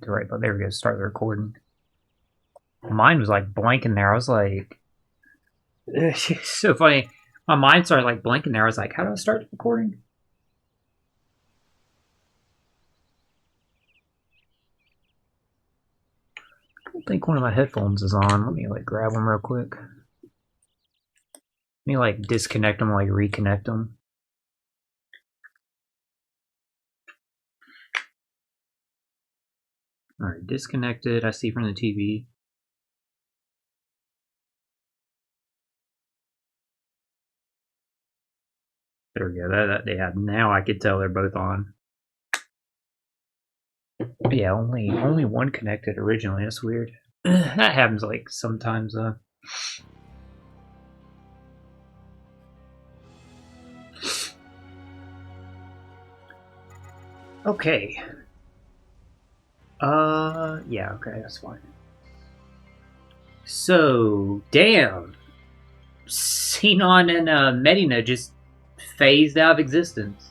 Right, but there we go. Start the recording. Mine was like blanking there. I was like, it's so funny. My mind started like blanking there. I was like, how do I start the recording? I don't think one of my headphones is on. Let me like grab them real quick. Let me like disconnect them, like reconnect them. All right, disconnected. I see from the TV. There we go. Yeah. Now I could tell they're both on. But yeah, only one connected originally. That's weird. That happens like sometimes. Okay. Yeah. Okay, that's fine. So, damn. Xenon and Medina just phased out of existence.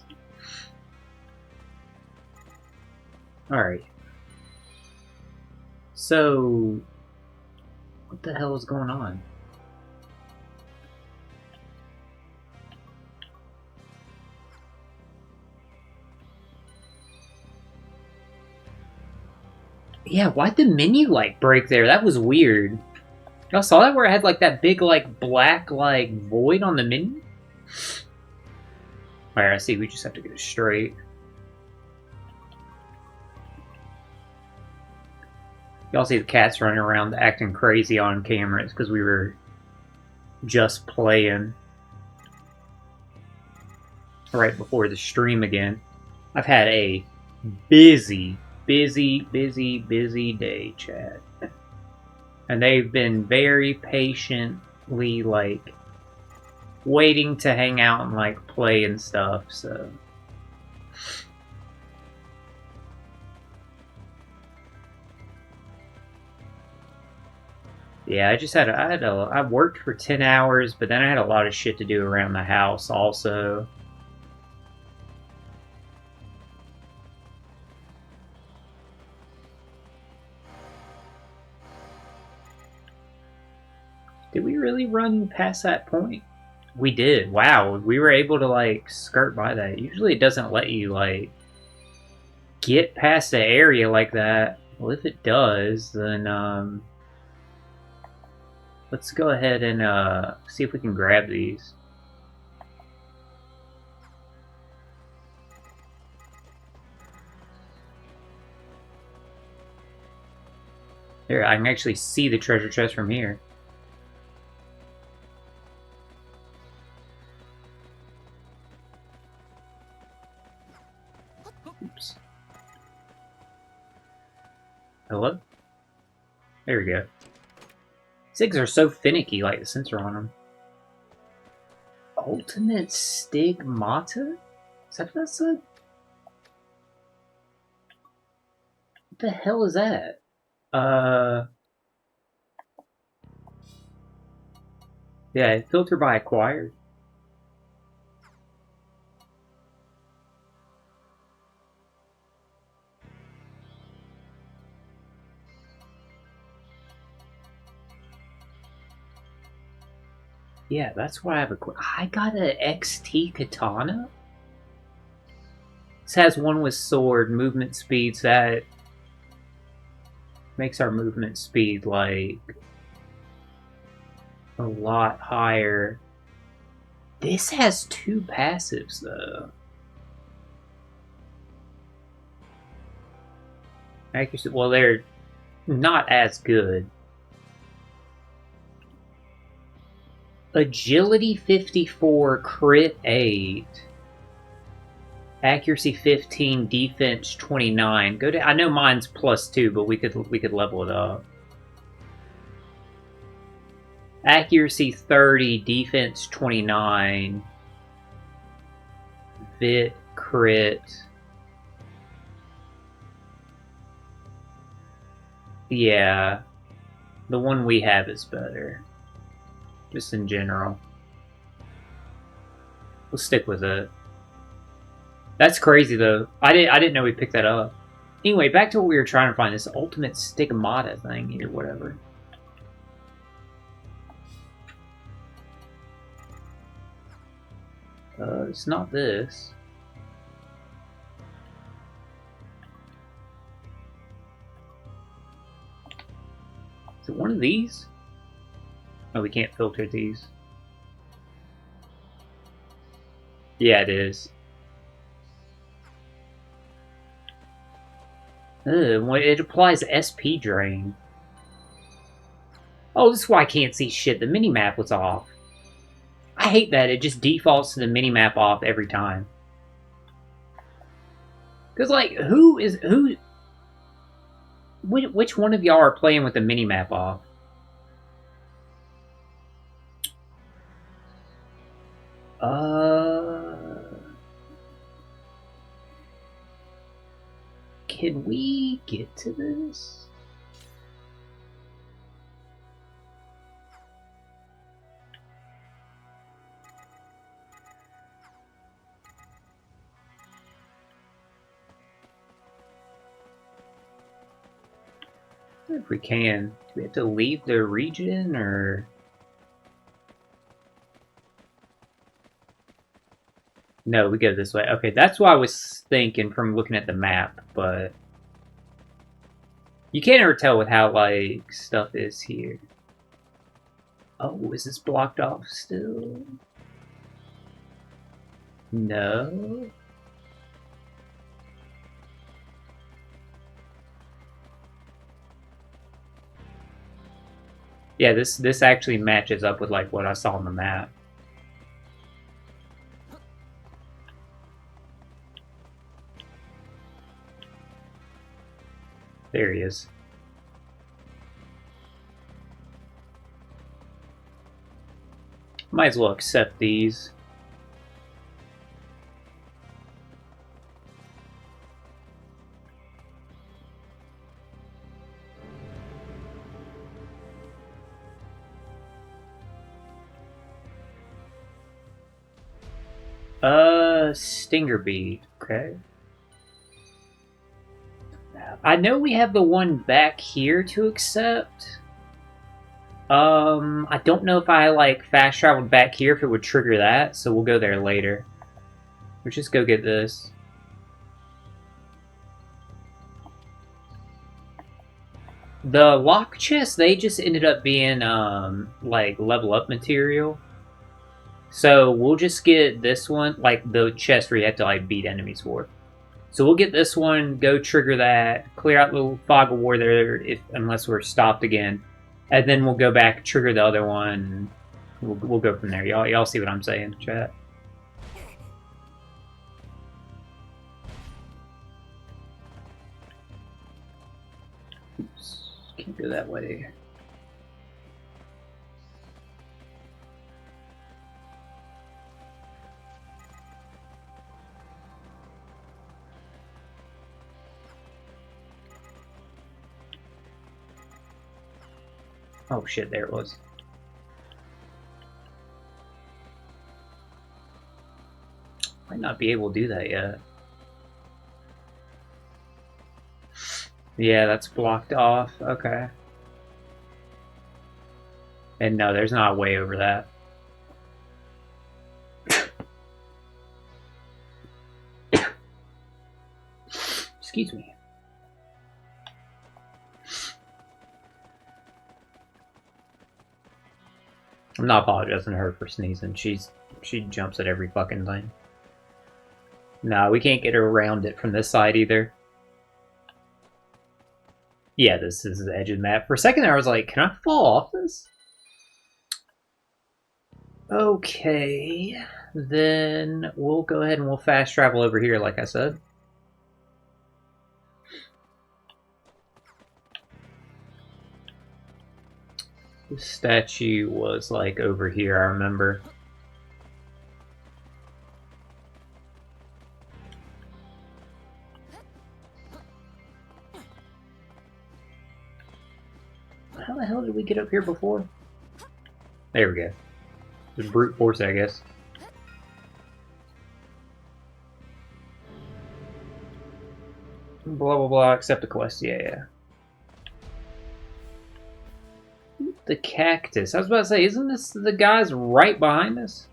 Alright. So, what the hell is going on? Yeah, why'd the menu like break there? That was weird. Y'all saw that where it had like that big like black like void on the menu? Alright, I see. We just have to get it straight. Y'all see the cats running around acting crazy on cameras because we were just playing right before the stream again. I've had a busy day, Chad. And they've been very patiently like waiting to hang out and like play and stuff, so yeah, I worked for 10 hours, but then I had a lot of shit to do around the house also. Did we really run past that point? We did. Wow, we were able to like skirt by that. Usually it doesn't let you like get past the area like that. Well, if it does, then let's go ahead and see if we can grab these. Here, I can actually see the treasure chest from here. Oops. Hello? There we go. These things are so finicky, like the sensor on them. Ultimate Stigmata? Is that what that said? What the hell is that? Yeah, filter by acquired. Yeah, that's why I have I got an XT katana? This has one with sword, movement speeds that makes our movement speed like a lot higher. This has two passives though. Accuracy, well, they're not as good. Agility 54, crit 8. Accuracy 15, defense 29. Go to I know mine's +2, but we could level it up. Accuracy 30, defense 29. Vit crit. Yeah. The one we have is better. Just in general. We'll stick with it. That's crazy though. I didn't know we picked that up. Anyway, back to what we were trying to find, this ultimate stigmata thing here, whatever. It's not this. Is it one of these? Oh, we can't filter these. Yeah, it is. It applies SP drain. Oh, this is why I can't see shit. The minimap was off. I hate that. It just defaults to the minimap off every time. Because, like, which one of y'all are playing with the minimap off? Can we get to this? If we can. Do we have to leave the region, or... No, we go this way. Okay, that's what I was thinking from looking at the map, but... You can't ever tell with how, like, stuff is here. Oh, is this blocked off still? No? Yeah, this actually matches up with, like, what I saw on the map. There he is. Might as well accept these. Stinger Bee. Okay. I know we have the one back here to accept. I don't know if I, like, fast traveled back here if it would trigger that, so we'll go there later. We'll just go get this. The lock chests, they just ended up being, like, level up material. So we'll just get this one, like, the chest where you have to, like, beat enemies for. So we'll get this one, go trigger that, clear out the fog of war there, unless we're stopped again. And then we'll go back, trigger the other one. We'll go from there. Y'all see what I'm saying, chat? Oops, can't go that way. Oh shit, there it was. Might not be able to do that yet. Yeah, that's blocked off. Okay. And no, there's not a way over that. Excuse me. I'm not apologizing to her for sneezing. She jumps at every fucking thing. No, we can't get around it from this side either. Yeah, this is the edge of the map. For a second there, I was like, can I fall off this? Okay, then we'll go ahead and we'll fast travel over here, like I said. The statue was like over here, I remember. How the hell did we get up here before? There we go. Just brute force, I guess. Blah blah blah. Accept the quest. Yeah. The cactus. I was about to say, isn't this the guys right behind us?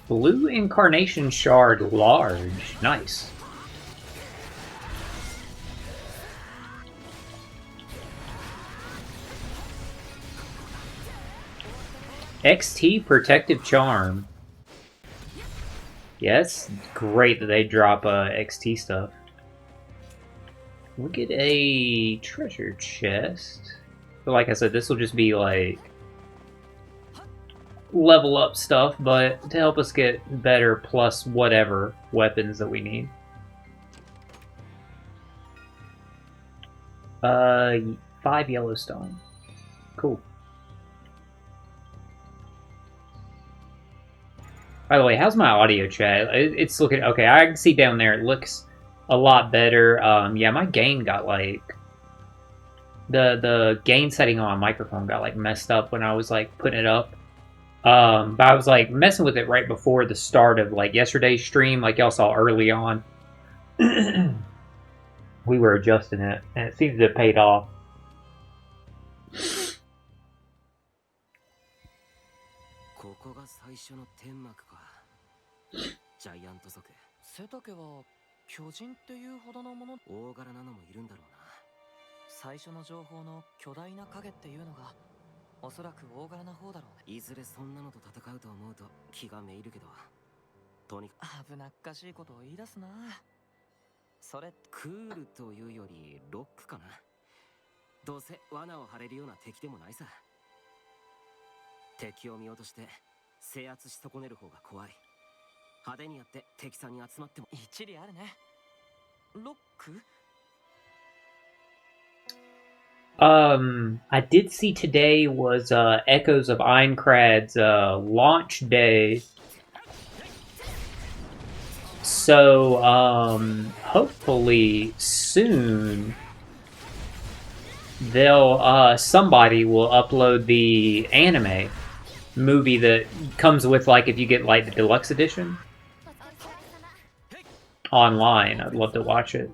Blue Incarnation Shard large. Nice. XT Protective Charm. Yeah, it's great that they drop XT stuff. We'll get a treasure chest. But like I said, this will just be like level up stuff, but to help us get better plus whatever weapons that we need. 5 Yellowstone. Cool. By the way, how's my audio chat? It's looking okay. I can see down there it looks a lot better. Yeah, my gain got like the gain setting on my microphone got like messed up when I was like putting it up. But I was like messing with it right before the start of like yesterday's stream, like y'all saw early on. We were adjusting it, and it seems to have paid off. I did see today was Echoes of Aincrad's launch day. So, hopefully soon they'll somebody will upload the anime movie that comes with like if you get like the deluxe edition online. I'd love to watch it.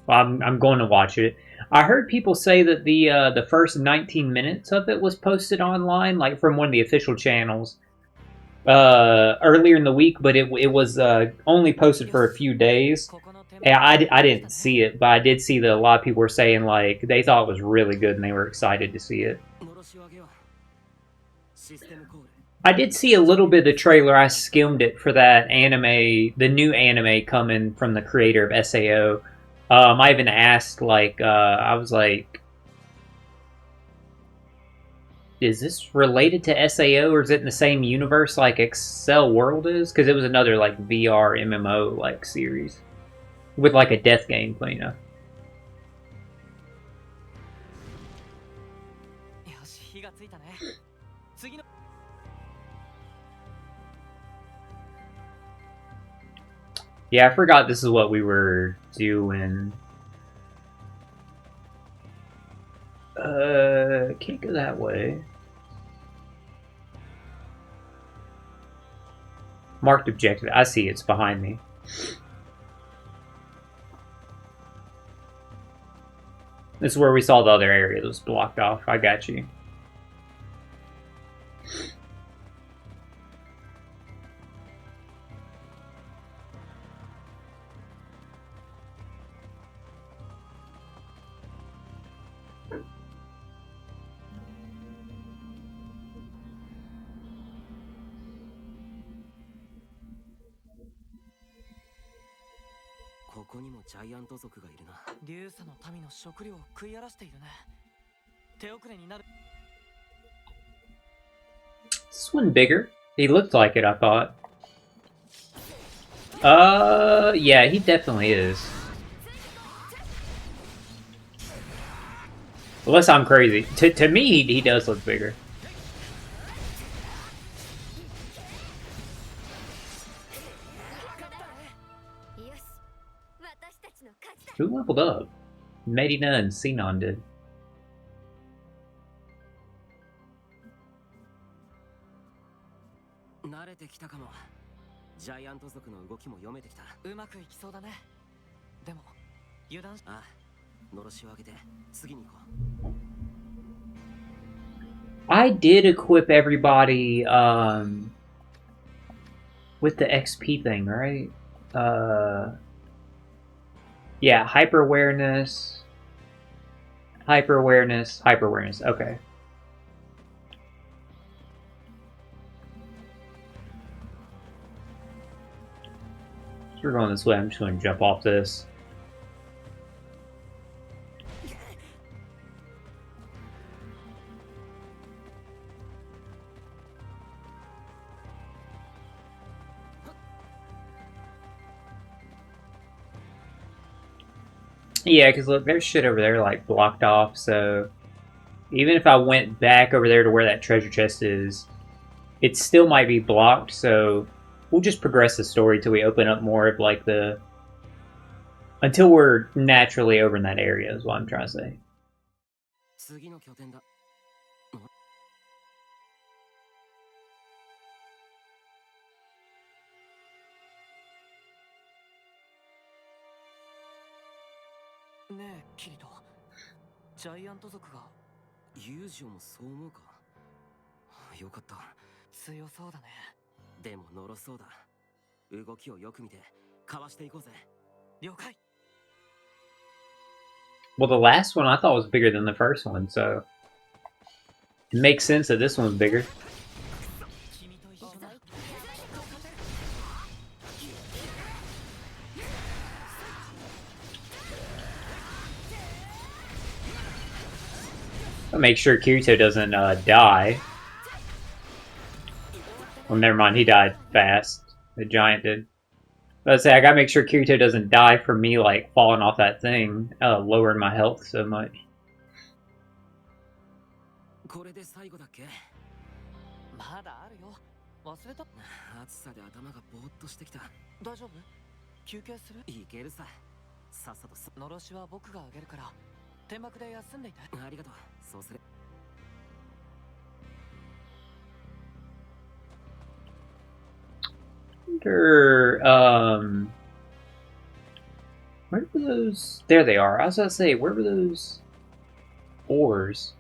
Well, I'm going to watch it. I heard people say that the first 19 minutes of it was posted online, like from one of the official channels, earlier in the week, but it was only posted for a few days. And I didn't see it, but I did see that a lot of people were saying like they thought it was really good and they were excited to see it. I did see a little bit of the trailer. I skimmed it for that anime, the new anime coming from the creator of SAO. I even asked, like, I was like, is this related to SAO or is it in the same universe like Excel World is? Because it was another, like, VR MMO, like, series. With, like, a death game, you know. Yeah, I forgot this is what we were doing. Can't go that way. Marked objective. I see it's behind me. This is where we saw the other area that was blocked off. I got you. This one bigger. He looked like it, I thought. Yeah, he definitely is. Unless I'm crazy. To me, he does look bigger. Who leveled up? Medina and Xenon did. I did equip everybody with the XP thing, right? Yeah, hyper awareness, hyper awareness, hyper awareness. Okay. So we're going this way. I'm just going to jump off this. Yeah, because look, there's shit over there like blocked off, so even if I went back over there to where that treasure chest is, it still might be blocked, so we'll just progress the story till we open up more of like the... until we're naturally over in that area is what I'm trying to say. Well, the last one I thought was bigger than the first one, so it makes sense that this one's bigger. I'll make sure Kirito doesn't die. Well, never mind, he died fast. The giant did. Let's say I gotta make sure Kirito doesn't die from me like falling off that thing, lowering my health so much. Where were those? There they are. I was gonna say, where were those ores?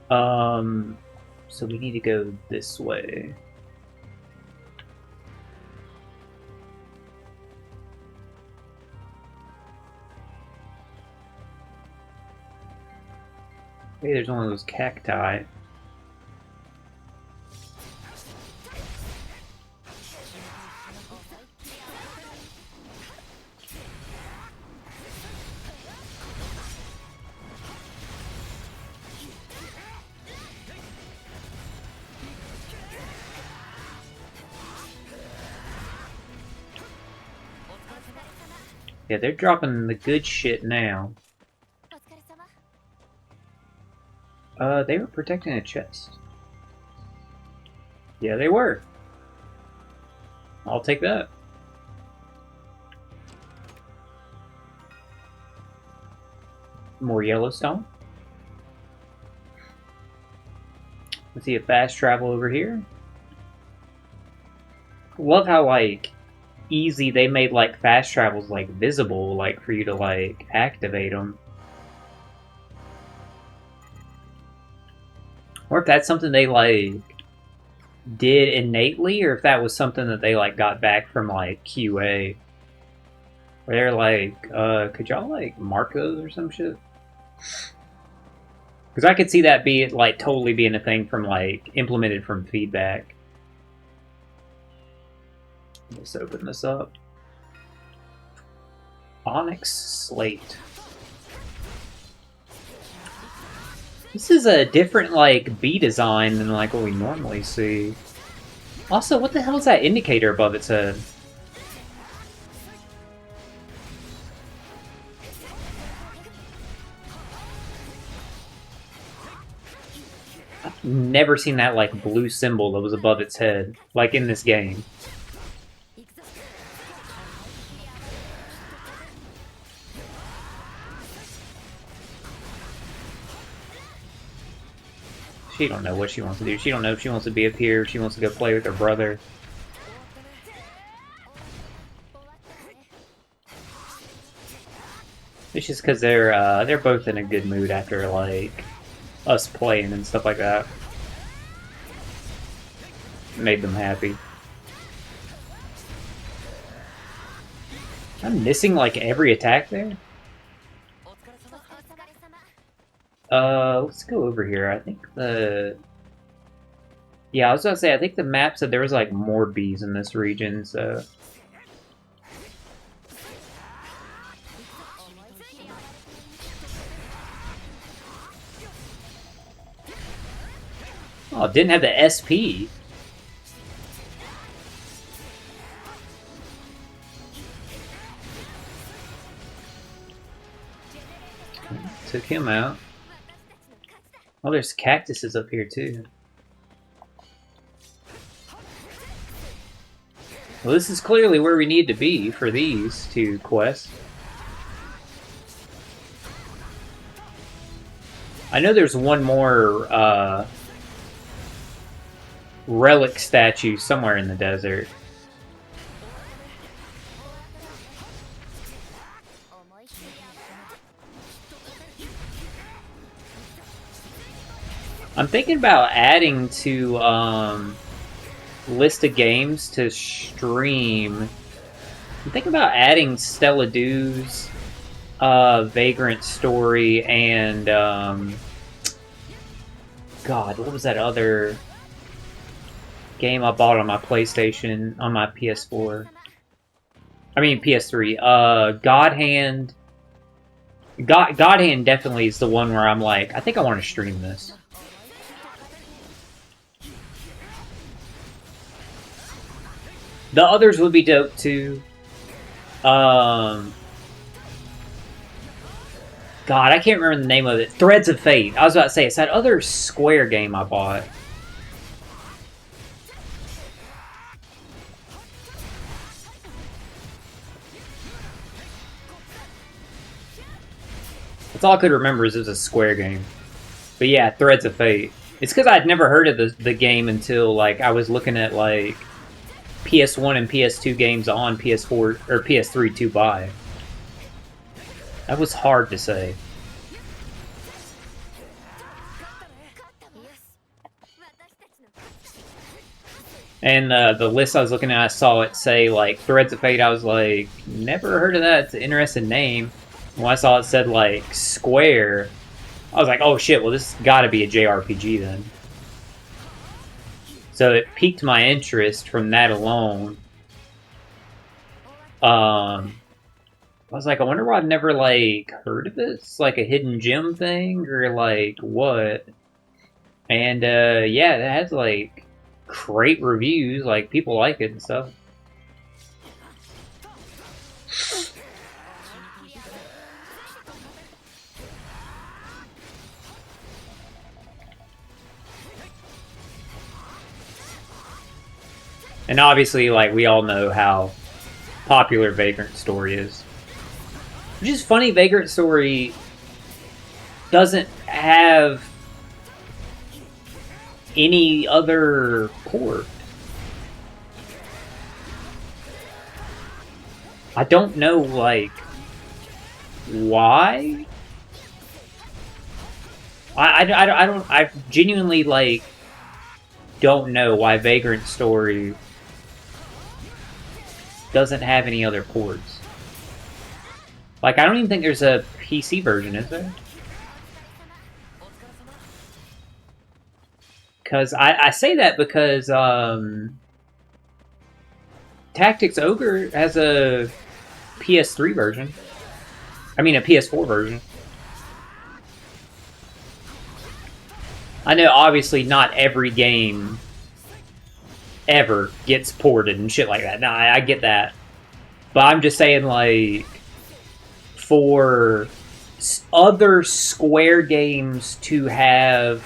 So we need to go this way. Hey, there's one of those cacti. Yeah, they're dropping the good shit now. They were protecting a chest. Yeah, they were. I'll take that. More Yellowstone. Let's see a fast travel over here. Love how, like, easy they made, like, fast travels, like, visible, like, for you to, like, activate them. Or if that's something they, like, did innately, or if that was something that they, like, got back from, like, QA. Where they're like, could y'all, like, mark those or some shit? Because I could see that be, like, totally being a thing from, like, implemented from feedback. Let's open this up. Onyx Slate. This is a different, like, bee design than, like, what we normally see. Also, what the hell is that indicator above its head? never seen that like blue symbol that was above its head, like in this game. She don't know what she wants to do. She don't know if she wants to be up here, if she wants to go play with her brother. It's just because they're both in a good mood after like us playing and stuff like that. Made them happy. I'm missing like every attack there. Let's go over here. I think yeah, I was gonna say I think the map said there was like more bees in this region, so. Oh, it didn't have the SP. Took him out. Oh, there's cactuses up here too. Well, this is clearly where we need to be for these two quests. I know there's one more relic statue somewhere in the desert. I'm thinking about adding to list of games to stream. I'm thinking about adding Stella Dew's Vagrant Story and God, what was that other game I bought on my PlayStation, on my PS4? I mean PS3. God Hand. God Hand definitely is the one where I'm like, I think I want to stream this. The others would be dope too. God, I can't remember the name of it. Threads of Fate. I was about to say, it's that other Square game I bought. That's all I could remember is it was a Square game. But yeah, Threads of Fate. It's because I'd never heard of the game until like I was looking at like PS1 and PS2 games on PS4 or PS3 to buy. That was hard to say. And the list I was looking at, I saw it say like Threads of Fate. I was like, never heard of that. It's an interesting name. When I saw it said like Square, I was like, oh shit, well this has got to be a JRPG then. So it piqued my interest from that alone. I was like, I wonder why I've never like heard of this, like a hidden gem thing or like what. And yeah, it has like great reviews, like people like it and stuff. And obviously, like, we all know how popular Vagrant Story is. Which is funny, Vagrant Story doesn't have any other port. I don't know, like, why? I genuinely, like, don't know why Vagrant Story doesn't have any other ports. Like, I don't even think there's a PC version, is there? Because I say that because Tactics Ogre has a PS3 version. I mean, a PS4 version. I know, obviously, not every game ever gets ported and shit like that. No, I get that. But I'm just saying, like, for other Square games to have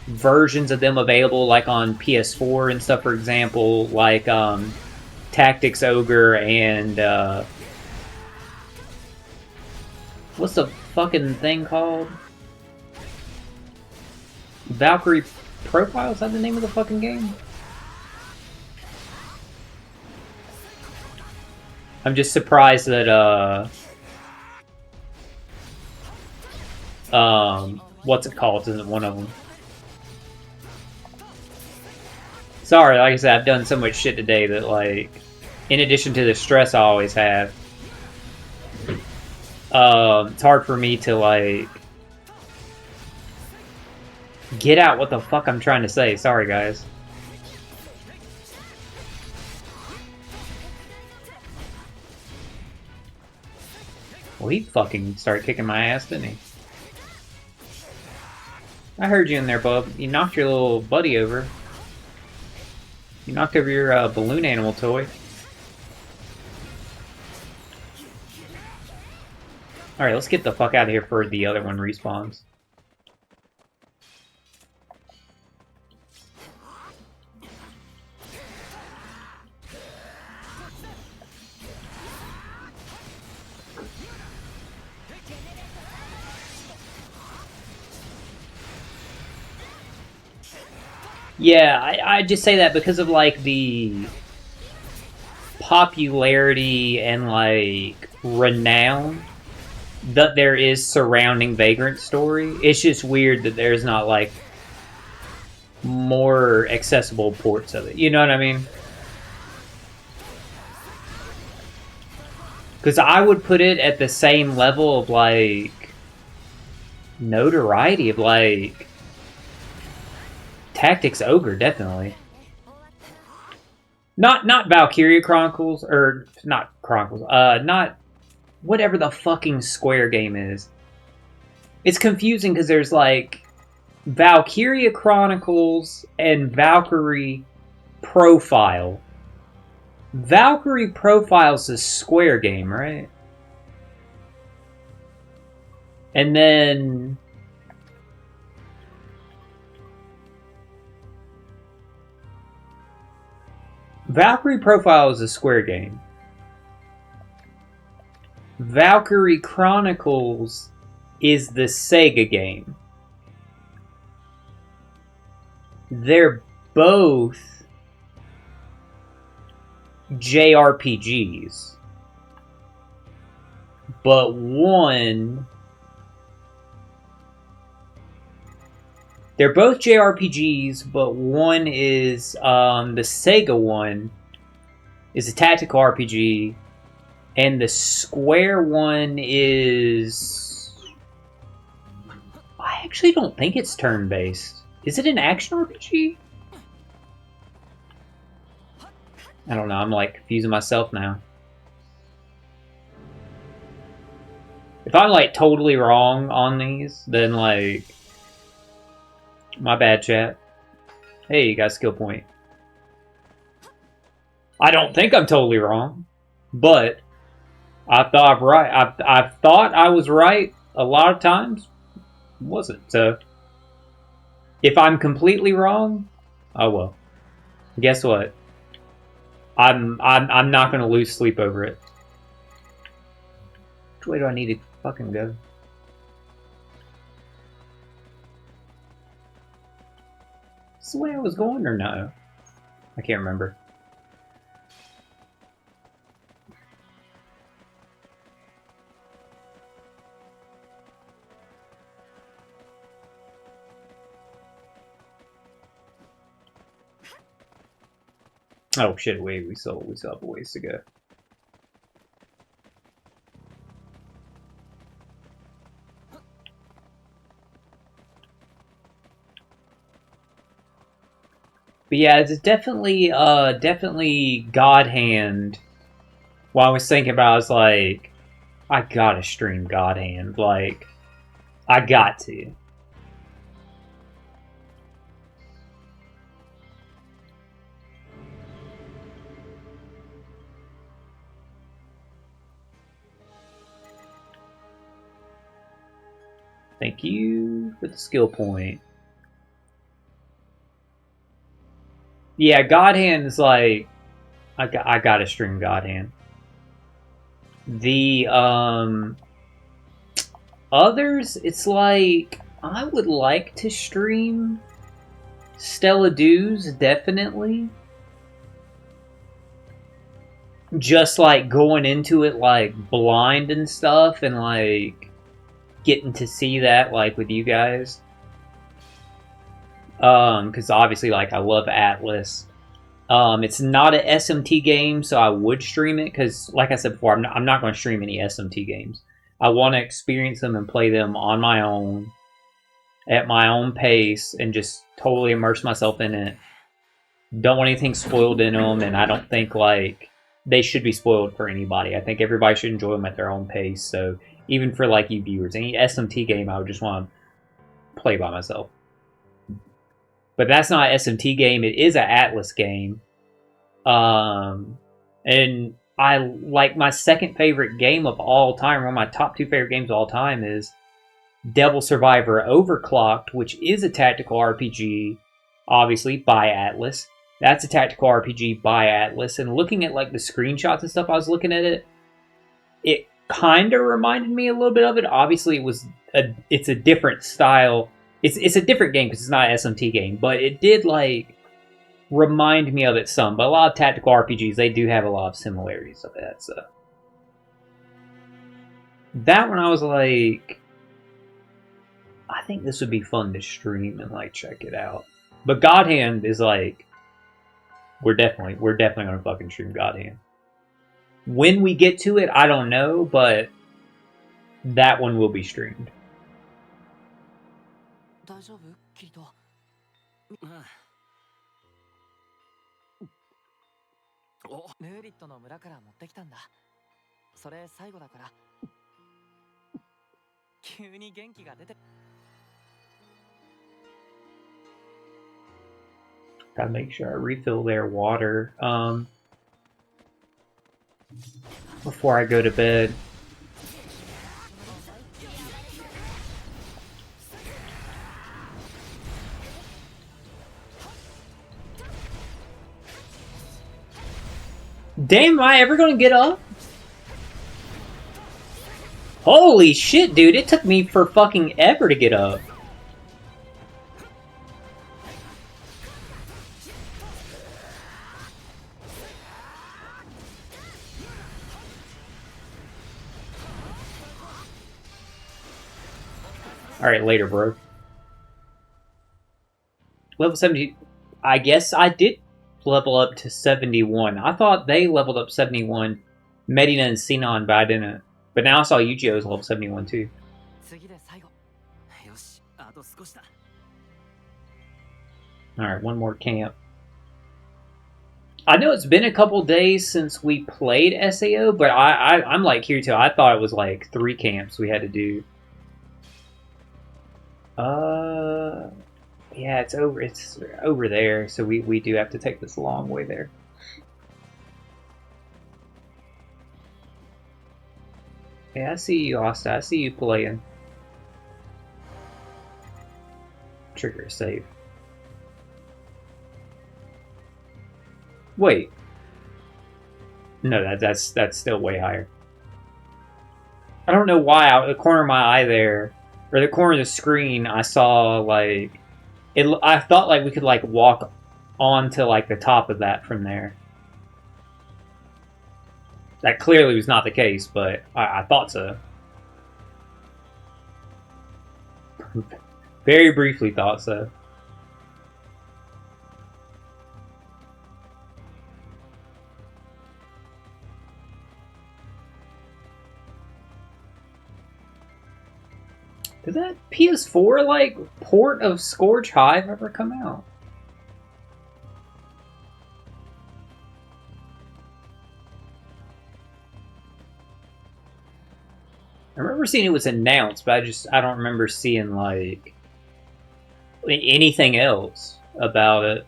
versions of them available, like on PS4 and stuff, for example, like Tactics Ogre and what's the fucking thing called? Valkyrie Profile? Is that the name of the fucking game? I'm just surprised that what's it called isn't one of them. Sorry, like I said, I've done so much shit today that, like, in addition to the stress I always have, it's hard for me to, like, get out what the fuck I'm trying to say. Sorry, guys. Well, he fucking started kicking my ass, didn't he? I heard you in there, bub. You knocked your little buddy over. You knocked over your balloon animal toy. Alright, let's get the fuck out of here before the other one respawns. Yeah, I just say that because of, like, the popularity and, like, renown that there is surrounding Vagrant's story. It's just weird that there's not, like, more accessible ports of it. You know what I mean? Because I would put it at the same level of, like, notoriety of, like, Tactics Ogre, definitely. Not Valkyria Chronicles, or not Chronicles, not whatever the fucking Square game is. It's confusing because there's, like, Valkyria Chronicles and Valkyrie Profile. Valkyrie Profile's a Square game, right? And then Valkyrie Profile is a Square game. Valkyrie Chronicles is the Sega game. They're both JRPGs. But one... They're both JRPGs, but one is, the Sega one is a tactical RPG, and the Square one is... I actually don't think it's turn-based. Is it an action RPG? I don't know, I'm, like, confusing myself now. If I'm, like, totally wrong on these, then, like... My bad, chat. Hey, you got a skill point. I don't think I'm totally wrong, but I thought I thought I was right a lot of times. Wasn't. So if I'm completely wrong, oh well. Guess what? I'm not gonna lose sleep over it. Which way do I need to fucking go? Is this the way I was going or no? I can't remember. Oh shit! Wait, we still have a ways to go. But yeah, it's definitely God Hand. While I was thinking about it, I was like, I gotta stream God Hand. Like, I got to. Thank you for the skill point. Yeah, God Hand is like I gotta stream God Hand. The others, it's like I would like to stream Stella Dews, definitely. Just like going into it like blind and stuff, and like getting to see that like with you guys. Because obviously, like I love Atlas. It's not an SMT game, so I would stream it because, like I said before, I'm not going to stream any SMT games. I want to experience them and play them on my own, at my own pace, and just totally immerse myself in it. Don't want anything spoiled in them, and I don't think like they should be spoiled for anybody. I think everybody should enjoy them at their own pace. So even for like you viewers, any SMT game, I would just want to play by myself. But that's not an SMT game. It is an Atlas game. And I like my second favorite game of all time. One of my top two favorite games of all time is Devil Survivor Overclocked, which is a tactical RPG, obviously by Atlas. That's a tactical RPG by Atlas. And looking at like the screenshots and stuff, I was looking at it. It kind of reminded me a little bit of it. Obviously, it's a different style. It's a different game because it's not an SMT game, but it did like remind me of it some. But a lot of tactical RPGs, they do have a lot of similarities of that. So that one, I was like, I think this would be fun to stream and like check it out. But God Hand is like, we're definitely gonna fucking stream God Hand. When we get to it, I don't know, but that one will be streamed. 大丈夫キリト。お、ヌーリットの村から持ってきたんだ。それ最後だから。急に元気が出て。Gotta make sure I refill their water before I go to bed. Damn, am I ever gonna get up? Holy shit, dude, it took me for fucking ever to get up. Alright, later, bro. Level 70. I guess I did level up to 71. I thought they leveled up 71, Medina and Sinon, but I didn't. But now I saw Yu-Gi-Oh's level 71 too. Alright, one more camp. I know it's been a couple days since we played SAO, but I'm like Kirito. I thought it was like 3 camps we had to do. Yeah, it's over there, so we do have to take this long way there. Yeah, I see you, Asta. I see you playing. Trigger a save. Wait. No, that's still way higher. I don't know why out of the corner of my eye there, or the corner of the screen, I saw like it. I thought like we could like walk onto like the top of that from there. That clearly was not the case, but I thought so. Very briefly thought so. Did that PS4 like port of Scourge Hive ever come out? I remember seeing it was announced, but I don't remember seeing like anything else about it.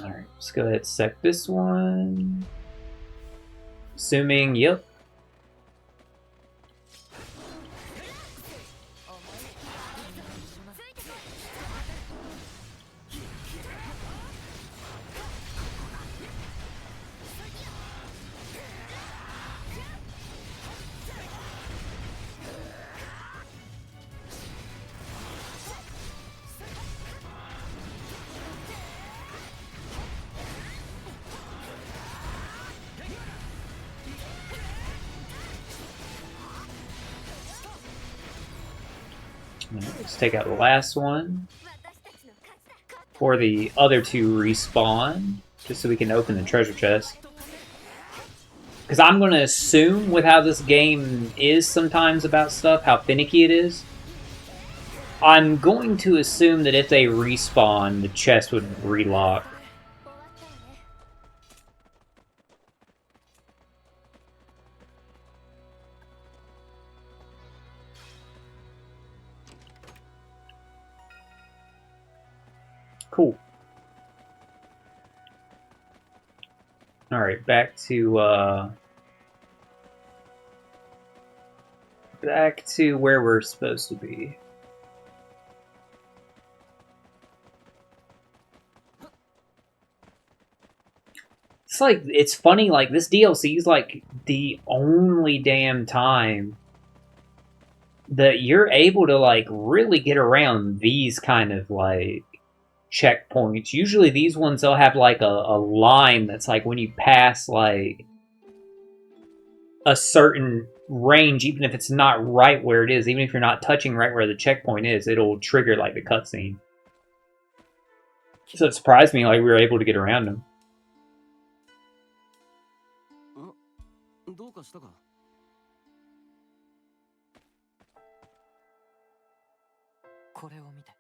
Alright, let's go ahead and sec this one. Assuming, yep. Let's take out the last one before the other two respawn, just so we can open the treasure chest. Because I'm going to assume with how this game is sometimes about stuff, how finicky it is, I'm going to assume that if they respawn, the chest would relock. Cool. Alright, back to where we're supposed to be. It's like, it's funny, like, this DLC is like the only damn time that you're able to, like, really get around these kind of, like, checkpoints. Usually these ones, they'll have, like, a line that's, like, when you pass, like, a certain range, even if it's not right where it is, even if you're not touching right where the checkpoint is, it'll trigger, like, the cutscene. So it surprised me, like, we were able to get around them. どうかしたかこれを見て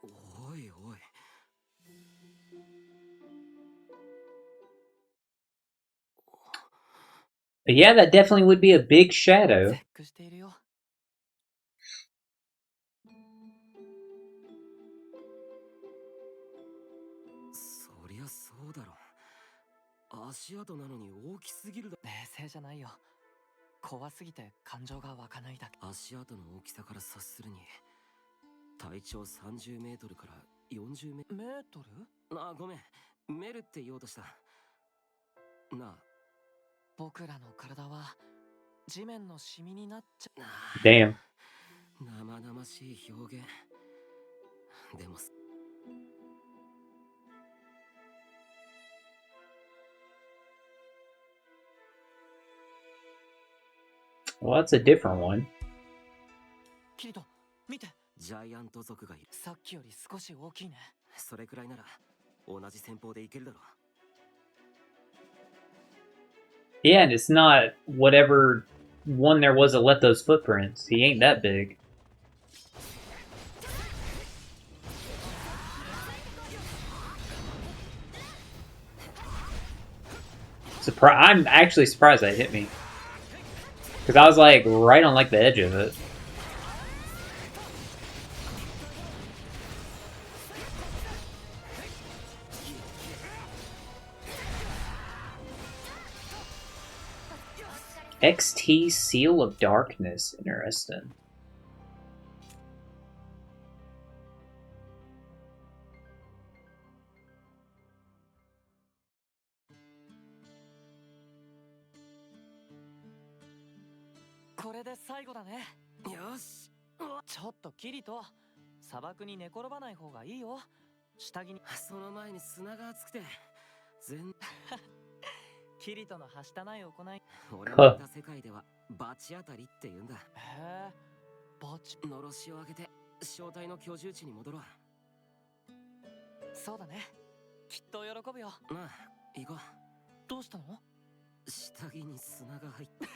おいおい But yeah, that definitely would be a big shadow. チェックしているよそりゃそうだろ足跡なのに大きすぎるだ冷静じゃないよ怖すぎて感情が湧かないだけ足跡の大きさから察するに体長30メートルから40メートルあ、ごめんメルって言おうとしたなあ僕らの体は地面のシミになっちゃ Damn. 生々しい表現でも Well, that's a different one. キリト見てジャイアント族がいるさっきより少し大きいねそれくらいなら同じ戦法でいけるだろ Yeah, and it's not whatever one there was that left those footprints. He ain't that big. I'm actually surprised that hit me. Because I was like right on like the edge of it. XT Seal of Darkness. Interesting.よしちょっとキリト砂漠に寝転ばない方がいいよ下着にその前に砂が熱くて全キリトのはしたない行い俺のいた世界ではバチ当たりって言うんだへえバチのろしを上げて正体の居住地に戻ろうそうだねきっと喜ぶよなあ行こうどうしたの下着に砂が入って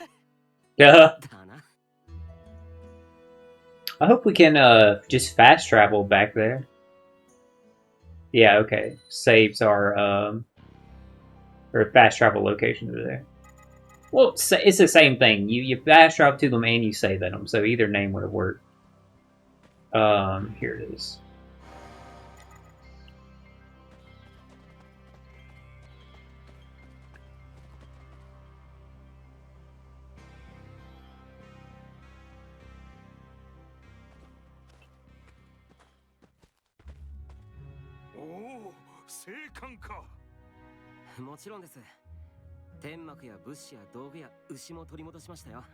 Yeah. だな I hope we can just fast travel back there. Yeah, okay. Saves our or fast travel locations are there. Well, it's the same thing. You fast travel to them and you save them, so either name would have worked. Here it is. 生還か。もちろんです。天幕や物資や道具や牛も取り戻しましたよ。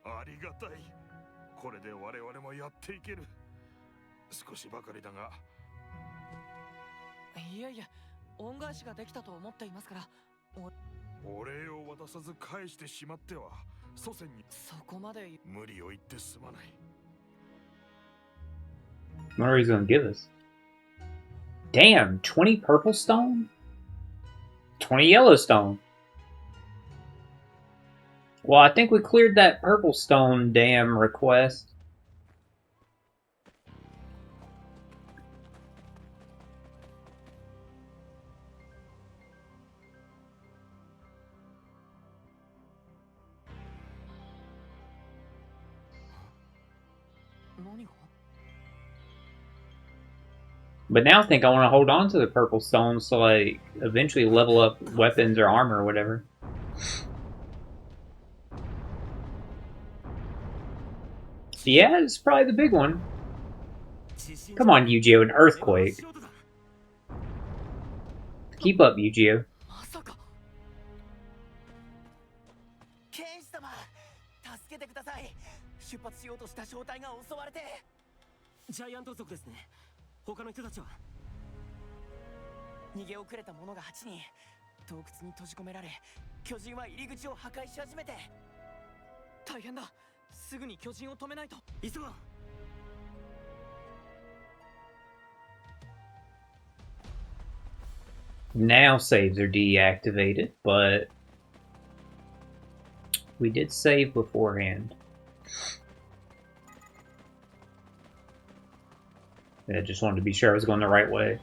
ありがたい。これで我々もやっていける。少しばかりだが。いえいえ、恩返しができたと思っていますから。お礼を渡さず返してしまっては祖先にそこまで無理を言ってすまない。What are you gonna give us? Damn, 20 purple stone? 20 yellow stone. Well, I think we cleared that purple stone damn request. But now I think I want to hold on to the purple stones to, like, eventually level up weapons or armor or whatever. Yeah, it's probably the big one. Come on, Yu-Gi-Oh! An earthquake. Keep up, Yu-Gi-Oh! 剣士様、助けてください。出発しようとした正体が襲われて。ジャイアント族ですね。他の人たちは逃げ遅れた者が8人。洞窟に閉じ込められ、巨人は入り口を破壊し始めて。大変だ。すぐに巨人を止めないと。急ごう。Now saves are deactivated, but we did save beforehand. Yeah, just wanted to be sure I was going the right way.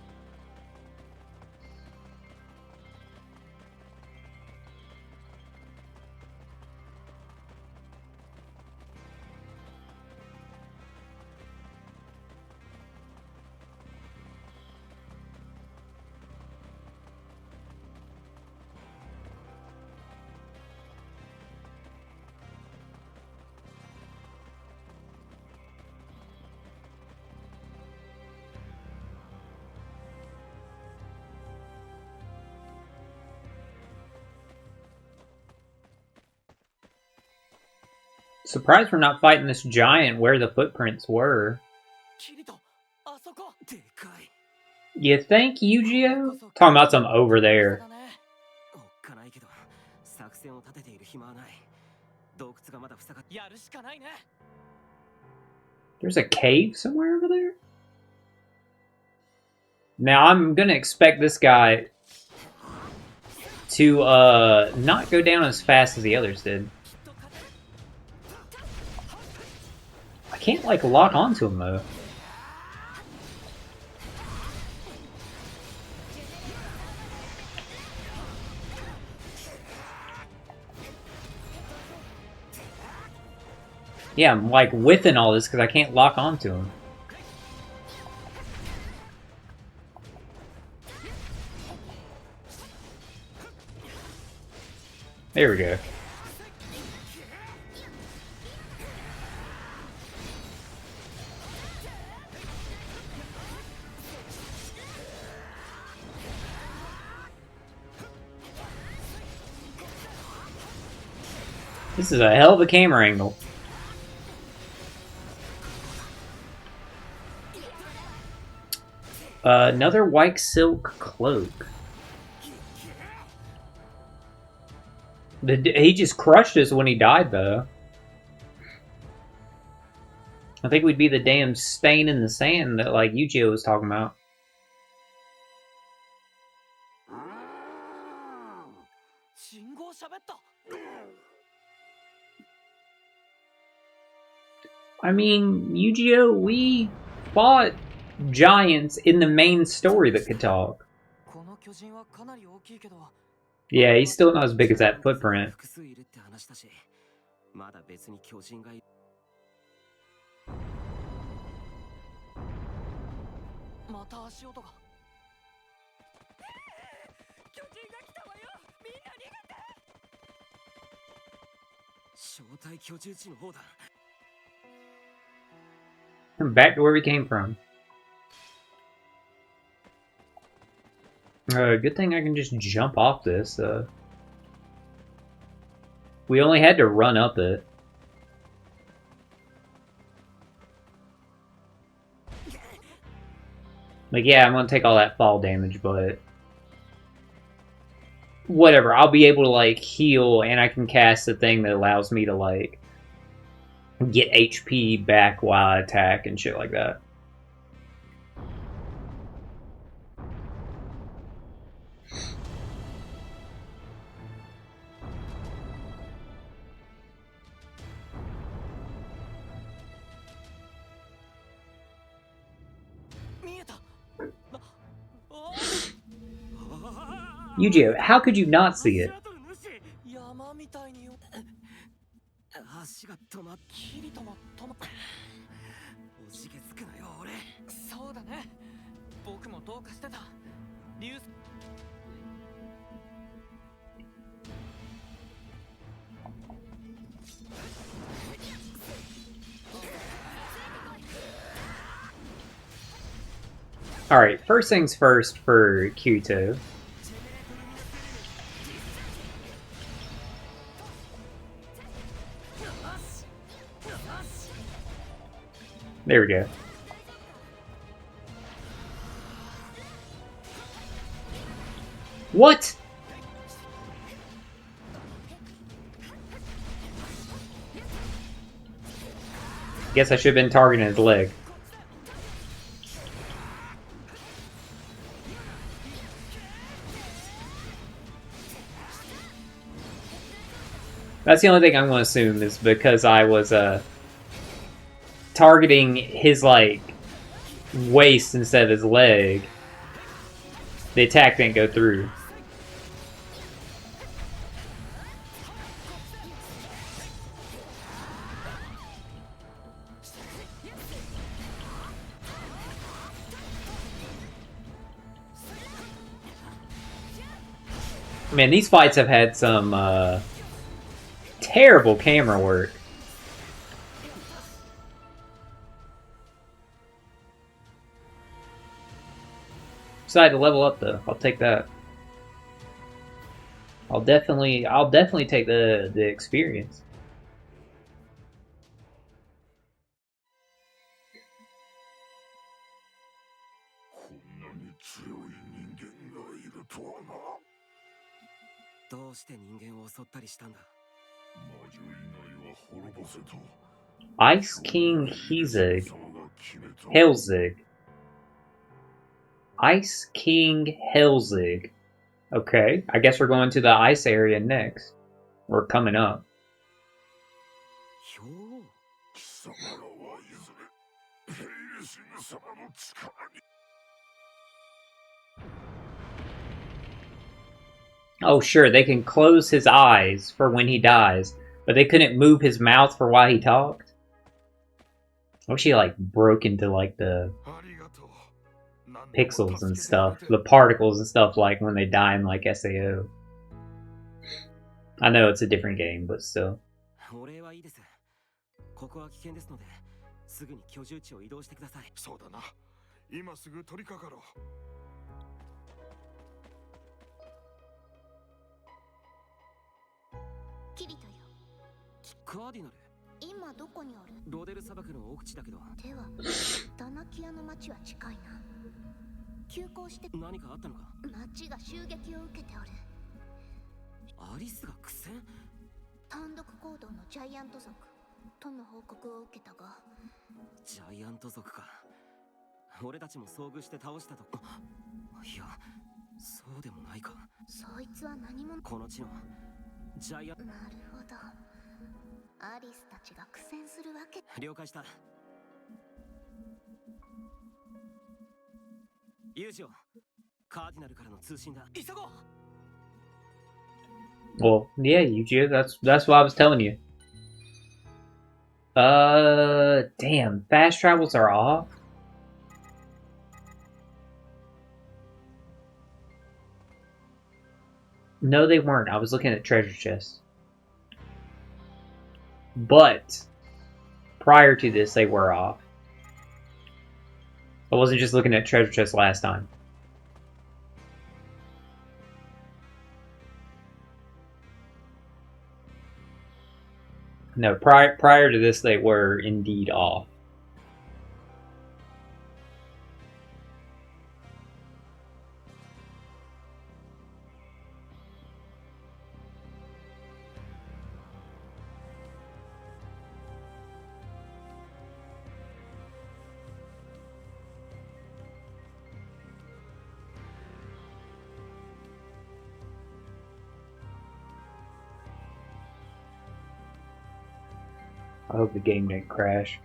Surprised we're not fighting this giant where the footprints were. You think, Yu-Gi-Oh? Talking about some over there. There's a cave somewhere over there? Now I'm gonna expect this guy to not go down as fast as the others did. I can't like lock onto him though. Yeah, I'm like whiffing all this because I can't lock onto him. There we go. This is a hell of a camera angle. Another white silk cloak. He just crushed us when he died, though. I think we'd be the damn stain in the sand that, like, Yu-Gi-Oh was talking about. I mean, Yu-Gi-Oh, we fought giants in the main story that could talk. Yeah, he's still not as big as that footprint. Back to where we came from. Good thing I can just jump off this. We only had to run up it. Like, yeah, I'm gonna take all that fall damage, but whatever. I'll be able to, like, heal, and I can cast the thing that allows me to, like, get HP back while I attack and shit like that. Yu-Gi-Oh! How could you not see it? 山みたいに足が止まっきり止まおじけつくなよ俺そうだね僕もどうかしてた流 Alright, first things first for Kyuto. There we go. What? Guess I should have been targeting his leg. That's the only thing I'm going to assume is because I was targeting his, like, waist instead of his leg. The attack didn't go through. Man, these fights have had some terrible camera work. Decided to level up though. I'll take that. I'll definitely take the experience. Ice King Helzig. Ice King Helzig. Okay, I guess we're going to the ice area next. We're coming up. Oh, sure, they can close his eyes for when he dies, but they couldn't move his mouth for while he talked? I wish he, like, broke into, like, the pixels and stuff, the particles and stuff, like, when they die in, like, SAO. I know it's a different game, but still. キリトよ。カーディナル今どこにある？ロデル砂漠の奥地だけどでは、ダナキアの町は近いな。急行して何かあったのか町が襲撃を受けておる。アリスが苦戦単独行動のジャイアント族との報告を受けたがジャイアント族か俺たちも遭遇して倒したといやそうでもないかそいつは何者この地のジャイアンなるほどアリスたちが苦戦するわけ了解したユージオカーディナルからの通信だ急ごう Well, yeah, Yu-Gi-Oh! That's what I was telling you. Damn, fast travels are off? No, they weren't. I was looking at treasure chests. But, prior to this, they were off. I wasn't just looking at treasure chests last time. No, prior to this, they were indeed off. I hope the game didn't crash.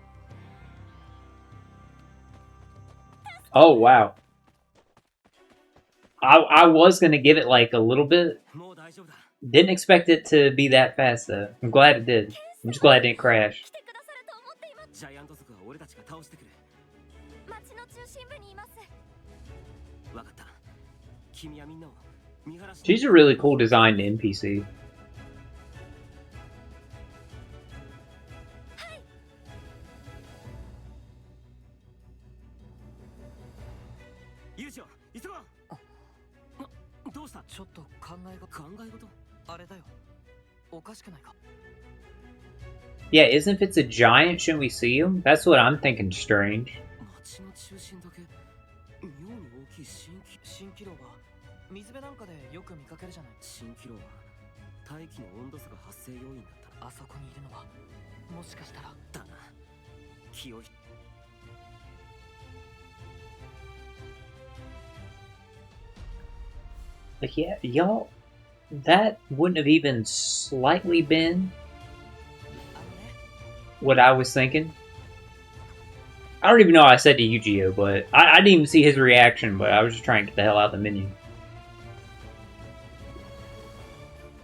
Oh, wow. I was going to give it like a little bit. Didn't expect it to be that fast, though. I'm glad it did. I'm just glad it didn't crash. She's a really cool designed NPC. Yeah, isn't if it's a giant, shouldn't we see him? That's what I'm thinking strange. 水辺なんかでよく見かけるじゃない。蜃気楼は大気の温度差が発生要因だった。あそこにいるのはもしかしたらだな。気を Like, yeah, y'all, that wouldn't have even slightly been what I was thinking. I don't even know what I said to Yu-Gi-Oh, but I didn't even see his reaction, but I was just trying to get the hell out of the menu.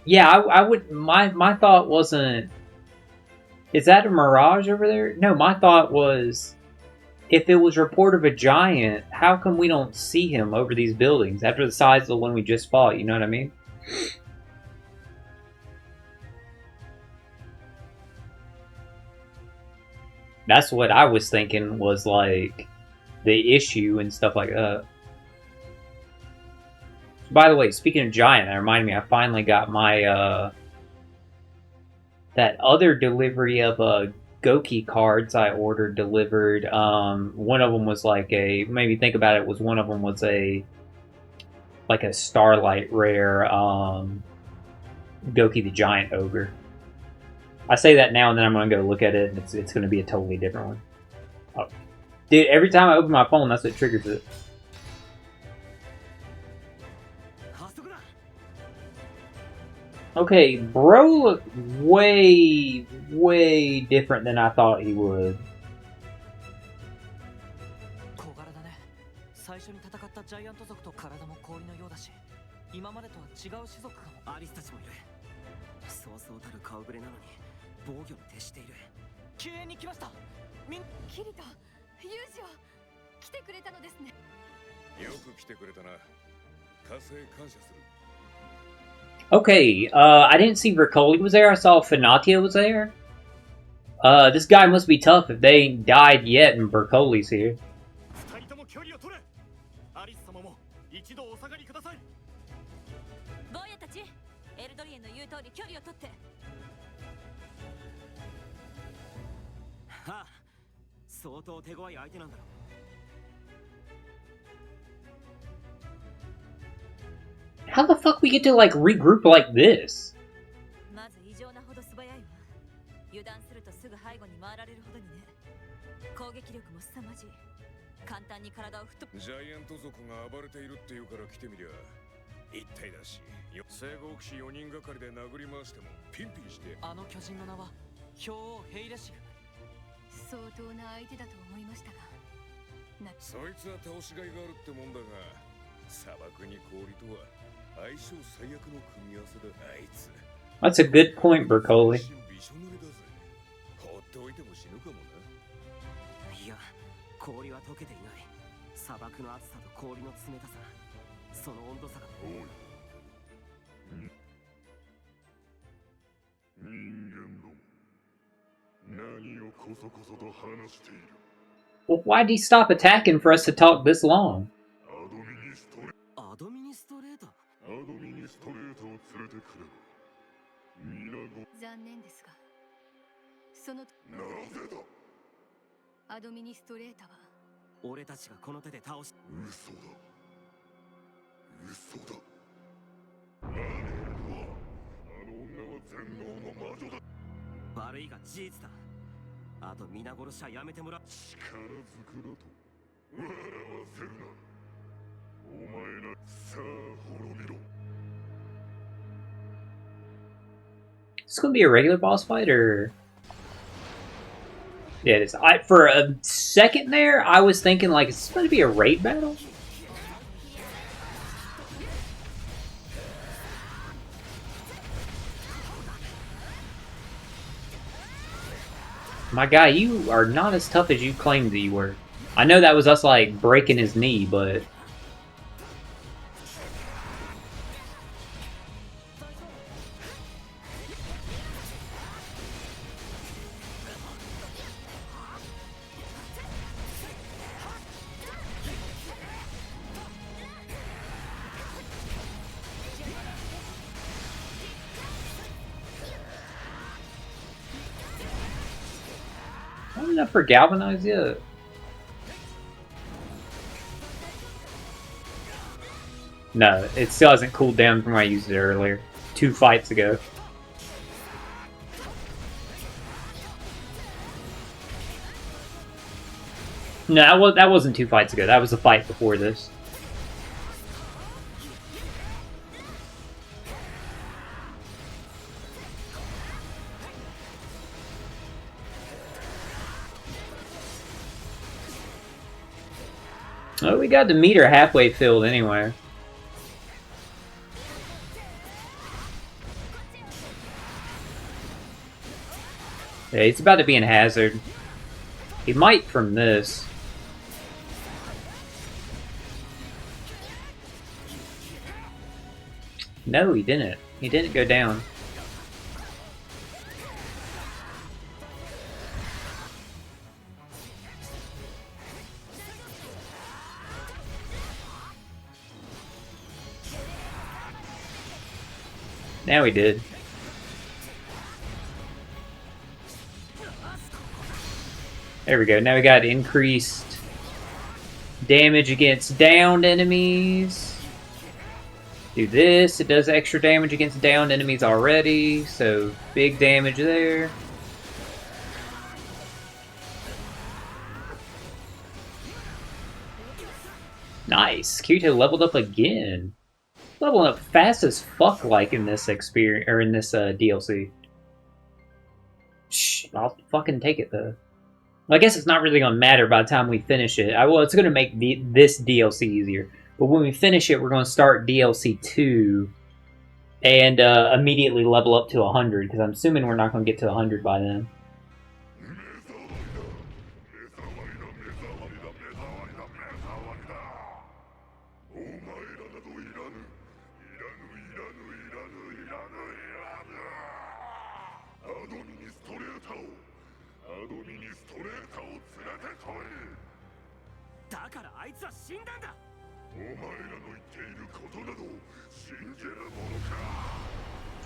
Yeah, I would. My thought wasn't. Is that a mirage over there? No, my thought was, if it was report of a giant, how come we don't see him over these buildings after the size of the one we just fought? You know what I mean? That's what I was thinking was like the issue and stuff like that. By the way, speaking of giant, that reminded me, I finally got my that other delivery of Goki cards I ordered delivered. One of them was like a, maybe think about it, was one of them was a like a Starlight rare Goki the Giant Ogre. I say that now and then I'm gonna go look at it and it's gonna be a totally different one. Oh. Dude, every time I open my phone, that's what triggers it. Okay, bro looked way, way different than I thought he would. 小柄だね。最初に戦ったジャイアント族と体も氷のようだし、今までとは違う種族かも。アリスたちもいる。そうそうたる顔ぶれなのに防御に徹している。救援に来ました。キリト、ユージオ、来てくれたのですね。よく来てくれたな。加勢感謝する。 Okay, I didn't see Vercoli was there. I saw Fanatia was there. This guy must be tough if they ain't died yet and Vercoli's here. 二人とも距離を取れ。アリス様も一度お下がりください。坊やたち、エルドリエの言う通り距離を取って。はあ、相当手強い相手なんだろう。 How the fuck we get to like regroup like this? まず異常なほど素早いわ。油断するとすぐ背後に回られるほどにね。攻撃力も凄まじい。簡単に体を吹っ飛ぶ。ジャイアント族が暴れているっていうから来てみりゃ一体だし、聖号騎士4人がかりで殴り回してもピンピンして。あの巨人の名は兵王ヘイレシル。相当な相手だと思いましたが。そいつは倒しがいがあるってもんだが、砂漠に氷とは。 That's a good point, Bercoli. いや、氷は溶けていない。砂漠の暑さと氷の冷たさ、その温度差が。人間ども、何をこそこそと話している。 Well, why'd he stop attacking for us to talk this long? アドミニストレーターを連れてくれば。残念ですが、そのなぜだ。アドミニストレーターは俺たちがこの手で倒し嘘だ。嘘だ。何はあの女は全能の魔女だ。悪いが事実だ。あと皆殺しはやめてもらう。力ずくだと笑わせるな。お前らさあ滅びろ。 Is this gonna be a regular boss fight or? Yeah, it is. For a second there, I was thinking like, is this going to be a raid battle? My guy, you are not as tough as you claimed that you were. I know that was us like breaking his knee, but not enough for galvanize yet. No, it still hasn't cooled down from when I used it earlier. 2 fights ago. No, that wasn't 2 fights ago. That was a fight before this. Oh, we got the meter halfway filled anyway. Yeah, he's about to be in hazard. He might from this. No, he didn't. He didn't go down. Now he did. There we go. Now we got increased damage against downed enemies. Do this. It does extra damage against downed enemies already. So big damage there. Nice. Kirito leveled up again. Leveling up fast as fuck, like in this experience or in this DLC. Shh, I'll fucking take it though. Well, I guess it's not really gonna matter by the time we finish it. Well, it's gonna make this DLC easier. But when we finish it, we're gonna start DLC 2 and immediately level up to 100 because I'm assuming we're not gonna get to 100 by then.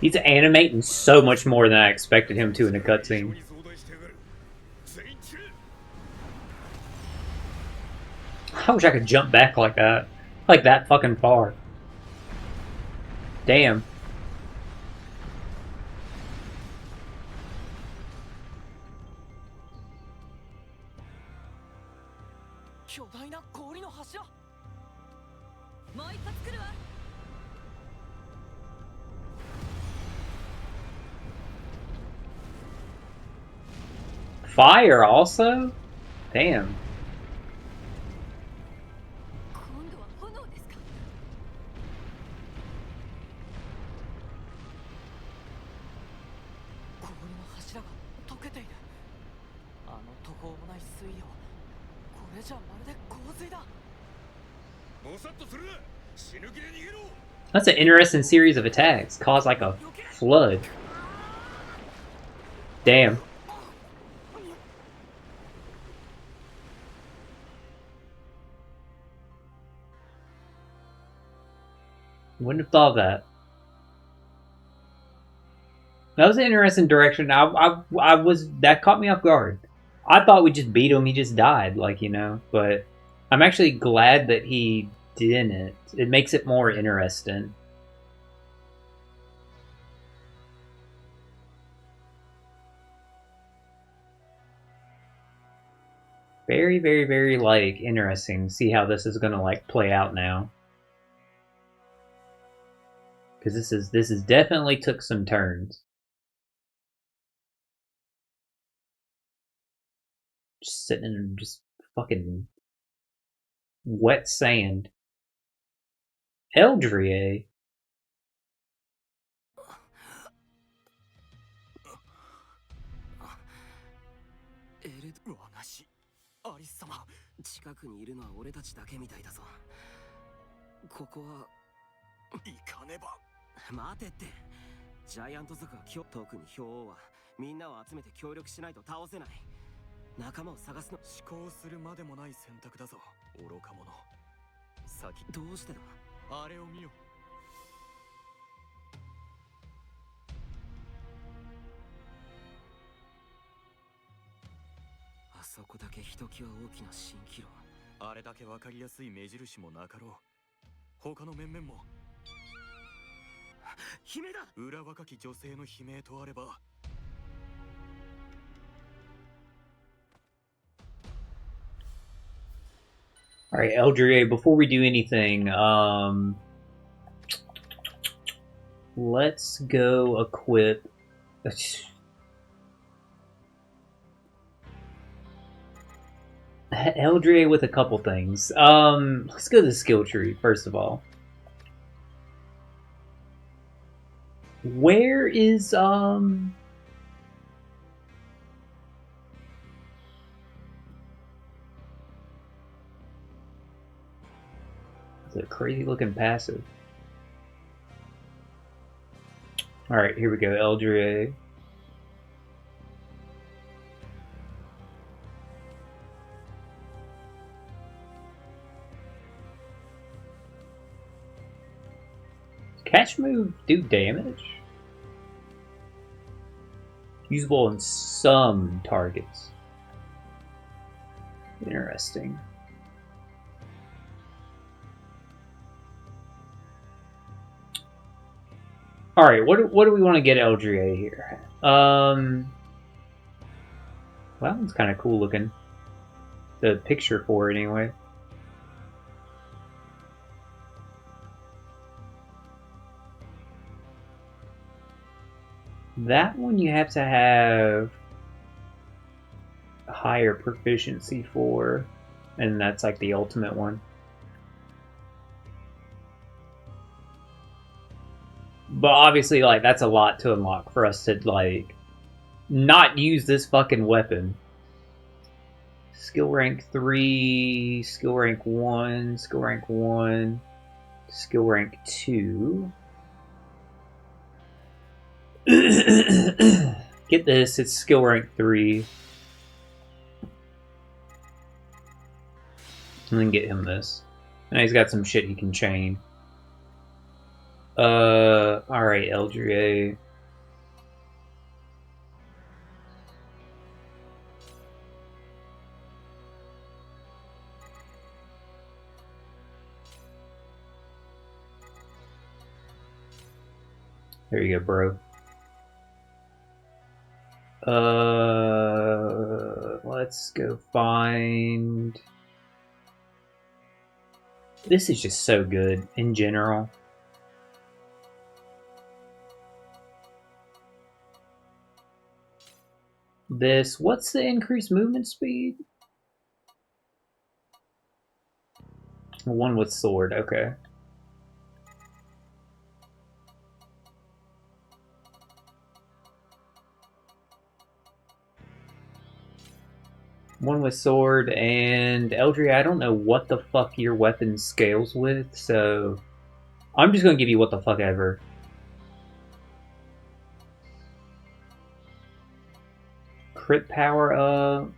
He's animating so much more than I expected him to in a cutscene. I wish I could jump back like that. Like that fucking far. Damn. Fire also? Damn. That's an interesting series of attacks. Caused like a flood. Damn. Wouldn't have thought of that. That was an interesting direction. I was that caught me off guard. I thought we just beat him. He just died, like, you know. But I'm actually glad that he didn't. It makes it more interesting. Very, very, very, like, interesting. See how this is gonna, like, play out now. Because this is definitely took some turns. Just sitting in just fucking wet sand. Eldrie. エレド和菓子アリス様近くにいるのは俺たちだけみたいだぞここは行かねば待てってジャイアント族は今日特に兵王はみんなを集めて協力しないと倒せない仲間を探すの思考するまでもない選択だぞ愚か者先どうしてだあれを見よあそこだけひときわ大きな蜃気楼あれだけわかりやすい目印もなかろう他の面々も悲鳴だ裏若き女性の悲鳴とあれば Alright, Eldrie, before we do anything, let's go equip... Eldrie with a couple things. Let's go to the skill tree, first of all. Where is, It's a crazy looking passive. Alright, here we go, Eldrie. Catch move do damage? Usable on some targets. Interesting. Alright, what do we want to get Eldrie here? Well, that one's kind of cool looking. The picture for it, anyway. That one you have to have higher proficiency for, and that's like the ultimate one. But obviously, like, that's a lot to unlock for us to, like, not use this fucking weapon. Skill rank 3, skill rank 1, skill rank 1, skill rank 2. Get this, it's skill rank 3. And then get him this. Now he's got some shit he can chain. Alright, Eldrie. There you go, bro. Let's go find... This is just so good in general. This, what's the increased movement speed? One with sword, okay. One with sword, and Eldrie, I don't know what the fuck your weapon scales with, so I'm just gonna give you what the fuck ever. Crit power up.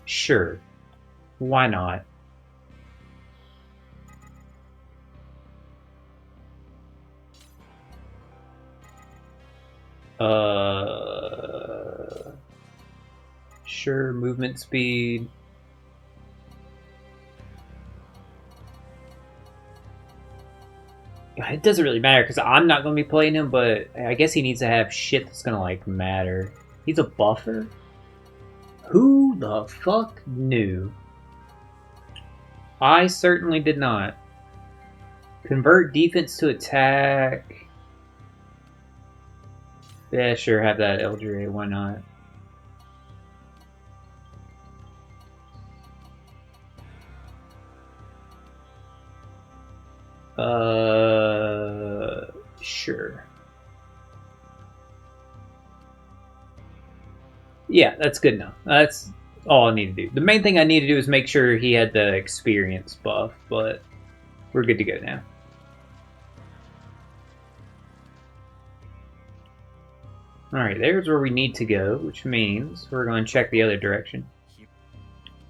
Sure. Why not? Sure, movement speed. It doesn't really matter because I'm not going to be playing him, but I guess he needs to have shit that's going to, like, matter. He's a buffer? Who the fuck knew? I certainly did not. Convert defense to attack. Yeah, sure, have that Eldrea, why not? Sure. Yeah, that's good enough. That's all I need to do. The main thing I need to do is make sure he had the experience buff, but we're good to go now. Alright, there's where we need to go, which means we're going to check the other direction.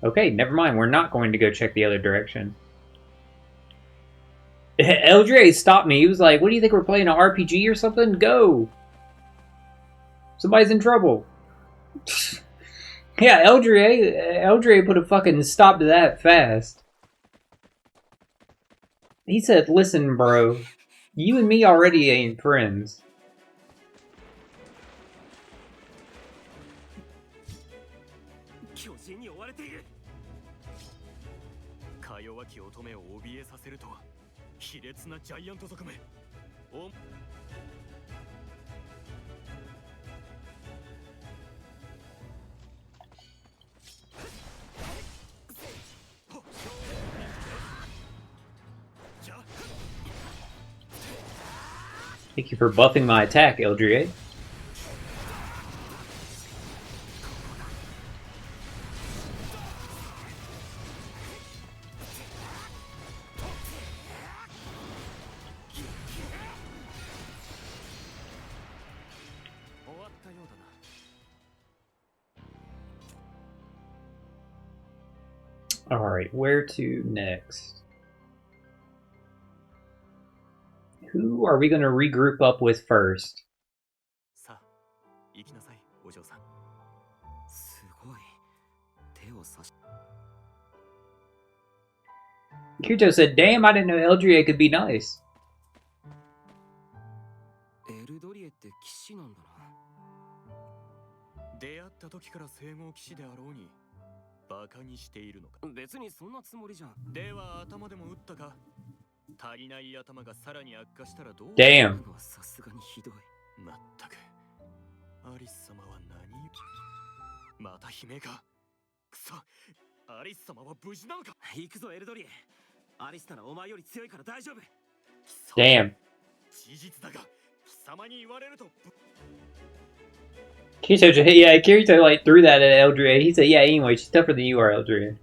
Okay, never mind. We're not going to go check the other direction. Eldrea stopped me. He was like, what do you think, we're playing an RPG or something? Go! Somebody's in trouble. Yeah, Eldrea put a fucking stop to that fast. He said, listen, bro. You and me already ain't friends. Thank you for buffing my attack, Eldrea. Alright, where to next? Who are we going to regroup up with first? Kirito said, damn, I didn't know Eldrea could be nice. Damn. Damn. Kirito like threw that at Eldrea. He said, yeah, anyway, she's tougher than you are, Eldrea.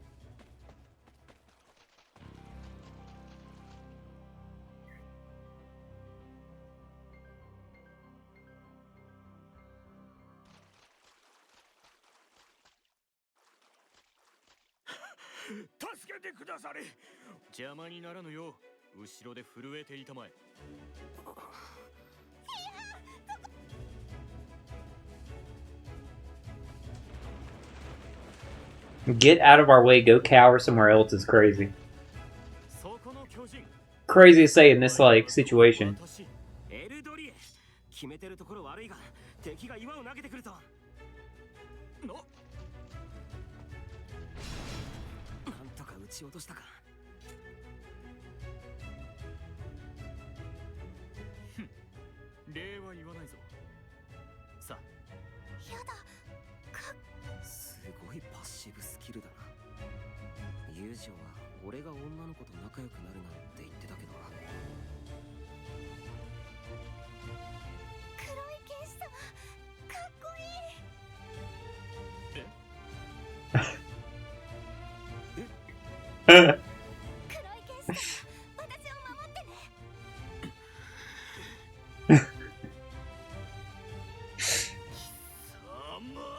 Get out of our way, go cower somewhere else is crazy. Crazy to say in this, like, situation.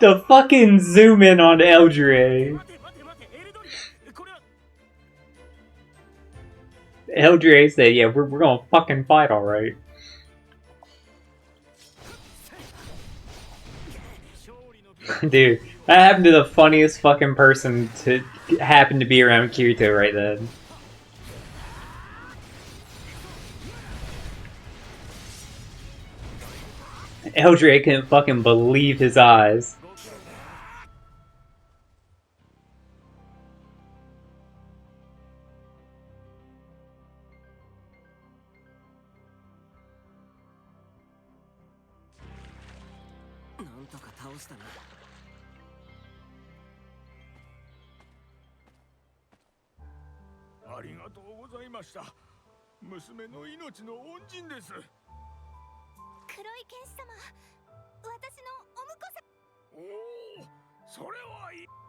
The fucking zoom in on Eldrea. Eldrea said, yeah, we're gonna fucking fight, alright. Dude, that happened to the funniest fucking person to happen to be around Kirito right then. Eldred couldn't fucking believe his eyes.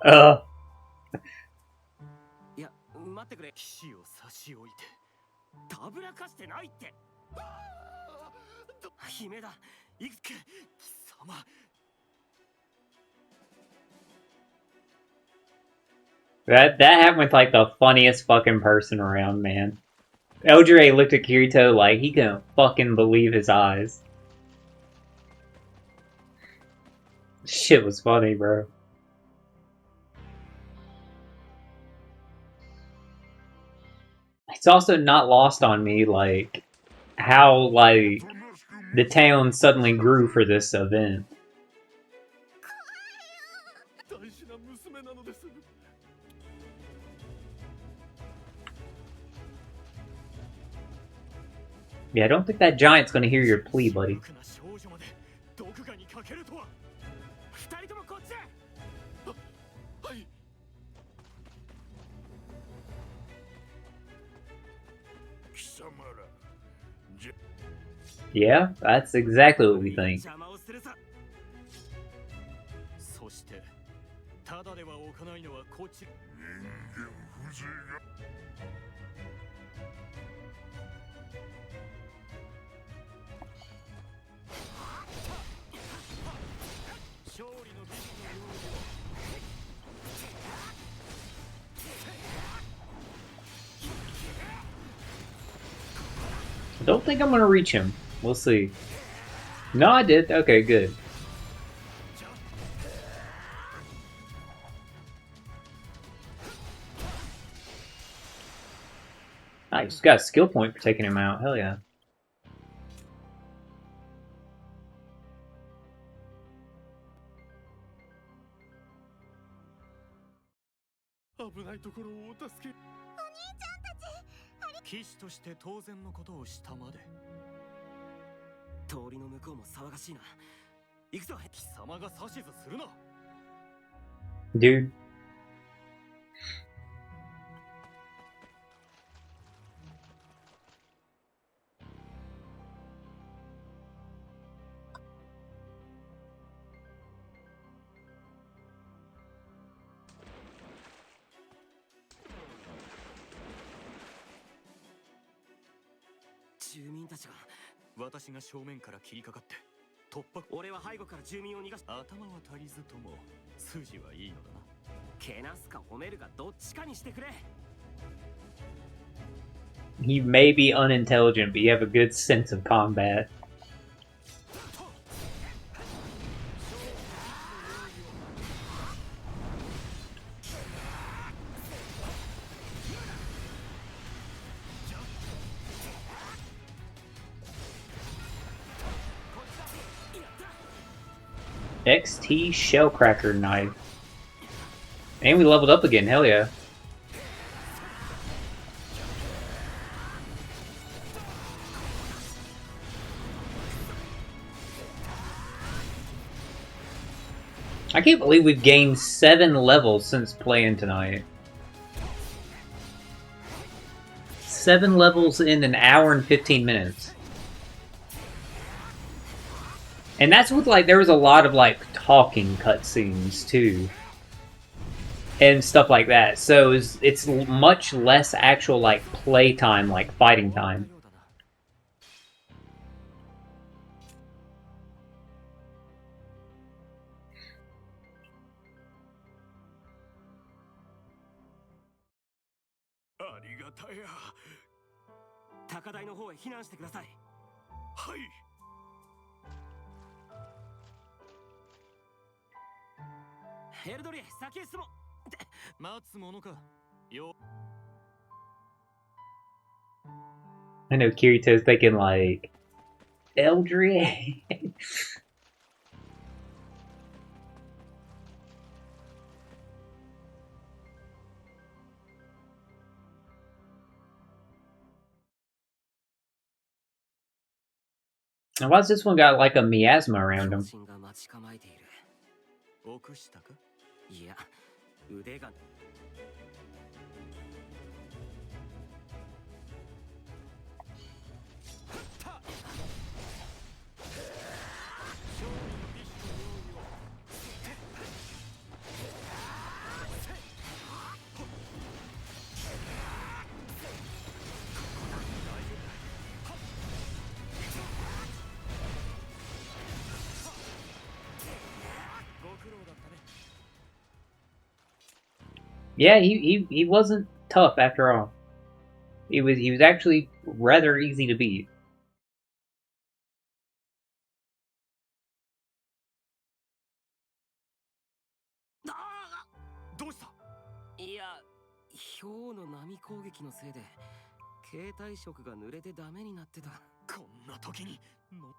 Uh, いや待ってくれ死を差し置いてたぶらかしてないって姫だ行く貴様 that happened with like the funniest fucking person around, man. Eldred looked at Kirito like he couldn't fucking believe his eyes. Shit was funny, bro. It's also not lost on me, like, how, like, the town suddenly grew for this event. Yeah, I don't think that giant's gonna hear your plea, buddy. Yeah, that's exactly what we think. そしてただでは置かないのはこちら人間風情が勝利の美女のよう I don't think I'm gonna reach him. We'll see. No, I did. Okay, good. Nice. Got a skill point for taking him out. Hell yeah. to 騎士として当然のことをしたまで通りの向こうも騒がしいな行くぞ貴様が指図するな Dude. He may be unintelligent, but you have a good sense of combat. XT Shellcracker Knife. And we leveled up again, hell yeah. I can't believe we've gained 7 levels since playing tonight. 7 levels in an hour and 15 minutes. And that's with, like, there was a lot of, like, talking cutscenes, too. And stuff like that. So it's much less actual, like, play time, like, fighting time. エルドリエ、先へ進もう。待つものか。よ。 I know Kirito's thinking like, Eldrie. And why's this one got like a miasma around him? 巨人が待ち構えている。臆したか？いや、腕が。Yeah, he wasn't tough after all. He was actually rather easy to beat. どうした？いや、氷の波攻撃のせいで携帯色が濡れてダメになってた。こんな時にの。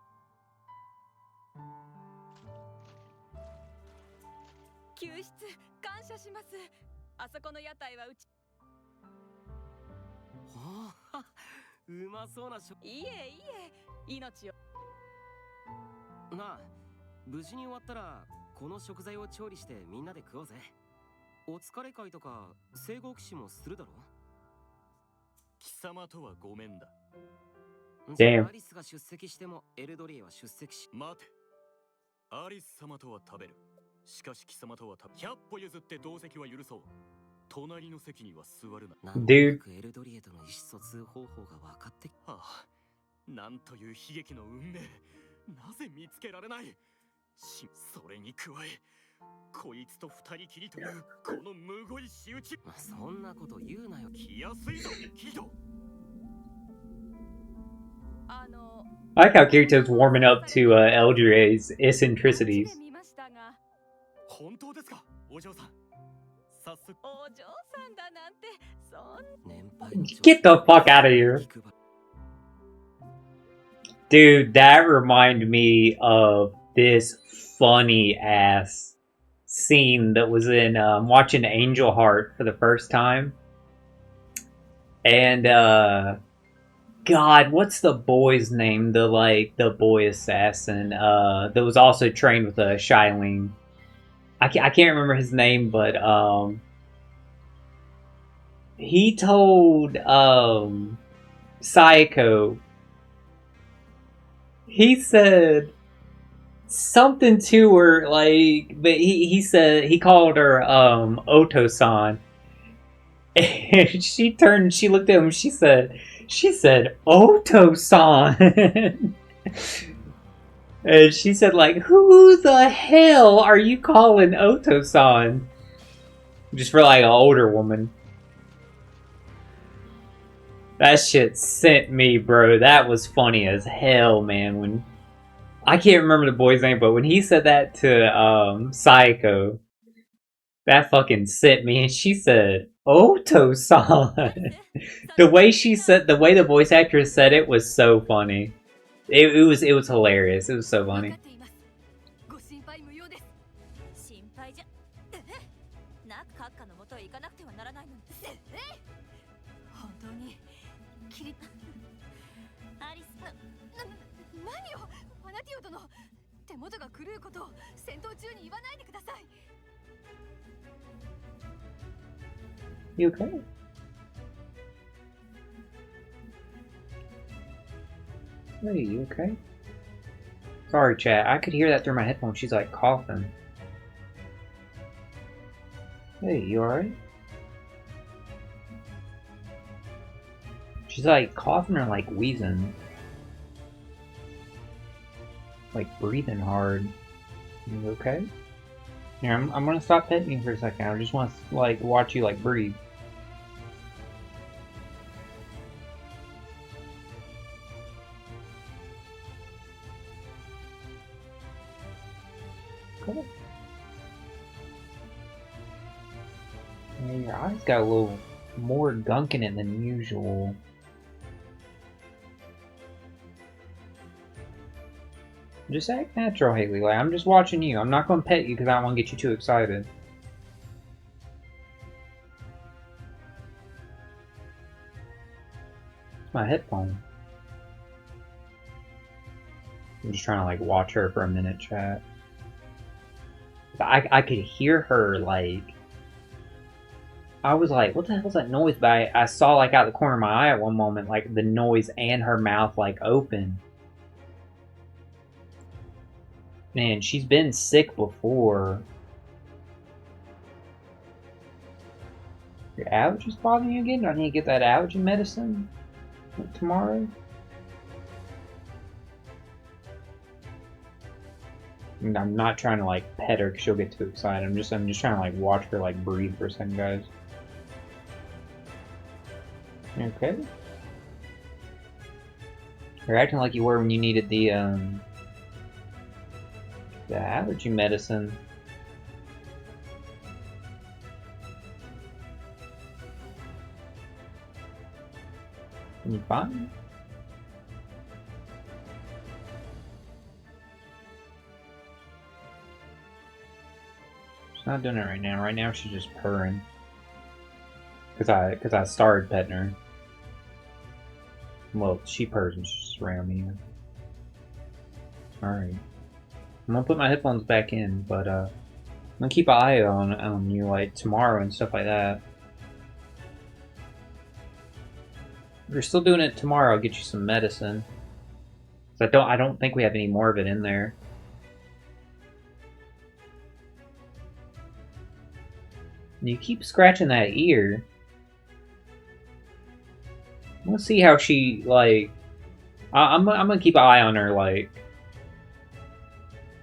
救出感謝します。あそこの屋台はうち。はあ、うまそうな食。いえいえ、命を。なあ、無事に終わったらこの食材を調理してみんなで食おうぜ。お疲れ会とか聖号騎士もするだろ。貴様とはごめんだ。じゃあアリスが出席してもエルドリエは出席し。待て。アリス様とは食べる。しかし貴様とは100歩譲って同席は許そう。隣の席には座るな。なんとなくエルドリエとの意思疎通方法が分かって。ああ、なんという悲劇の運命。なぜ見つけられない。それに加え、こいつと二人きりというこのむごい仕打ち。そんなこと言うなよ。来やすいぞ、キド。I like how Kirito's warming up to Eldrie's eccentricities. 本当ですか、お嬢さん。早速。お嬢さんだなんて、そん。Get the fuck out of here. Dude, that reminded me of this funny ass scene that was in watching Angel Heart for the first time. And God, what's the boy's name? The boy assassin that was also trained with a Shailing. I can't remember his name, but he told Sayako. He said something to her, like, but he said he called her Oto-san. And she turned, she looked at him, she said Oto-san. And she said, like, who the hell are you calling Oto-san? Just for like an older woman. That shit sent me, bro. That was funny as hell, man. When I can't remember the boy's name, but when he said that to Sayako, that fucking sent me. And she said, Oto-san. The way she said, the way the voice actress said it was so funny. It was hilarious. It was so funny. You okay? Hey, you okay? Sorry, chat. I could hear that through my headphones. She's like coughing. Hey, you alright? She's like coughing or like wheezing. Like breathing hard. You okay? Here, I'm gonna stop petting you for a second. I just want to like watch you like breathe. Cool. Yeah, your eyes got a little more gunk in it than usual. Just act natural, Haley. Like, I'm just watching you. I'm not gonna pet you because I don't want to get you too excited. It's my headphone. I'm just trying to like watch her for a minute, chat. I could hear her like. I was like, what the hell was that noise? But I saw like out the corner of my eye at one moment, like the noise and her mouth like open. Man, she's been sick before. Your allergies bothering you again? Do I need to get that allergy medicine tomorrow? And I'm not trying to like pet her because she'll get too excited. I'm just trying to like watch her like breathe for a second, guys. Okay. You're acting like you were when you needed the allergy medicine. You fine? She's not doing it right now. Right now she's just purring. Cause I started petting her. Well, she purrs and she's just around me. Alright. I'm gonna put my headphones back in, but I'm gonna keep an eye on you like tomorrow and stuff like that. If you're still doing it tomorrow, I'll get you some medicine. I don't think we have any more of it in there. You keep scratching that ear. I'm gonna see how she like. I'm gonna keep an eye on her like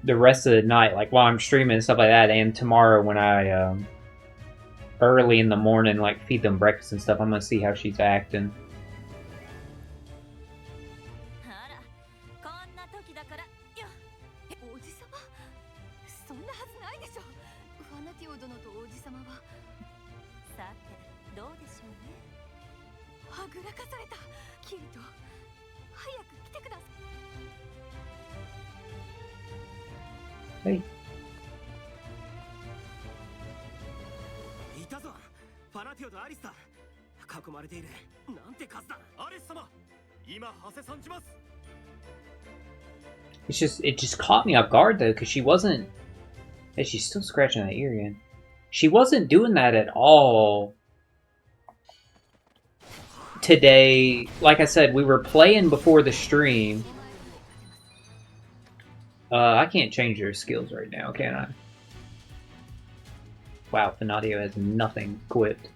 the rest of the night, like while I'm streaming and stuff like that, and tomorrow when I early in the morning like feed them breakfast and stuff. I'm gonna see how she's acting. あら、こんな時だからよ。おじさま、そんなはずないでしょ。ファナティオ殿とおじさまは。さて、どうでしょうね。はぐらかされた。キリト、早く来てください。Hey. いたぞ、ファナティオとアリスだ。囲まれている。なんて数だ。アリス様、今ハセさんじます。 It just caught me off guard though, because she wasn't. Hey, she's still scratching that ear again. She wasn't doing that at all today. Like I said, we were playing before the stream. I can't change her skills right now, can I? Wow, Fanadio has nothing equipped.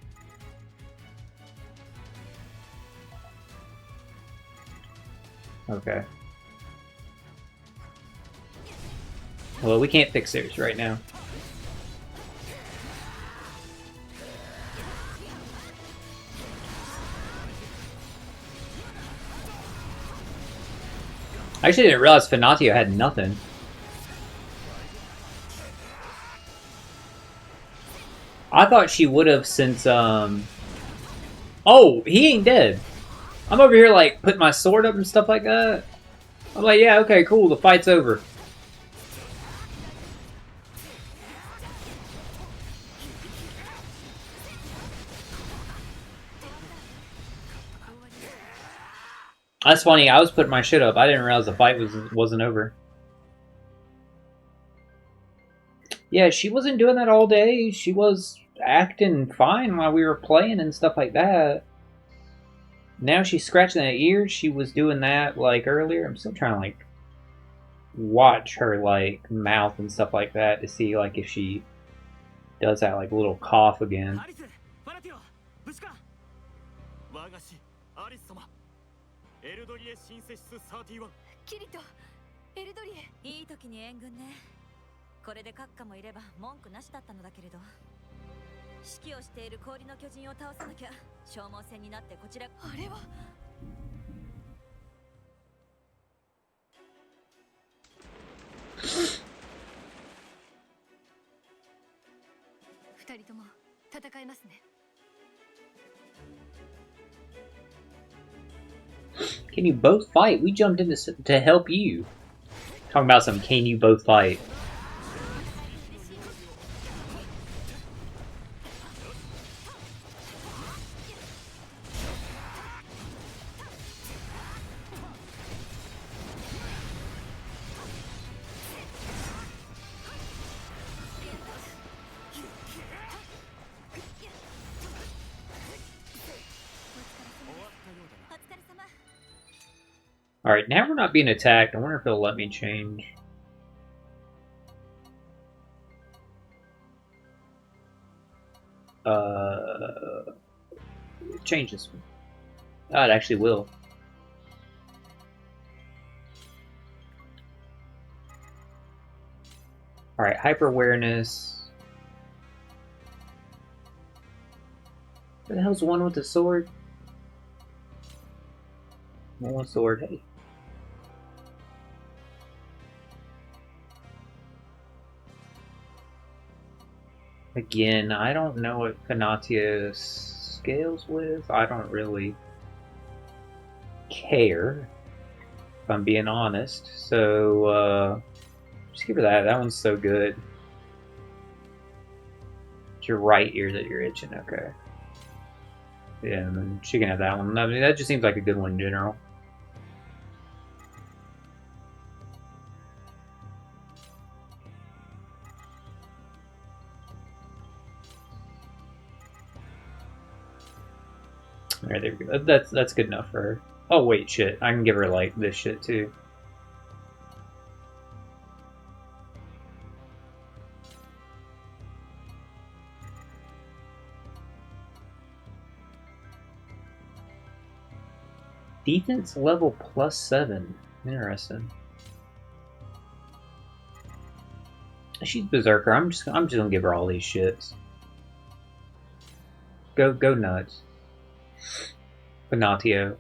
Okay. Well, we can't fix theirs right now. I actually didn't realize Fanadio had nothing. I thought she would have since, Oh, he ain't dead. I'm over here, like, putting my sword up and stuff like that. I'm like, yeah, okay, cool, the fight's over. That's funny, I was putting my shit up. I didn't realize the fight wasn't over. Yeah, she wasn't doing that all day. She was acting fine while we were playing and stuff like that. Now she's scratching that ear. She was doing that, like, earlier. I'm still trying to, like, watch her, like, mouth and stuff like that to see, like, if she does that, like, little cough again. キリト、エルドリエ。いい時に援軍ね。これで閣下もいれば文句なしだったのだけれど。指揮をしている氷の巨人を倒さなきゃ消耗戦になってこちら。あれは。2人とも戦戦えますね。 Can you both fight? We jumped in to help you. Talking about some can you both fight. Alright, now we're not being attacked. I wonder if it'll let me change. Change this one. Oh, it actually will. Alright, hyper awareness. Where the hell's the one with the sword? One sword, hey. Again, I don't know what Panatia scales with. I don't really care, if I'm being honest. So, just give her that. That one's so good. It's your right ear that you're itching. Okay. Yeah, and then she can have that one. I mean, that just seems like a good one in general. Alright, there we go. That's good enough for her. Oh wait, shit. I can give her like this shit too. Defense level +7. Interesting. She's Berserker. I'm just gonna give her all these shits. Go nuts. Pinocchio.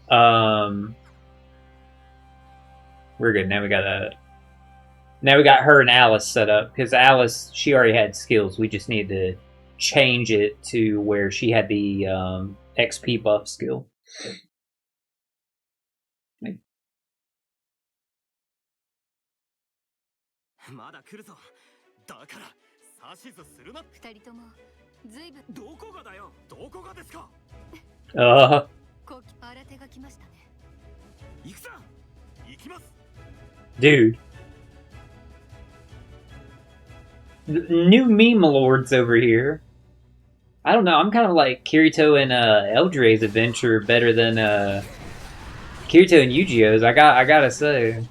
We're good. Now we got her and Alice set up because Alice, she already had skills. We just need to change it to where she had the XP buff skill. Dude. New meme lords over here. I don't know, I'm kind of like Kirito and Eldra's adventure better than Kirito and Yu-Gi-Oh's. I gotta say.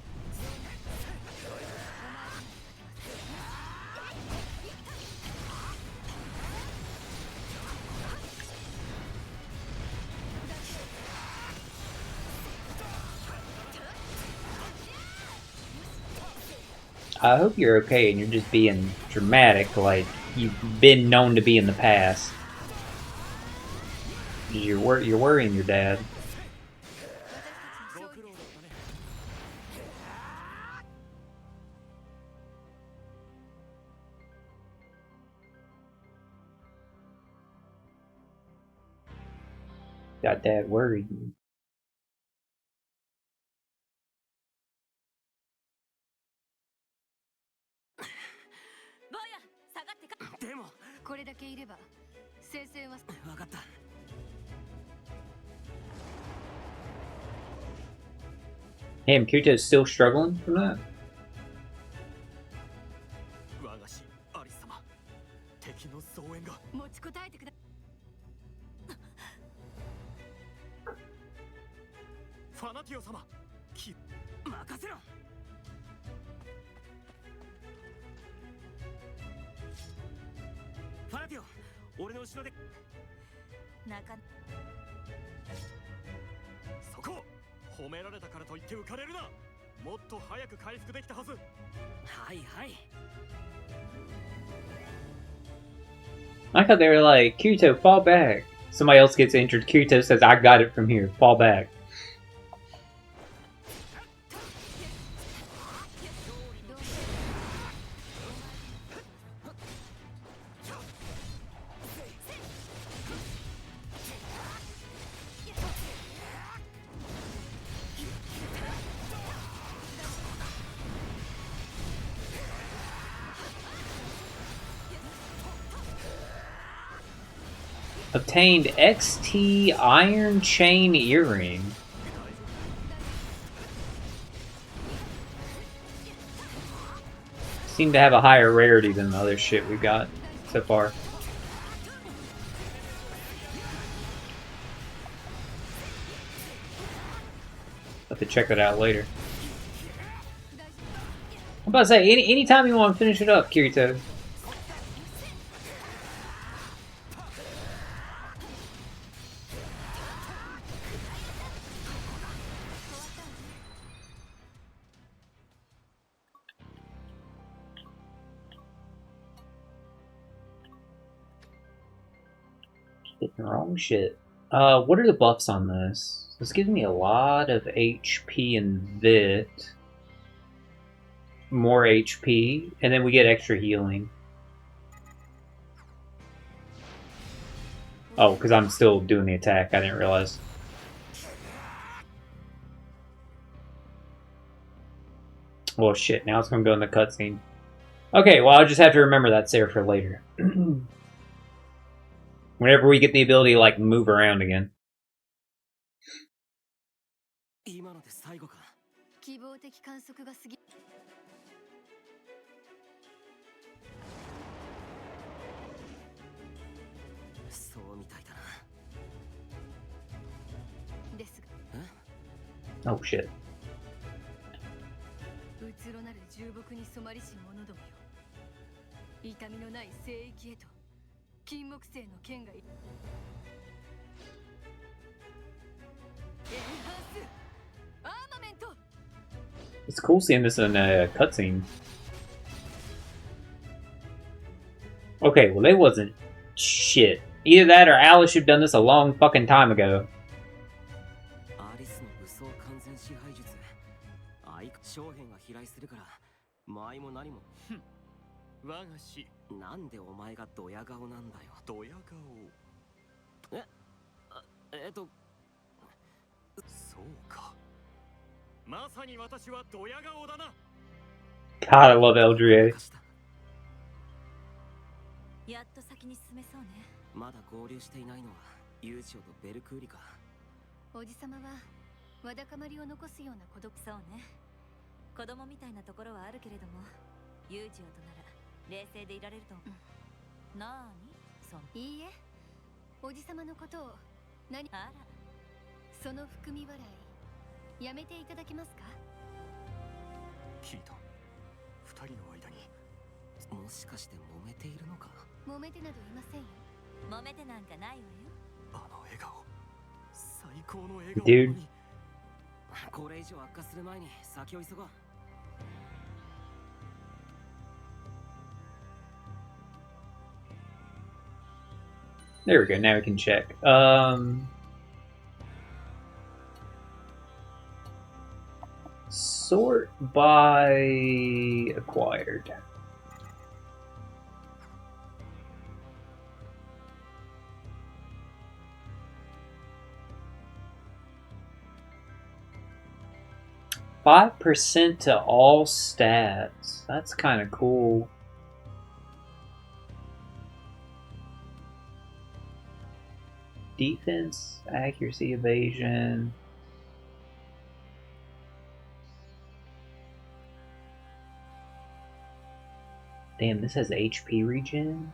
I hope you're okay and you're just being dramatic like you've been known to be in the past. You're worrying your dad. Got dad worried. Damn, Kirito's still struggling from that? I thought they were like, Kirito, fall back. Somebody else gets injured. Kirito says, I got it from here. Fall back. Obtained XT Iron Chain Earring. Seem to have a higher rarity than the other shit we got so far. Have to check that out later. I'm about to say, anytime you want to finish it up, Kirito. Hitting wrong shit. What are the buffs on this? This gives me a lot of HP and VIT. More HP, and then we get extra healing. Oh, because I'm still doing the attack. I didn't realize. Well, shit. Now it's going to go in the cutscene. Okay, well, I'll just have to remember that's there for later. Whenever we get the ability to, like, move around again. 今ので最後か。希望的観測が過ぎ。そうみたいだな。ですOh, shit. が、うつろなる重木に染まりし者どもよ。痛みのない聖域へと金木犀の剣が。エンハンスアーマメント。 It's cool seeing this in a cutscene. Okay, well, they wasn't shit. Either that or Alice should have done this a long fucking time ago. アリスの武装完全支配術。将兵が飛来するから、前も何も。我が師。なんでお前がドヤ顔なんだよ。ドヤ顔。そうか。まさに私はドヤ顔だな。 God, I love Eldria. やっと先に進めそうね。まだ合流していないのはユージオとベルクーリか。おじさまはわだかまりを残すような孤独さをね。子供みたいなところはあるけれども、ユージオとなら冷静でいられると。なーに？いいえ、おじさまのことを何？あら、その含み笑いやめていただけますか？聞いた。二人の間に。もしかして揉めているのか？揉めてなどいませんよ。揉めてなんかないわよ。あの笑顔。最高の笑顔 Dude. なのに。これ以上悪化する前に先を急ごう。There we go, now we can check. Sort by acquired. %5 to all stats. That's kind of cool. Defense, accuracy, evasion. Damn, this has HP regen.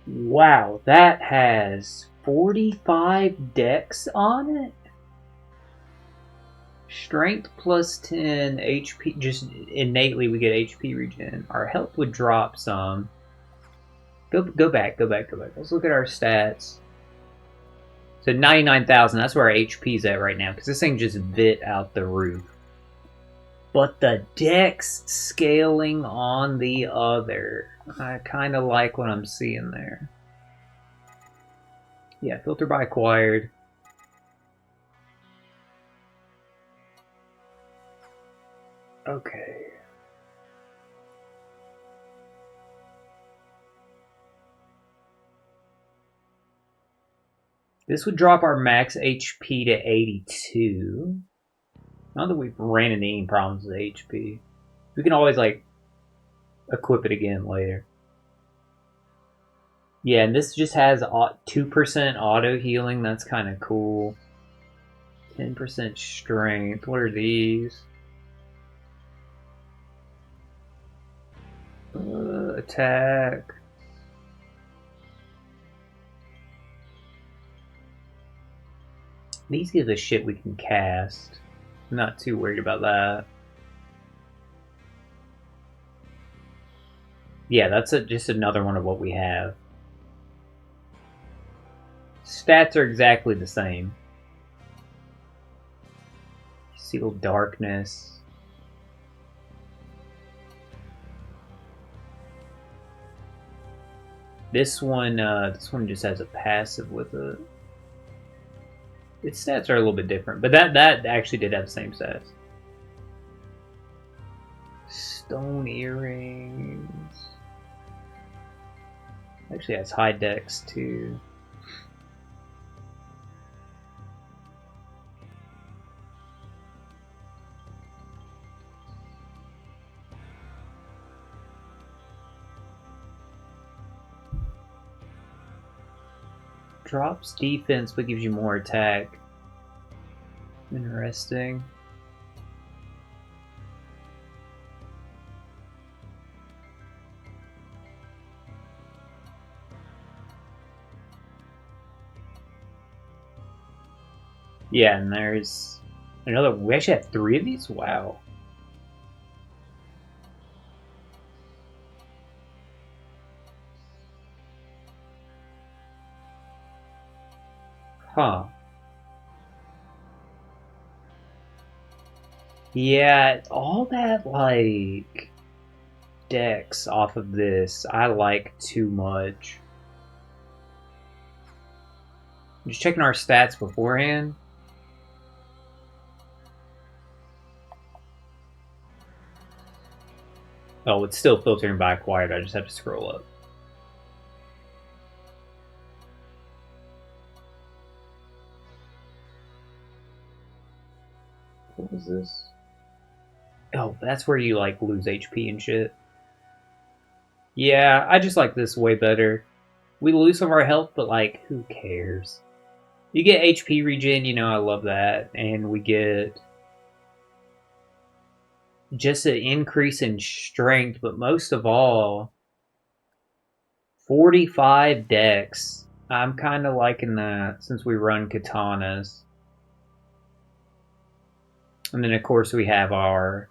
Wow, that has 45 dex on it? Strength plus 10, HP, just innately we get HP regen. Our health would drop some. Go back. Let's look at our stats. So 99,000, that's where our HP's at right now, because this thing just bit out the roof. But the dex scaling on the other. I kind of like what I'm seeing there. Yeah, filter by acquired. Okay. This would drop our max HP to 82. Not that we've ran into any problems with HP. We can always, like, equip it again later. Yeah, and this just has 2% auto healing. That's kind of cool. 10% strength. What are these? Attack. These give us shit we can cast. I'm not too worried about that. Yeah, that's just another one of what we have. Stats are exactly the same. Seal Darkness. This one just has a passive with it. Its stats are a little bit different, but that actually did have the same stats. Stone Earrings. Actually has high dex too. Drops defense but gives you more attack. Interesting. Yeah, and there's another. We actually have 3 of these? Wow. Huh. Yeah, all that, like, dex off of this, I like too much. Just checking our stats beforehand. Oh, it's still filtering by acquired. I just have to scroll up. What was this? Oh, that's where you, like, lose HP and shit. Yeah, I just like this way better. We lose some of our health, but, like, who cares? You get HP regen, you know, I love that. And we get just an increase in strength, but most of all, 45 dex. I'm kind of liking that since we run katanas. And then, of course, we have our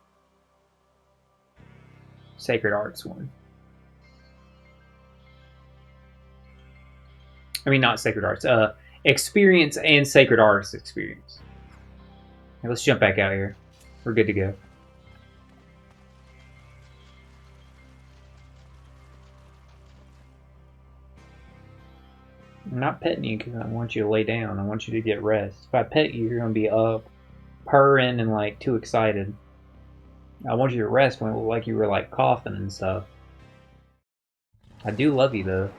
Sacred Arts one. I mean, not Sacred Arts. Experience and Sacred Arts experience. Now, let's jump back out here. We're good to go. I'm not petting you because I want you to lay down. I want you to get rest. If I pet you, you're going to be up, purring, and, like, too excited. I want you to rest when it looked like you were, like, coughing and stuff. I do love you, though.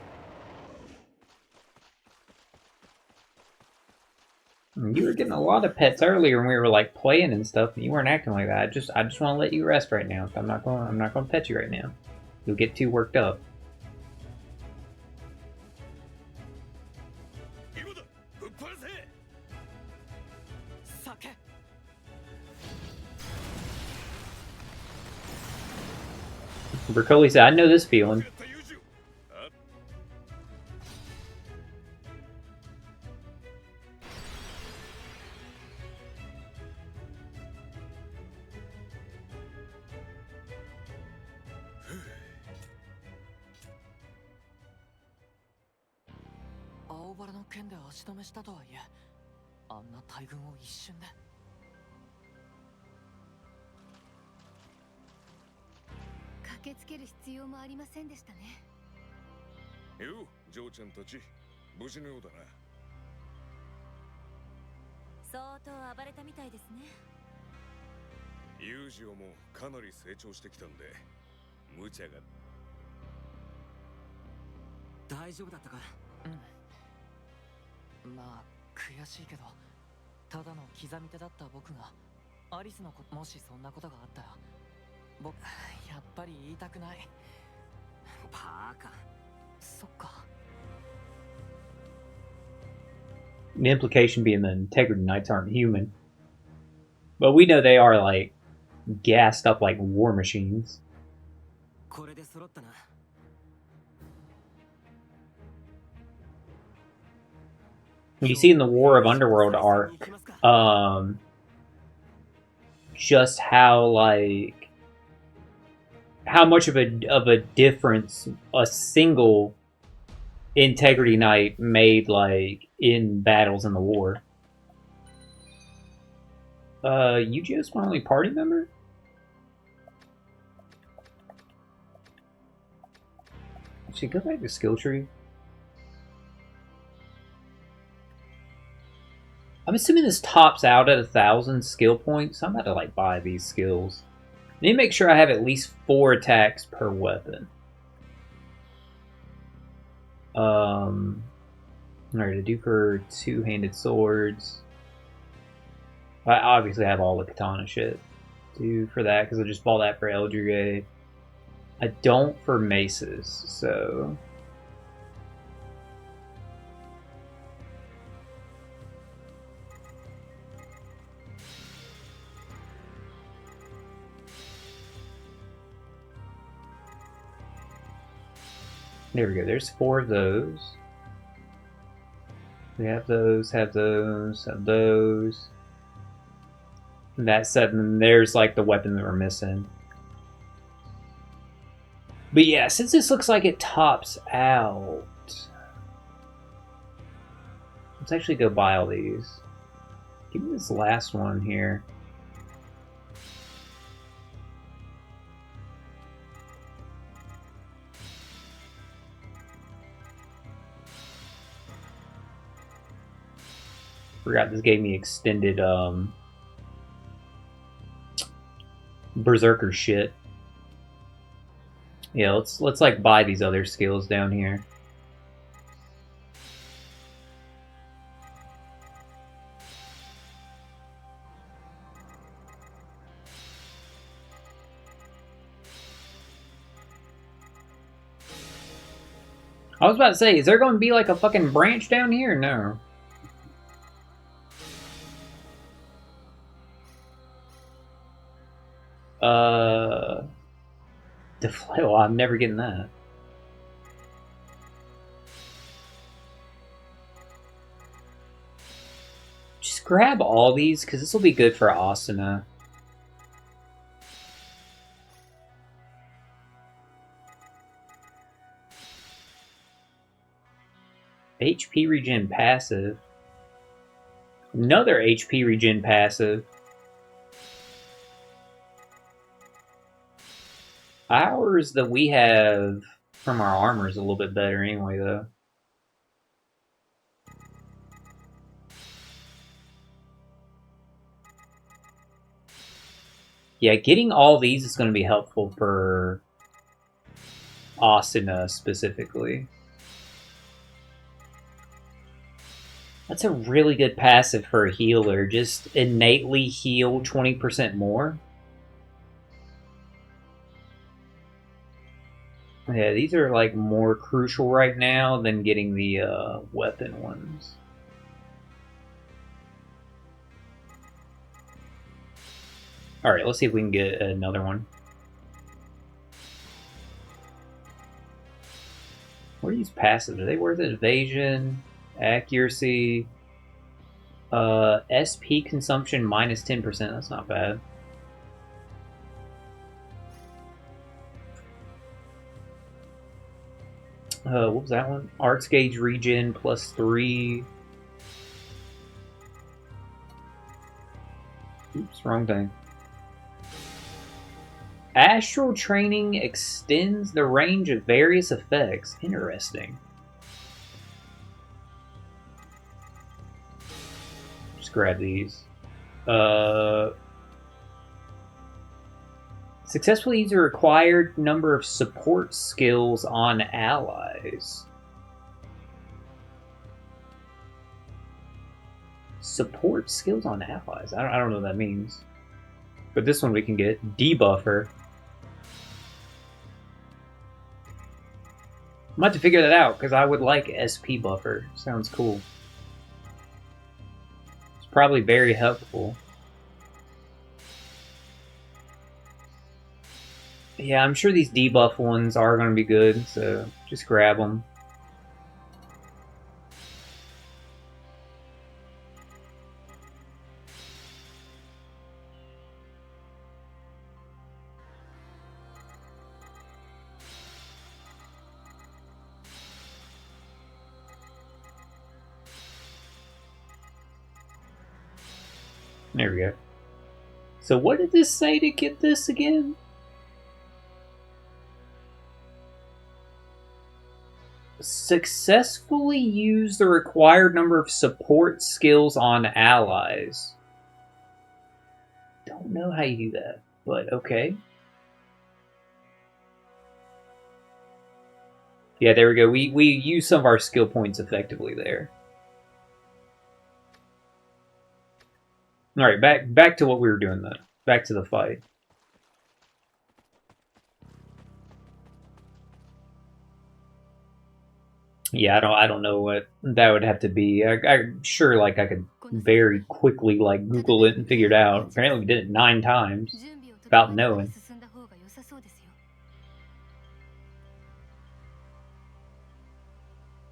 You were getting a lot of pets earlier when we were, like, playing and stuff, and you weren't acting like that. I just want to let you rest right now. I'm not going to pet you right now. You'll get too worked up. Bercoli said, I know this feeling.駆けつける必要もありませんでしたね。よう、ジョーちゃんたち、無事のようだな。相当暴れたみたいですね。ユージオもかなり成長してきたんで、無茶が。大丈夫だったか？うん。まあ悔しいけど、ただの刻み手だった僕がアリスのもしそんなことがあったら。僕やっぱり言いたくない。バーカ。そっか。The implication being the Integrity Knights aren't human. But we know they are, like, gassed up like war machines. You see in the War of Underworld arc, just how, like, how much of a difference a single Integrity Knight made, like, in battles in the war. Yu-Gi-Oh's my only party member? Should go back to skill tree. I'm assuming this tops out at 1,000 skill points. So I'm about to like buy these skills. I need to make sure I have at least 4 attacks per weapon. Alright, to do for 2-handed swords. I obviously have all the katana shit. Do for that because I just bought that for Eldrigay. I don't for maces, so. There we go, there's 4 of those. We have those, have those, have those. And that's 7, there's like the weapon that we're missing. But yeah, since this looks like it tops out, let's actually go buy all these. Give me this last one here. Forgot this gave me extended berserker shit. Yeah, let's like buy these other skills down here. I was about to say, is there going to be like a fucking branch down here? No. Well, I'm never getting that. Just grab all these, because this will be good for Asuna. HP regen passive. Another HP regen passive. Ours that we have from our armor is a little bit better anyway, though. Yeah, getting all these is going to be helpful for Asuna specifically. That's a really good passive for a healer. Just innately heal 20% more. Yeah, these are like more crucial right now than getting the weapon ones. Alright, let's see if we can get another one. What are these passives? Are they worth it? Evasion, accuracy, SP consumption minus 10%. That's not bad. What was that one? Arts gauge regen plus 3. Oops, wrong thing. Astral training extends the range of various effects. Interesting. Just grab these. Successfully use a required number of support skills on allies. Support skills on allies? I don't know what that means. But this one we can get. Debuffer. I'm about to figure that out, because I would like SP buffer. Sounds cool. probably very helpful. Yeah, I'm sure these debuff ones are going to be good, so just grab them. There we go. So what did this say to get this again? Successfully use the required number of support skills on allies. Don't know how you do that, but okay. Yeah, there we go. We use some of our skill points effectively there. Alright, back to what we were doing though. Back to the fight. Yeah, I don't know what that would have to be. I'm sure like I could very quickly like Google it and figure it out. Apparently we did it 9 times without knowing.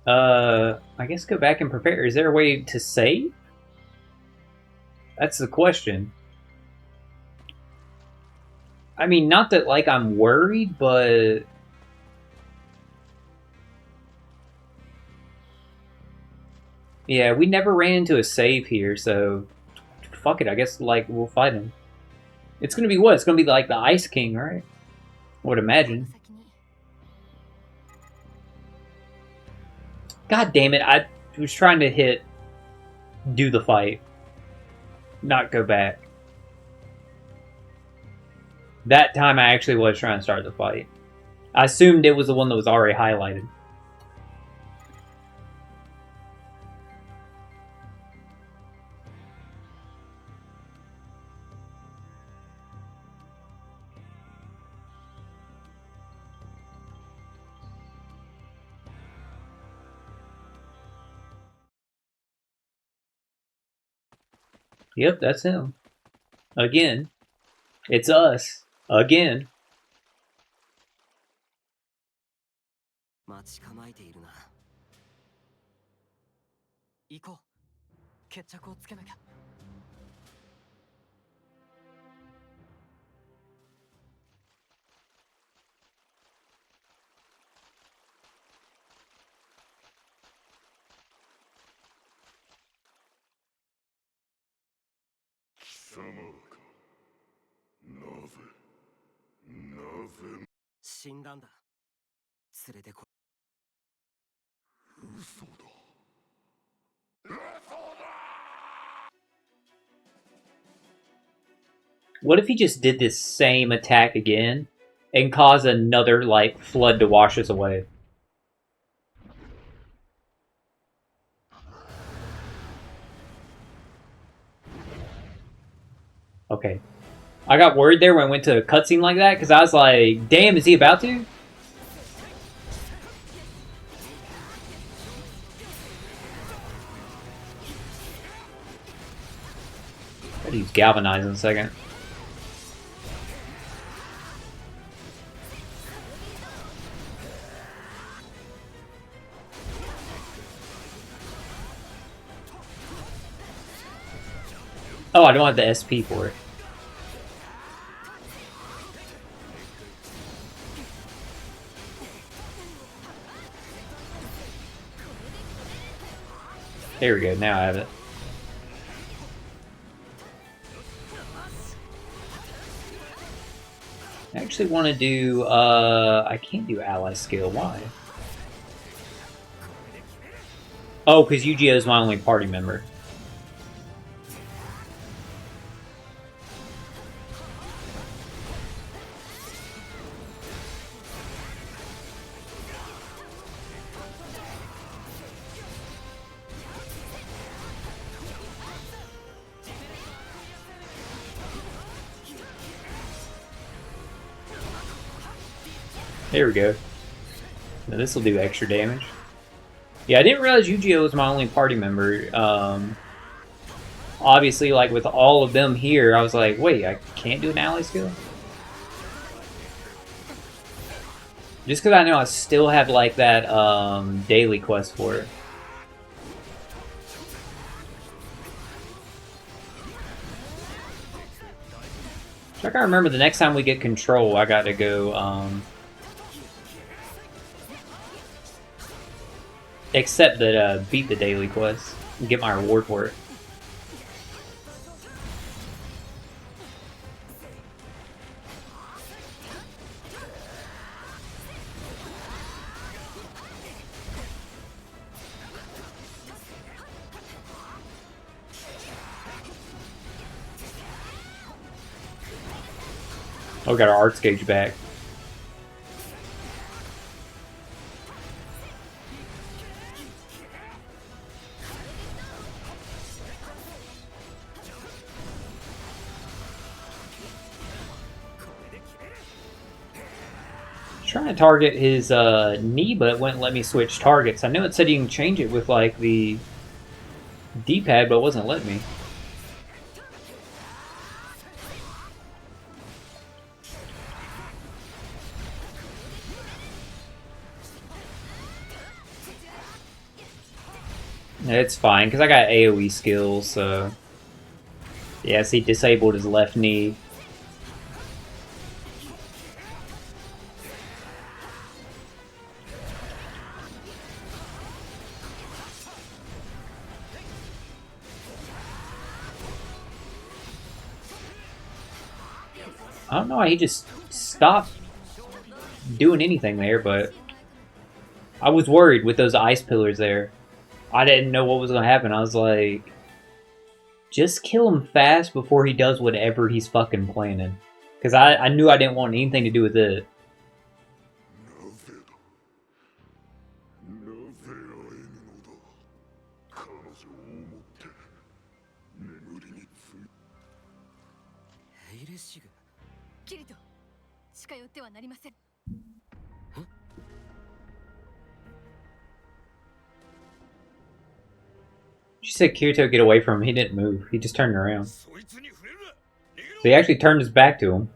I guess go back and prepare. Is there a way to save? That's the question. I mean, not that like I'm worried, but yeah, we never ran into a save here, so fuck it. I guess like we'll fight him. It's gonna be what? It's gonna be like the Ice King, right? I would imagine. God damn it! I was trying to hit do the fight, not go back. That time I actually was trying to start the fight. I assumed it was the one that was already highlighted. Yep, that's him. Again. It's us. Again. 待ち構えているな。行こう。決着をつけなきゃ。貴様か。なぜ死んだんだ。連れてこ。嘘だ。 What if he just did this same attack again and caused another like flood to wash us away? Okay. I got worried there when I went to a cutscene like that because I was like, damn, is he about to? But he's galvanized in a second. Oh, I don't have the SP for it. There we go, now I have it. I actually want to do, I can't do ally skill, why? Oh, because Yu-Gi-Oh is my only party member. There we go. Now this will do extra damage. Yeah, I didn't realize Yu-Gi-Oh was my only party member. obviously, like with all of them here, I was like, wait, I can't do an ally skill? Just because I know I still have like that daily quest for it. So I gotta remember the next time we get control, I gotta go accept that beat the daily quest and get my reward for it. Oh, we got our arts gauge back. Trying to target his knee, but it wouldn't let me switch targets. I know it said you can change it with like the D-pad, but it wasn't letting me. It's fine, because I got AoE skills, so... Yeah, see, disabled his left knee. I don't know why he just stopped doing anything there, but... I was worried with those ice pillars there. I didn't know what was going to happen. I was like... Just kill him fast before he does whatever he's fucking planning. Because I knew I didn't want anything to do with it. She said Kirito get away from him. He didn't move. He just turned around. So he actually turned his back to him.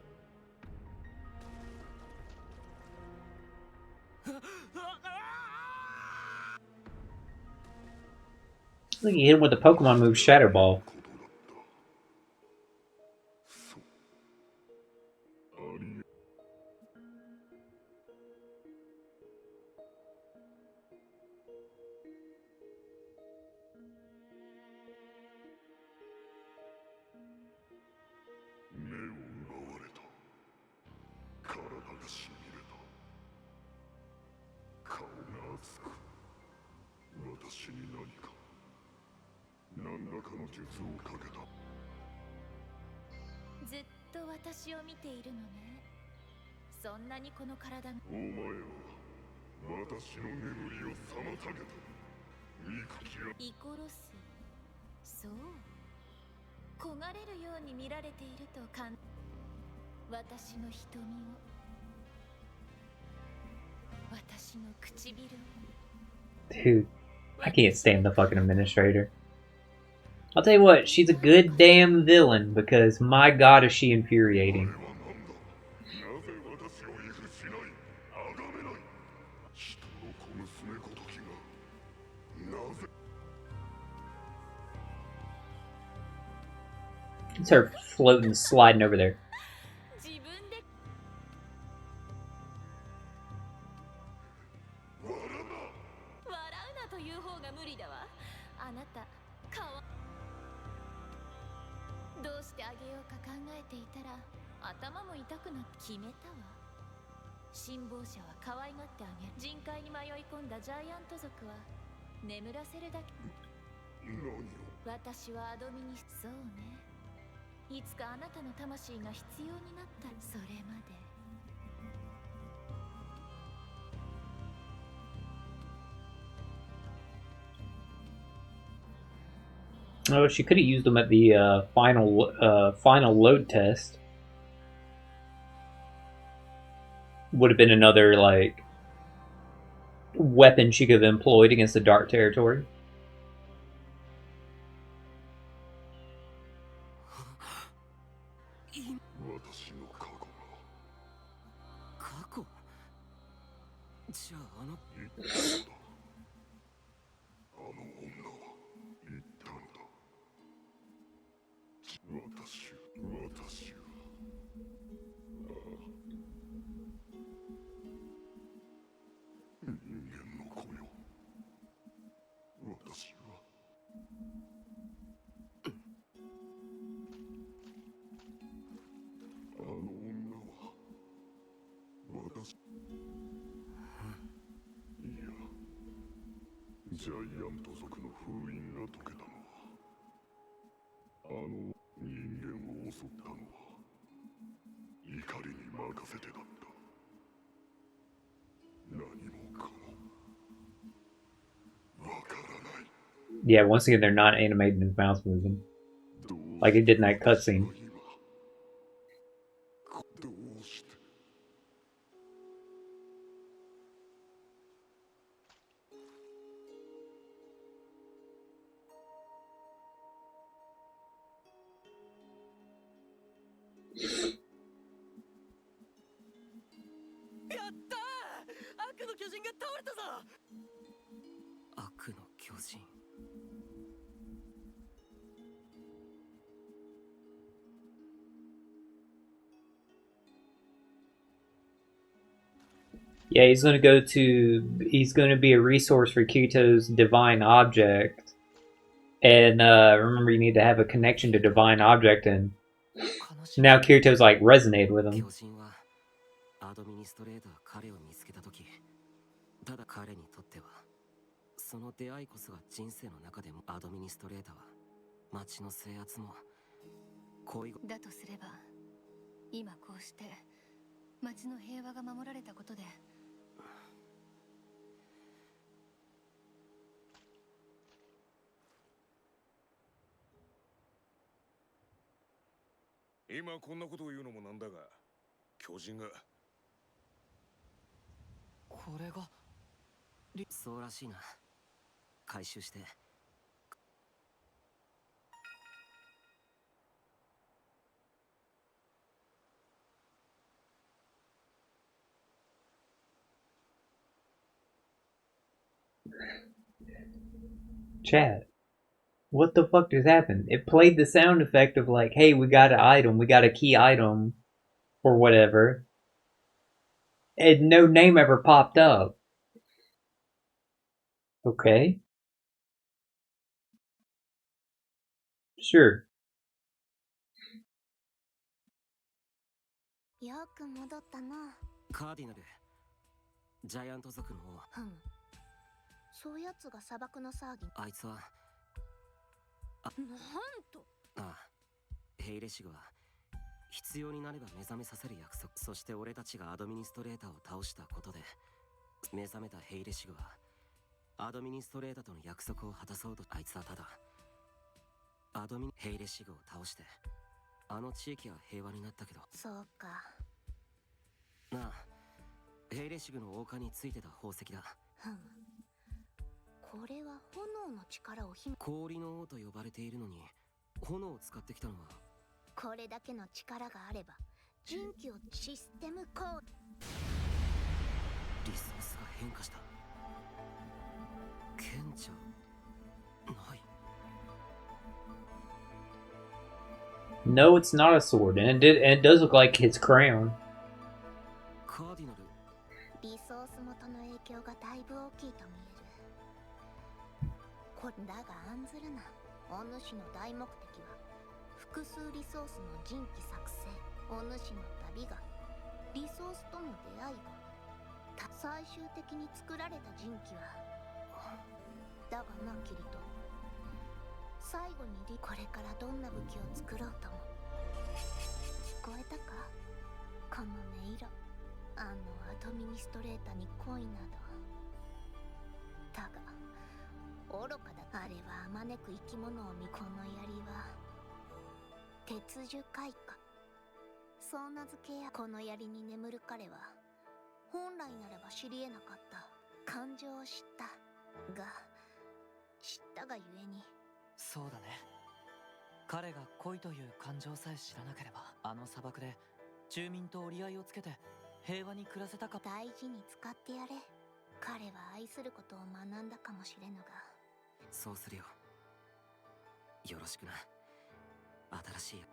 I think he hit him with the Pokemon move Shadow Ball. Dude, I can't stand the fucking administrator. I'll tell you what, she's a good damn villain because my god is she infuriating. It's her floating, sliding over there. Oh, she could have used them at the final load test. Would have been another, like, weapon she could have employed against the Dark Territory. 私の過去が過去じゃあ言ったのだ。あの女は言ったのだ。私は人間の子よ。私はあの女は私いやジャイアント族の封印が解けたのはあの人間を襲ったのは怒りに任せてだった。何もかもわからない。 Yeah, once again, they're not animating his mouth moving. Like it did in that cutscene. どうして。やったー、悪の巨人が倒れたぞ。悪の巨人。Yeah, he's gonna be a resource for Kirito's divine object. And remember, you need to have a connection to divine object, and now Kirito's like resonated with him. 巨人はアドミニストレーター彼を見つけたとき、ただ彼にとってはその出会いこそが人生の中でもアドミニストレーターは町の制圧も恋だとすれば、今こうして町の平和が守られたことで、今こんなことを言うのもなんだが、巨人がこれがそうらしいな。回収して。Chat. What the fuck just happened? It played the sound effect of like, hey, we got an item, we got a key item, or whatever. And no name ever popped up. Okay. Sure. よく戻ったな。カーディナル、ジャイアント族の王。ふむ。そうやつが砂漠の騒ぎ。あいつはなんと。ああ、ヘイレシグは必要になれば目覚めさせる約束。そして俺たちがアドミニストレーターを倒したことで目覚めたヘイレシグはアドミニストレーターとの約束を果たそうと。あいつはただヘイレシグを倒してあの地域は平和になったけど。そうか。なあ、ヘイレシグの王冠についてた宝石だ。ふむ。これは炎の力を秘め。氷の王と呼ばれているのに炎を使ってきたのは。これだけの力があれば人気をシステムコード。リソースが変化した。剣じゃない。 No, it's not a sword, and it does look like his crown. カーディナル。リソース元の影響がだいぶ大きいと見える。だが案ずるな。お主の大目的は複数リソースの人気作成。お主の旅がリソースとの出会いが最終的に作られた人気はだがな、キリト、最後にこれからどんな武器を作ろうとも。聞こえたか、この音色。あのアドミニストレータに恋など。だが愚かだ。あれはあまねく生き物を見。この槍は鉄樹開花、そう名付けや。この槍に眠る彼は本来ならば知り得なかった感情を知ったがゆえに。そうだね。彼が恋という感情さえ知らなければ、あの砂漠で住民と折り合いをつけて平和に暮らせたか。大事に使ってやれ。彼は愛することを学んだかもしれぬが。そうするよ。よろしくな。新しい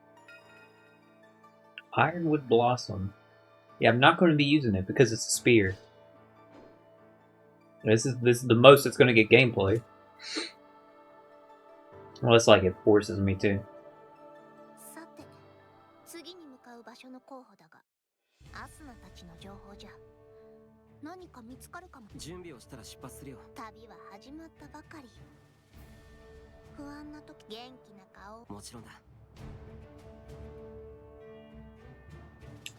Ironwood Blossom. Yeah, I'm not going to be using it because it's a spear. This is the most it's going to get gameplay. Unless like it forces me to. さて、次に向かう場所の候補だが、アスナたちの情報じゃ。何か見つかるかも。準備をしたら出発するよ。旅は始まったばかり。不安な時、元気な顔。もちろんだ。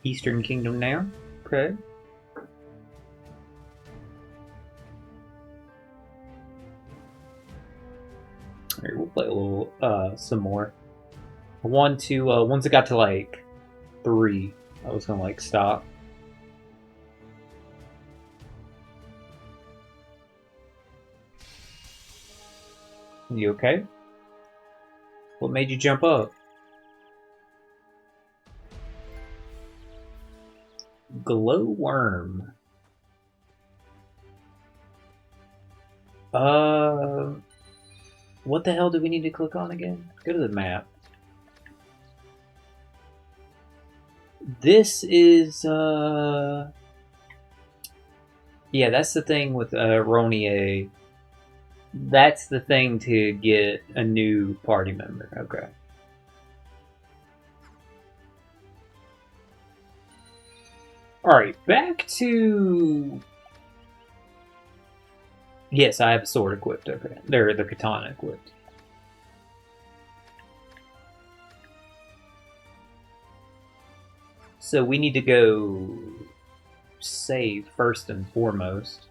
Eastern Kingdom now. Okay. Alright, we'll play a little, some more. Once it got to like 3, I was gonna like stop. You okay? What made you jump up? Glowworm. What the hell do we need to click on again? Go to the map. This is, yeah, that's the thing with, Ronier. That's the thing to get a new party member. Okay. Alright, back to... Yes, I have a sword equipped. Okay. There, the katana equipped. So we need to go save first and foremost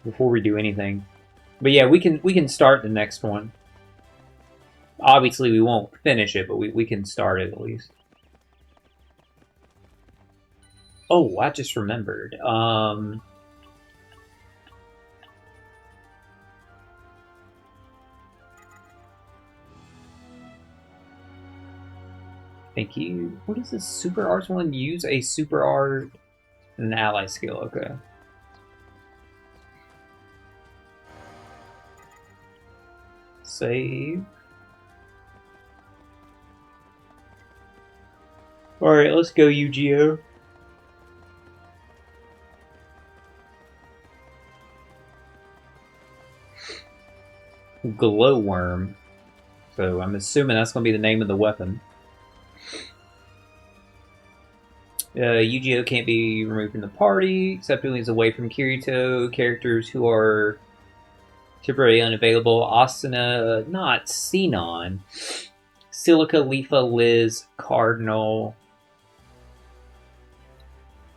before we do anything. But yeah, we can start the next one. Obviously we won't finish it, but we can start it at least. Oh, I just remembered. Thank you. What is this? Super Arts one? Use a Super Art and an ally skill. Okay. Save. Alright, let's go, Yu-Gi-Oh! Glowworm. So I'm assuming that's going to be the name of the weapon. Yu-Gi-Oh! Can't be removed from the party, except when he's away from Kirito. Characters who are temporarily unavailable. Asuna, not Sinon. Silica, Leafa, Liz, Cardinal.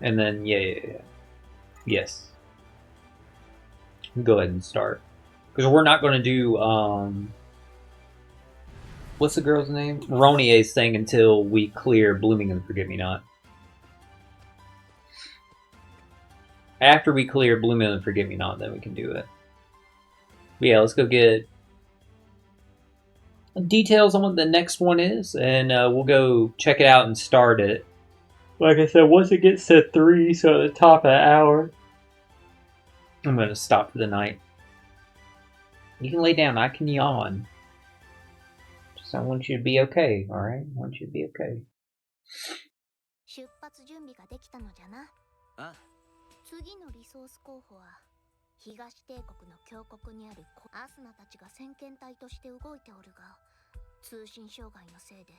And then, yeah. Yes. Go ahead and start. Because we're not going to do, what's the girl's name? Ronier's thing until we clear Blooming and Forget-Me-Not. After we clear Blooming and Forget-Me-Not, then we can do it. But yeah, let's go get details on what the next one is, and we'll go check it out and start it. Like I said, once it gets to 3, so at the top of the hour, I'm going to stop for the night. You can lay down, I can yawn. Just I want you to be okay, alright? I want you to be okay. 出発準備ができたのじゃな。あ、次のリソース候補は東帝国の峡谷にあるアスナたちが先遣隊として動いておるが、通信障害のせいで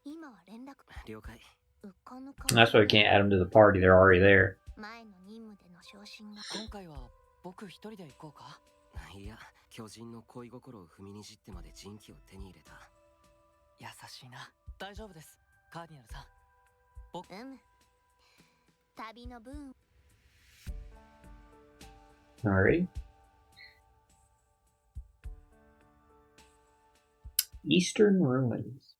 今は連絡了解。浮かぬか。 That's why we can't add them to the party, they're already there. 前の任務での昇進が。今回は僕一人で行こうか。いや、巨人の恋心を踏みにじってまで人気を手に入れた。優しいな。大丈夫です、カーディナルさん。旅の分。 Alright. Eastern Ruins.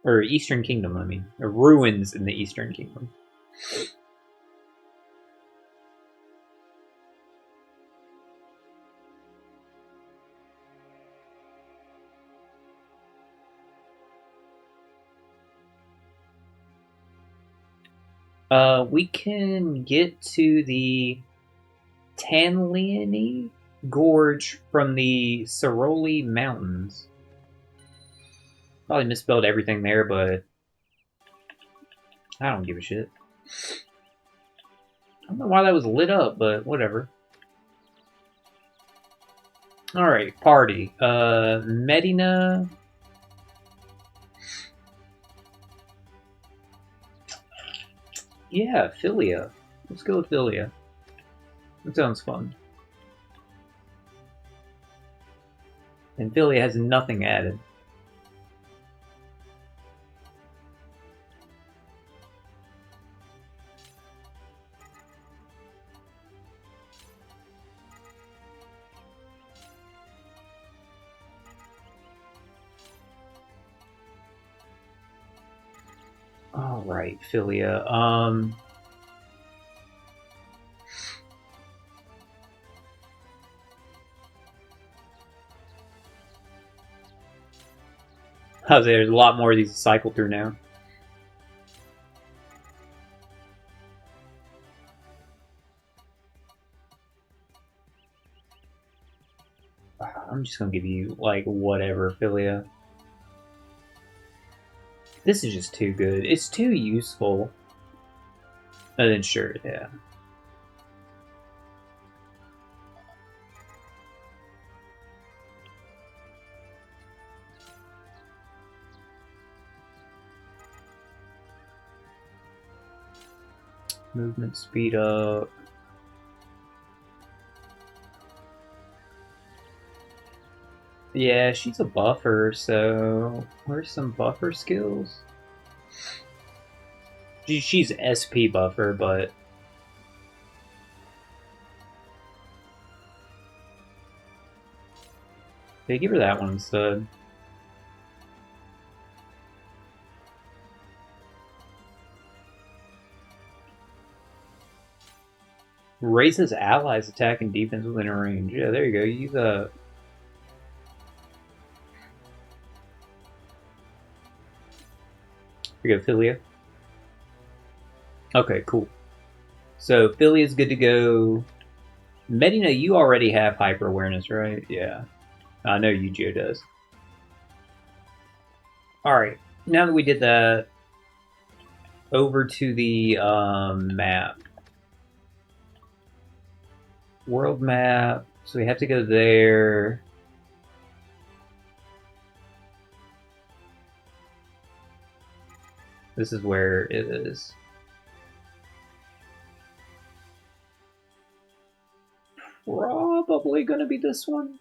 Or Eastern Kingdom, I mean. Or ruins in the Eastern Kingdom. We can get to the Tanliani Gorge from the Ceroli Mountains. Probably misspelled everything there, but I don't give a shit. I don't know why that was lit up, but whatever. Alright, party. Medina. Yeah, Philia. Let's go with Philia. That sounds fun. And Philia has nothing added. Alright, Philia. There's a lot more of these to cycle through now. I'm just gonna give you, like, whatever, Philia. This is just too good. It's too useful. And then sure, yeah. Movement speed up. Yeah, she's a buffer, so where's some buffer skills? She's SP buffer, but they give her that one instead. Raises allies' attack and defense within a range. Yeah, there you go. Use a. Here we go, Philia. Okay, cool. So Philia's good to go. Medina, you already have hyper awareness, right? Yeah. I know Yu-Gi-Oh does. Alright, now that we did that, over to the map. World map. So we have to go there. This is where it is. Probably gonna be this one.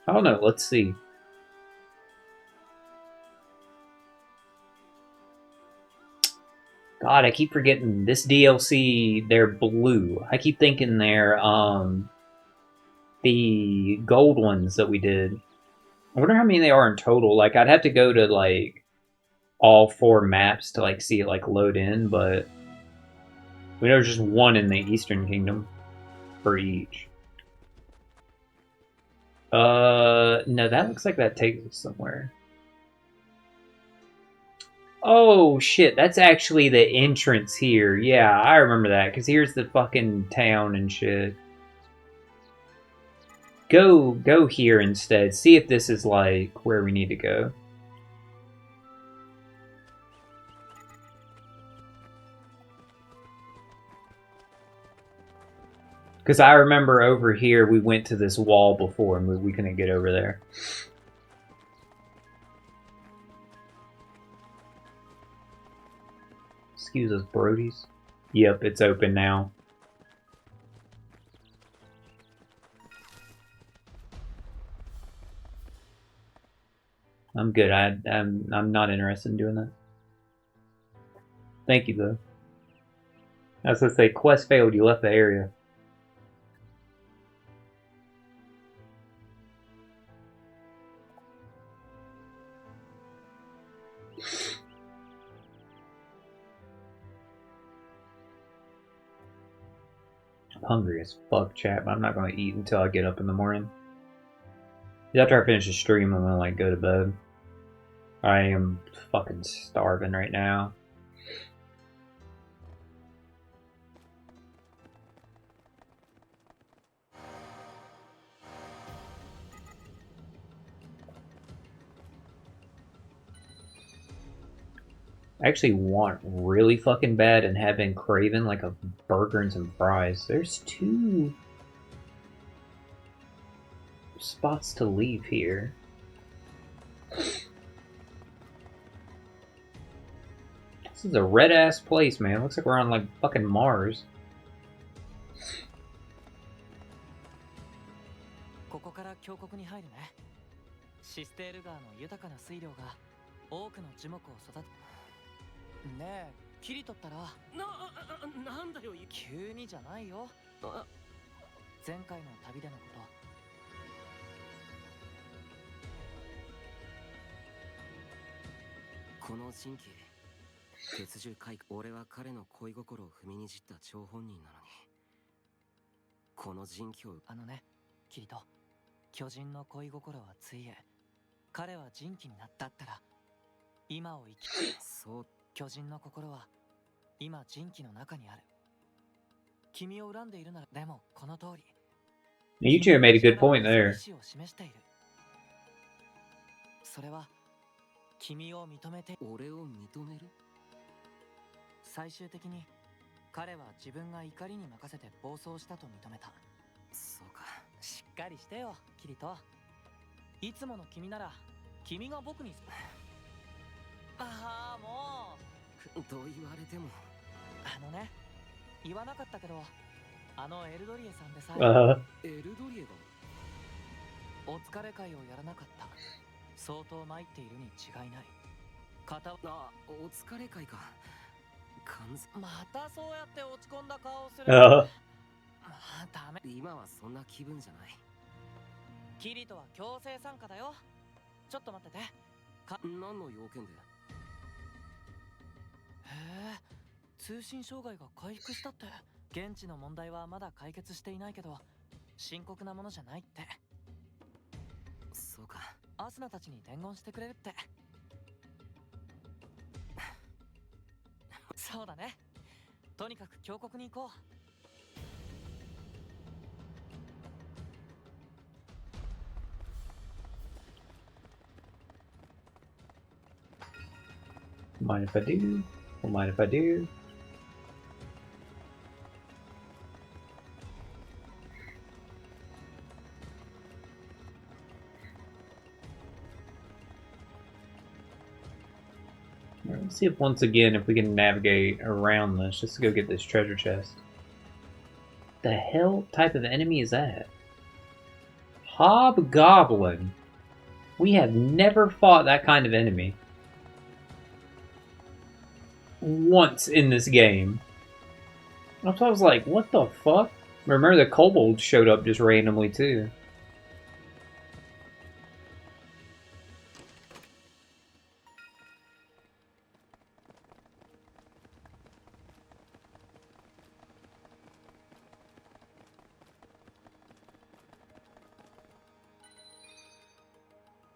I don't know, let's see. God, I keep forgetting this DLC, they're blue. I keep thinking they're the gold ones that we did. I wonder how many they are in total. Like, I'd have to go to like all 4 maps to like see it like load in, but we know there's just one in the Eastern Kingdom for each. No, that looks like that takes us somewhere. Oh shit, that's actually the entrance here. Yeah, I remember that, because here's the fucking town and shit. Go here instead. See if this is like where we need to go. Because I remember over here we went to this wall before and we couldn't get over there. Excuse us, Brodies. Yep, it's open now. I'm good. I'm not interested in doing that. Thank you though. I was gonna say, quest failed. You left the area. I'm hungry as fuck, chat, but I'm not gonna eat until I get up in the morning. After I finish the stream, I'm gonna like go to bed. I am fucking starving right now. I actually want really fucking bad and have been craving like a burger and some fries. There's 2 spots to leave here. This is a red ass place, man. Looks like we're on like fucking Mars. ここから峡谷に入るね。システール川の豊かな水量が多くの樹木を育て。ねえ、切り取ったら。なんだよ、急にじゃないよ。前回の旅でのこと。この神器、血獣海。俺は彼の恋心を踏みにじった張本人なのに、この神器を。ね、キリト、巨人の恋心はついえ、彼は神器になったったら今を生き。そう、巨人の心は今神器の中にある。君を恨んでいるなら。でもこの通り、 You two made a good point there. それは君を認めて。俺を認める。最終的に彼は自分が怒りに任せて暴走したと認めた。そうか、しっかりしてよ、キリト。いつもの君なら君が僕に。ああ、もうと言われても。ね、言わなかったけど、エルドリエさんでさえ。エルドリエがお疲れ会をやらなかった。相当参っているに違いない。お疲れ会か。またそうやって落ち込んだ顔をする。ダメ。今はそんな気分じゃない。キリトは強制参加だよ。ちょっと待ってて。何の要件で。へえ、通信障害が回復したって。現地の問題はまだ解決していないけど、深刻なものじゃないって。そうか。アスナたちに伝言してくれるって。そうだね。とにかく峡谷に行こう。Mind if I do? Mind if I do? Let's see if once again if we can navigate around this just to go get this treasure chest. The hell type of enemy is that? Hobgoblin. We have never fought that kind of enemy. Once in this game. I was like, what the fuck? Remember the kobold showed up just randomly too.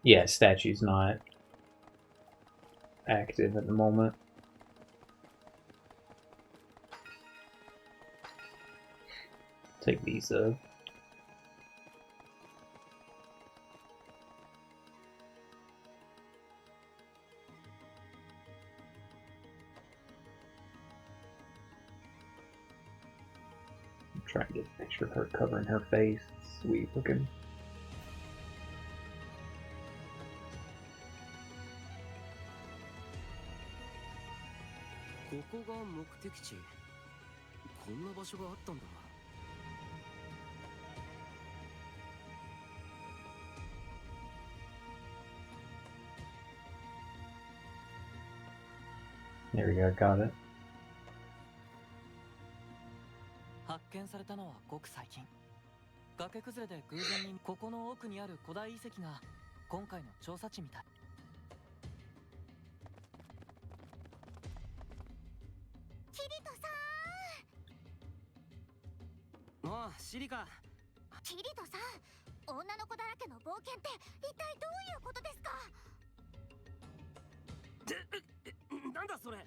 Yeah, statue's not active at the moment. Take these though. I'm trying to get a picture of her covering her face. Sweet looking. There we go, got it. 発見されたのはごく最近。崖崩れで偶然にここの奥にある古代遺跡が今回の調査地みたい。キリトさん。ああ、シリカ。キリトさん、女の子だらけの冒険って一体どういうことですか？なんだそれ。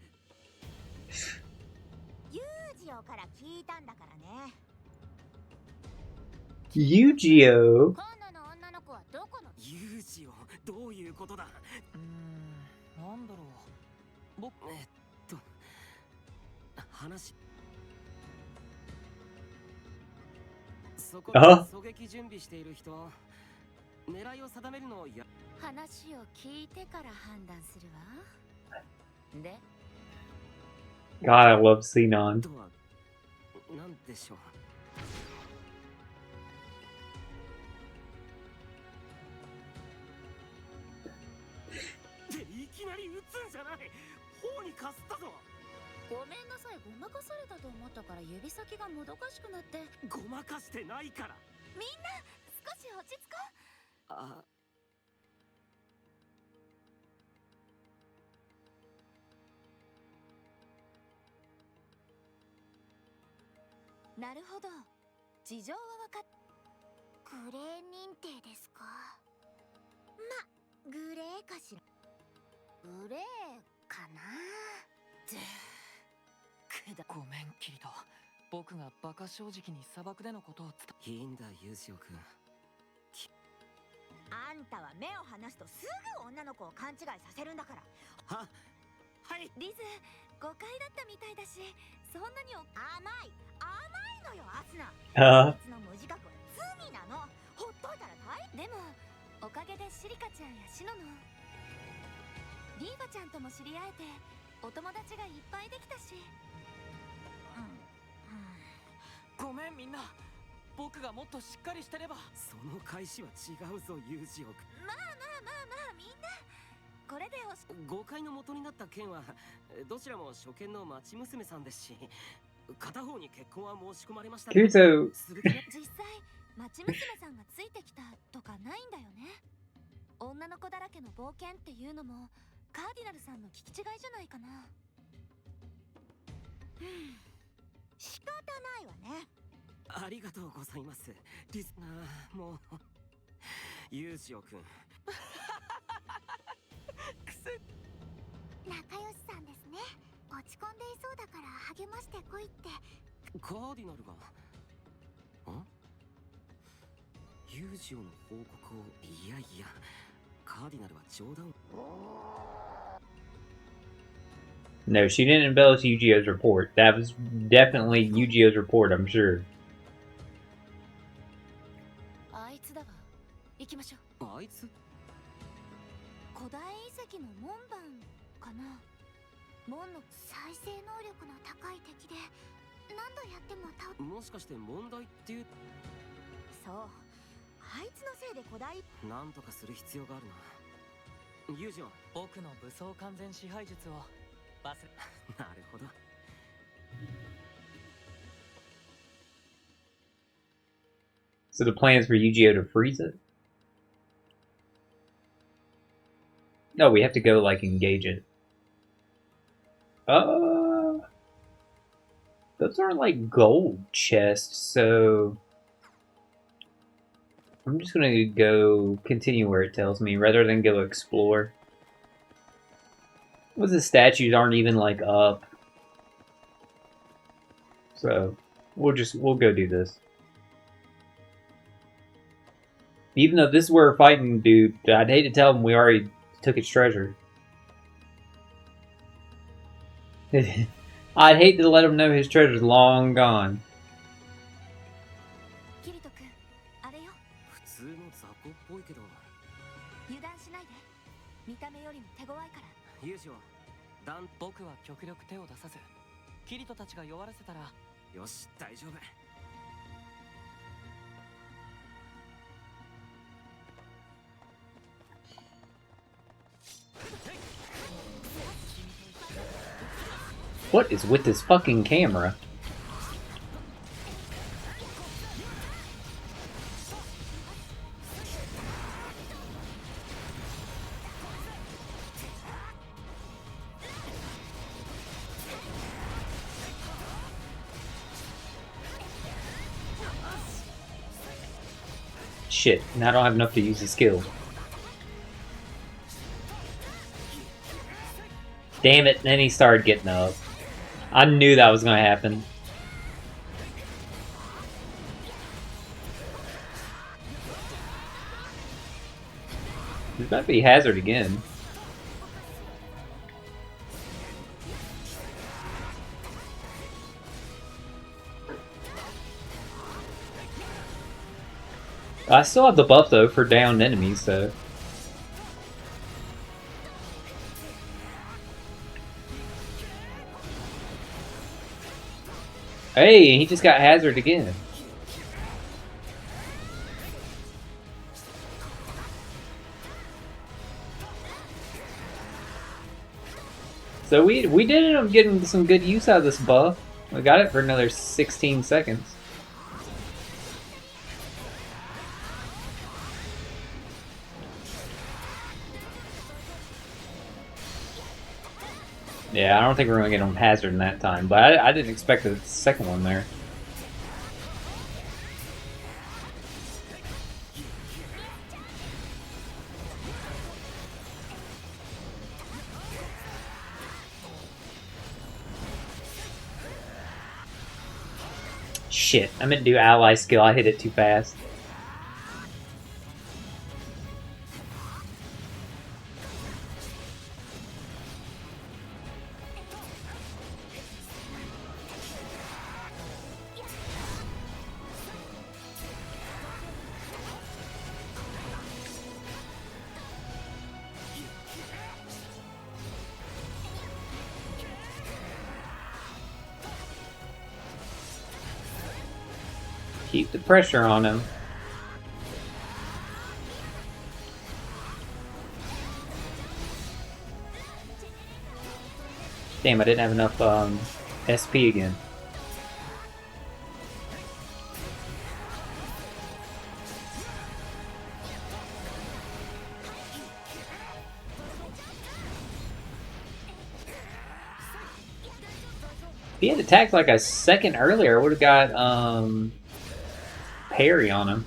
ユージオから聞いたんだからね。Yu-Gi-Oh! 今度の女の子はどこの？有事をどういうことだ。なんだろう。僕話。そこで狙撃準備している人、狙いを定めるのをや。話を聞いてから判断するわ。で、 God, I love Xenon. とはなんでしょう。でいきなり撃つんじゃない。頬にかすったぞ。ごめんなさい、ごまかされたと思ったから指先がもどかしくなって。ごまかしてないから。みんな少し落ち着こあ。う。なるほど、事情は分かっ。グレー認定ですか？ま、グレーかしら。グレーかな。ごめんキリト、僕がバカ正直に砂漠でのことを伝え。いいんだユージオ君。あんたは目を離すとすぐ女の子を勘違いさせるんだから。はい。リズ、誤解だったみたいだし、そんなに甘いのよアスナ。あ別の無自覚は罪なの。ほっといたら大変。でもおかげでシリカちゃんやシノのリーバちゃんとも知り合えて、お友達がいっぱいできたし。ごめんみんな、僕がもっとしっかりしてれば。その返しは違うぞユージオ君。まあみんなこれで誤解の元になった件はどちらも初見の町娘さんですし、片方に結婚は申し込まれましたが、 Kirito. 実際町娘さんがついてきたとかないんだよね。女の子だらけの冒険っていうのもカーディナルさんの聞き違いじゃないかな。仕方ないわね。ありがとうございます。リスナーもうユージオ君。仲良しさんですね。落ち込んでいそうだから励ましてこいって。カーディナルがユージオの報告を。いやカーディナルは冗談。 No, she didn't embellish Yu-Gi-Oh's report. That was definitely Yu-Gi-Oh's report, I'm sure. あいつだわ、行きましょう。あいつ古代遺跡の門番かな。門の再生能力の高い敵で何度やっても倒。もしかして問題っていう。そう、あいつのせいで古代。なんとかする必要があるなユージオ。僕の武装完全支配術を忘れ。なるほど。 So the plan is for Yu-Gi-Oh to freeze it? No, we have to go, like, engage it. Those aren't, like, gold chests, so... I'm just gonna go continue where it tells me, rather than go explore. Well, the statues aren't even, like, up. So, we'll go do this. Even though this is where we're fighting, dude, I'd hate to tell him we already took its treasure. I'd hate to let him know his treasure's long gone. キリト君、あれよ。普通の雑魚っぽいけど。油断しないで。見た目よりも手強いから。ユージオ、僕は極力手を出さず、キリトたちが弱らせたら。よし、大丈夫。 What is with this fucking camera? Shit, and I don't have enough to use the skill. Damn it, and then he started getting up. I knew that was gonna happen. He's about to be Hazard again. I still have the buff though for downed enemies, so. Hey, he just got Hazard again. So we did end up getting some good use out of this buff. We got it for another 16 seconds. Yeah, I don't think we're gonna get on Hazard in that time, but I didn't expect the second one there. Shit, I meant to do ally skill, I hit it too fast. Keep the pressure on him. Damn, I didn't have enough SP again. If he had attacked like a second earlier, I would have got parry on him.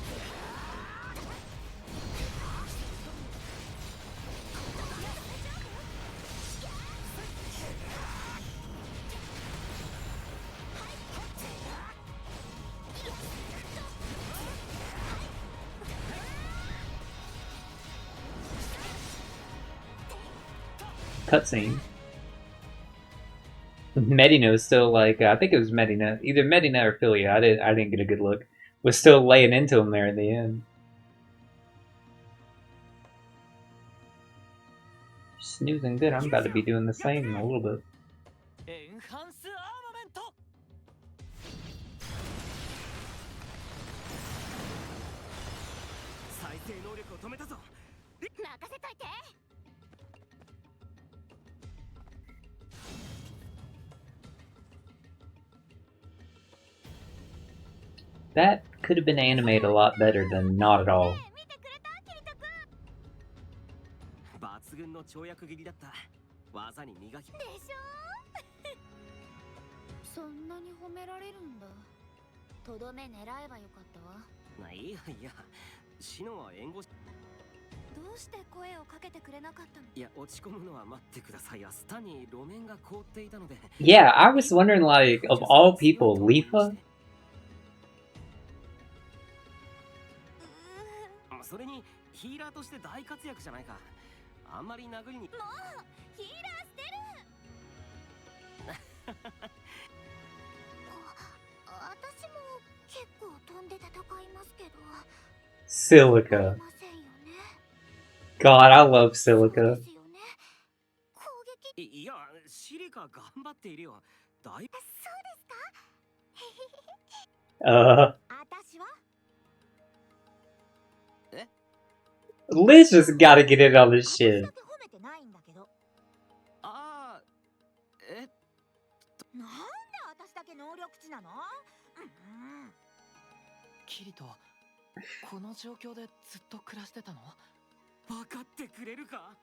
Cutscene. Medina was still like I think it was Medina, either Medina or Philia. I didn't get a good look. Was still laying into him there in the end. Snoozing good. I'm about to be doing the same in a little bit. エンハンスアーマメント。再生能力を止めたぞ。任せといて。 That could have been animated a lot better than not at all. 抜群の跳躍切りだった。技に磨き。でしょそんなに褒められるんだ。とどめ狙えばよかったわ。いやいや、シノは援護し。どうして声をかけてくれなかったの？いや、落ち込むのは待ってください。明日に路面が凍っていたので。Yeah, I was wondering, like, of all people, Lifa? それにヒーラーとして大活躍じゃないか。あんまり殴りに。もうヒーラーしてる。私も結構飛んで戦いますけど。Silica. God, I love Silica. いや、シリカ頑張っているよ。大。そうですか？私は Liz just gotta get in on this shit. ああ、なんで私だけ能力値なの？キリト、この状況でずっと暮らしてたの？分かってくれるか？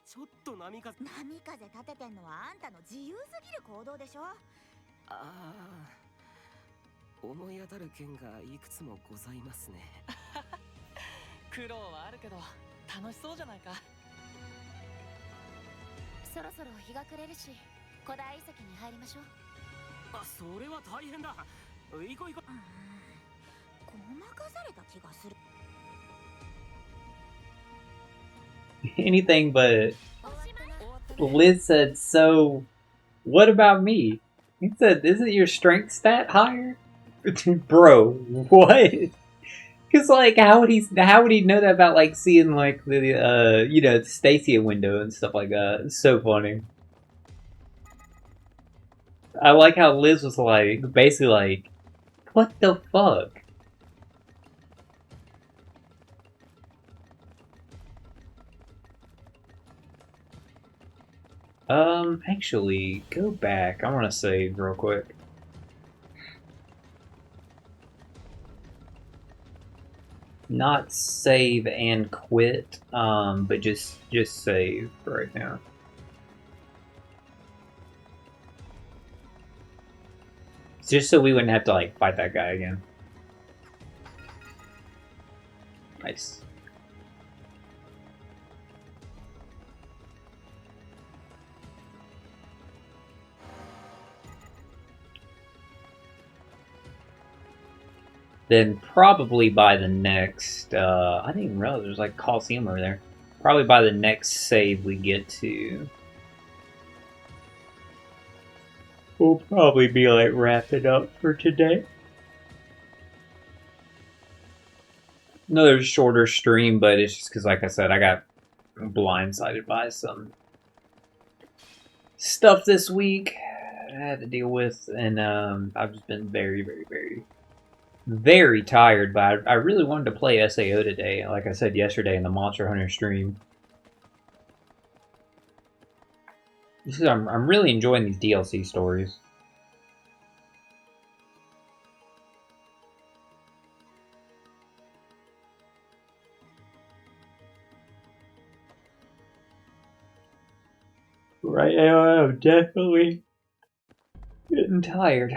ちょっと波風立ててんのはあんたの自由すぎる行動でしょ？ああ、思い当たる件がいくつもございますね。苦労はあるけど楽しそうじゃないか。そろそろ日が暮れるし、古代遺跡に入りましょう。あ、それは大変だ。行こう行こごまかされた気がする。 Anything but Liz said, so what about me? He said, isn't your strength stat higher? Bro, what? Cause like how would he know that about like seeing like the you know, Stacia window and stuff like that? It's so funny. I like how Liz was like basically like, what the fuck? Actually, go back. I want to save real quick. Not save and quit, but just save right now. Just so we wouldn't have to like fight that guy again. Nice. Then probably by the next, I didn't even realize there's like a Coliseum over there. Probably by the next save we get to, we'll probably be like wrapping up for today. Another shorter stream, but it's just because, like I said, I got blindsided by some stuff this week I had to deal with, and I've just been very tired, but I really wanted to play SAO today, like I said yesterday in the Monster Hunter stream. I'm really enjoying these DLC stories. Right now, I'm definitely getting tired.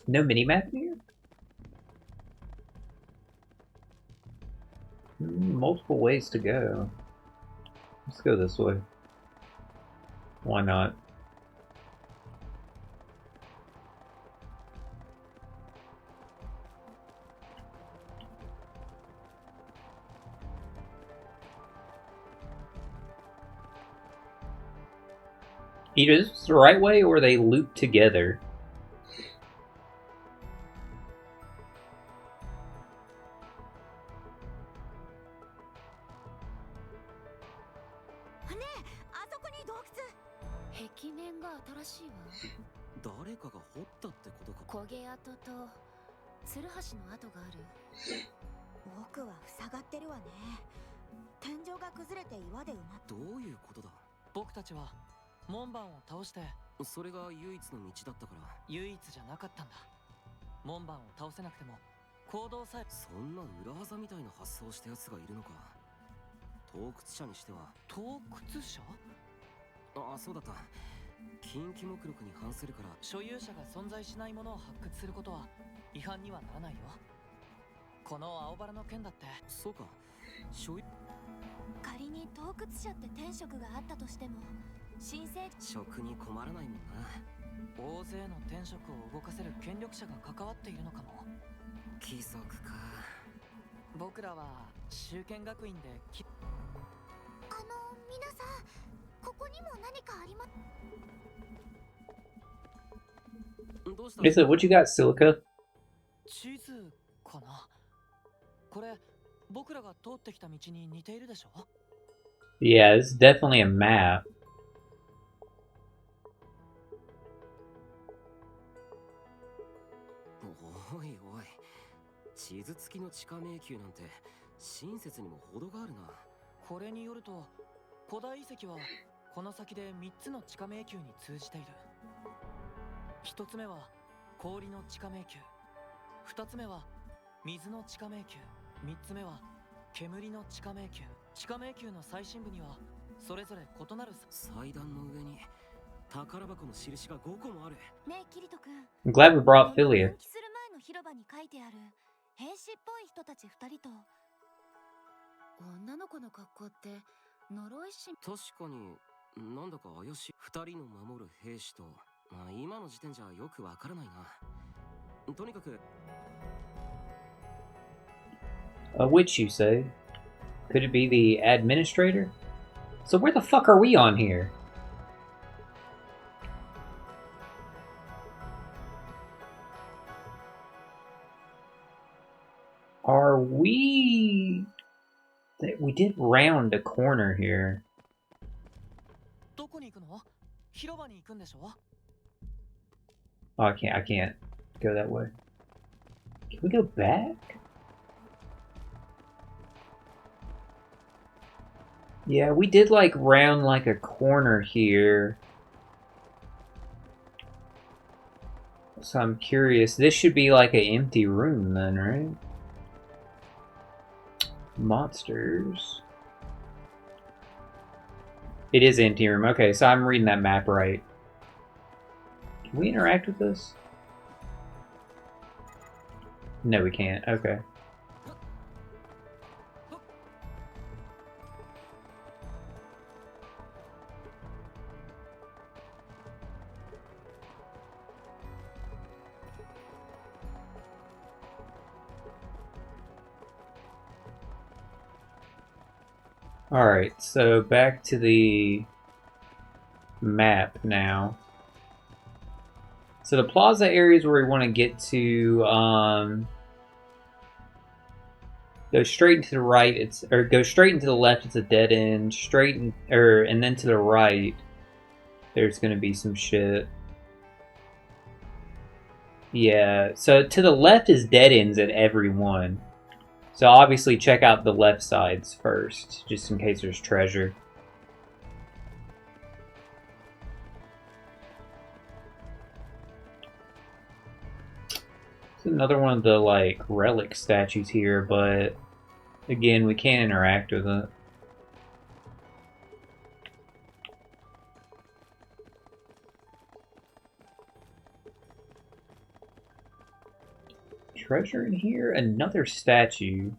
No minimap here? Multiple ways to go. Let's go this way. Why not? Either this is the right way or they loop together. Is it what you got, Silica? Yeah, it's definitely a map. I'm glad we brought Philia. 兵士っぽい人たち2人と。女の子の格好って呪い師。確かになんだか怪しい。二人の守る兵士と、まあ今の時点じゃよくわからないな。とにかく A witch, you say? Could it be the administrator? So where the fuck are we on here? Are we... We did round a corner here. どこに行くの？広場に行くんでしょ？ Oh, I can't go that way. Can we go back? Yeah, we did like round like a corner here. So I'm curious. This should be like an empty room then, right? Monsters. It is empty room. Okay, so I'm reading that map right. Can we interact with this? No, we can't. Okay. Alright, so back to the map now. So the plaza areas where we want to get to, go straight into the right, or go straight into the left, it's a dead end. And then to the right, there's gonna be some shit. Yeah, so to the left is dead ends at every one. So obviously check out the left sides first, just in case there's treasure. It's another one of the like relic statues here, but again, we can't interact with it. Treasure in here? Another statue.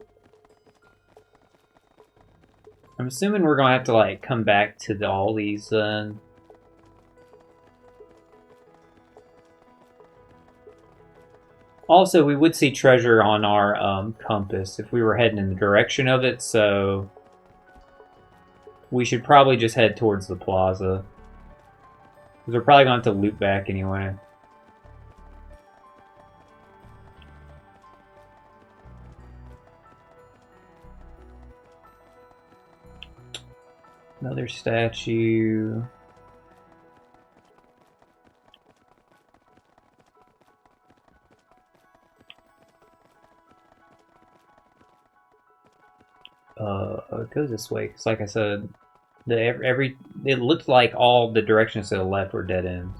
I'm assuming we're gonna have to like come back to all these Also, we would see treasure on our compass if we were heading in the direction of it, so we should probably just head towards the plaza. Because we're probably going to have to loop back anyway. Another statue. Go this way, because like I said, it looked like all the directions to the left were dead ends.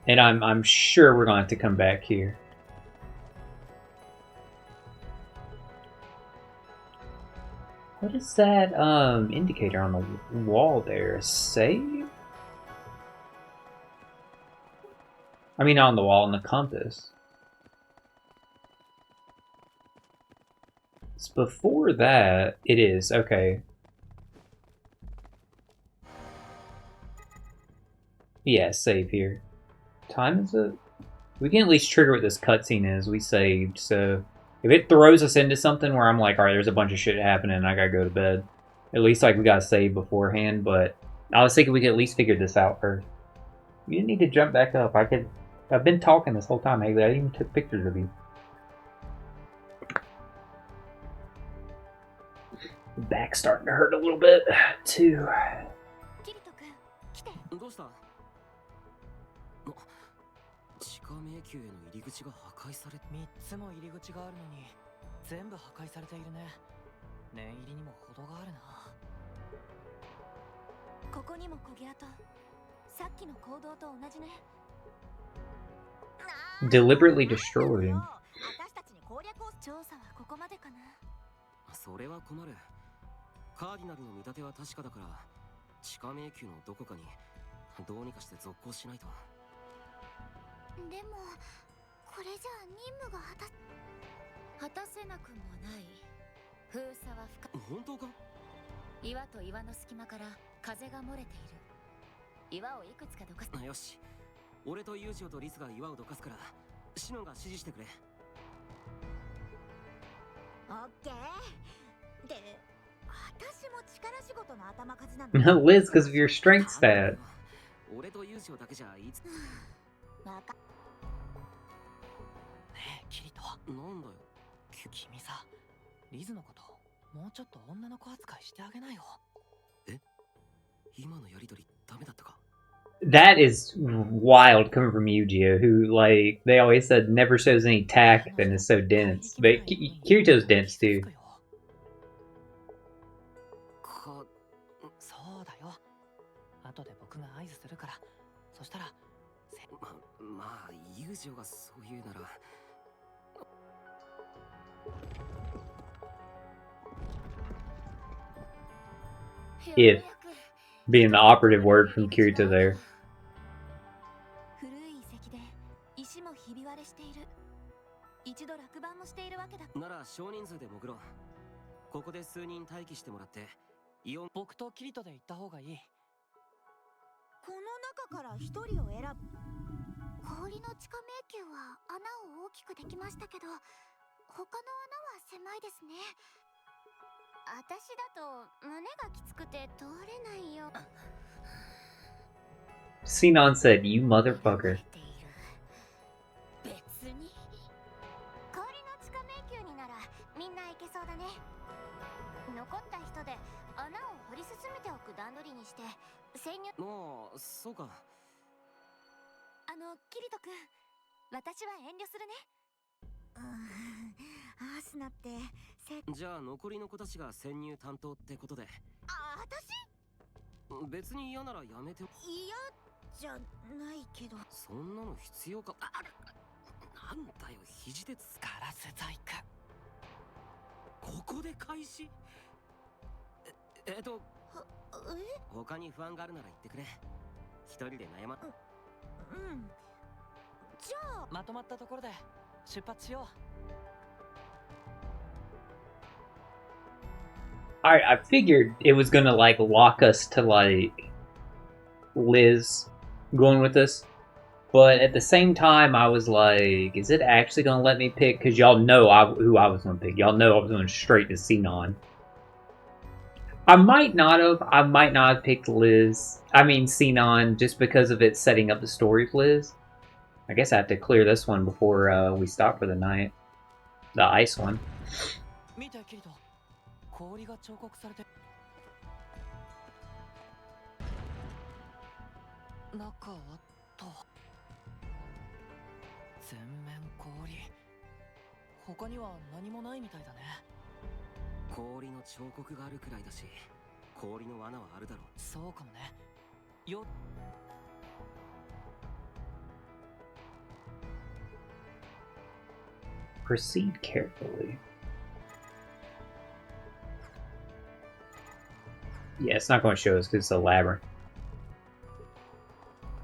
And I'm sure we're gonna have to come back here. What is that indicator on the wall there? A save? I mean, on the wall, on the compass. It's before that. It is, okay. Yeah, save here. Time is it? We can at least trigger what this cutscene is. We saved, so if it throws us into something where I'm like, alright, there's a bunch of shit happening and I gotta go to bed, at least like we gotta save beforehand, but I was thinking we could at least figure this out first. You didn't need to jump back up. I've been talking this whole time, Haley. I even took pictures of you. Back starting to hurt a little bit, too. キリト君、来て。どうした？地下迷宮への入り口が破壊され、3つも入り口があるのに全部破壊されているね。念入りにも程があるな。ここにも焦げ跡。さっきの行動と同じね。Deliberately destroyed. 私たちに攻略を。調査はここまでかな。それは困る。カーディナルの見立ては確かだから、地下迷宮のどこかにどうにかして続行しないと。でもここれじゃあ任務が果たせなくもない。封鎖は不可。本当か？岩と岩の隙間から風が漏れている。岩をいくつかどかす。よし、俺とユージオとリスが岩をどかすからシノンが指示してくれ。オッケー。で、私も力仕事の頭数なんだ。Liz, because of your strength stat. 俺とユージオだけじゃいつ。わか。ねえキリト、なんだよ。君さ、リズのこともうちょっと女の子扱いしてあげなよ。え？今のやりとりダメだったか？That is wild coming from Yu-Gi-Oh, who, like, they always said never shows any tact and is so dense. But Kirito's dense too. そうだよ。後で僕が合図するから。そしたらまあユージオがそう言うなら。If being the operative word from Kirito there. 古い遺跡で石もひび割れしている。一度落盤もしているわけだ。なら少人数で潜ろう。ここで数人待機してもらってイオン。僕とキリトで行った方がいい。この中から一人を選ぶ。氷の地下迷宮は穴を大きくできましたけど、他の穴は狭いですね。私だと胸がきつくて通れないよ。Sinon said, "You motherfucker." 別に氷の地下迷宮にならみんな行けそうだね。残った人で穴を掘り進めておく段取りにして潜入。ああ、そうか。キリト君、私は遠慮するね。アスナってじゃあ残りの子たちが潜入担当ってことで。私？別に嫌ならやめて。嫌じゃないけど。そんなの必要か。なんだよ、肘鉄ガラス細工。ここで開始。他に不安があるなら言ってくれ。一人で悩ま。じゃあまとまったところで出発しよう。Alright, I figured it was gonna, like, lock us to, like, Liz going with us. But at the same time, I was like, is it actually gonna let me pick? Because y'all know who I was gonna pick. Y'all know I was going straight to Sinon. I might not have picked Liz. I mean, Sinon, just because of it setting up the story of Liz. I guess I have to clear this one before we stop for the night. The ice one. 見てキリト、氷が彫刻されて。中はと全面氷。他には何もないみたいだね。氷の彫刻があるくらいだし、氷の罠はあるだろう。そうかもね。よ。Proceed carefully. Yeah, it's not going to show us because it's a labyrinth.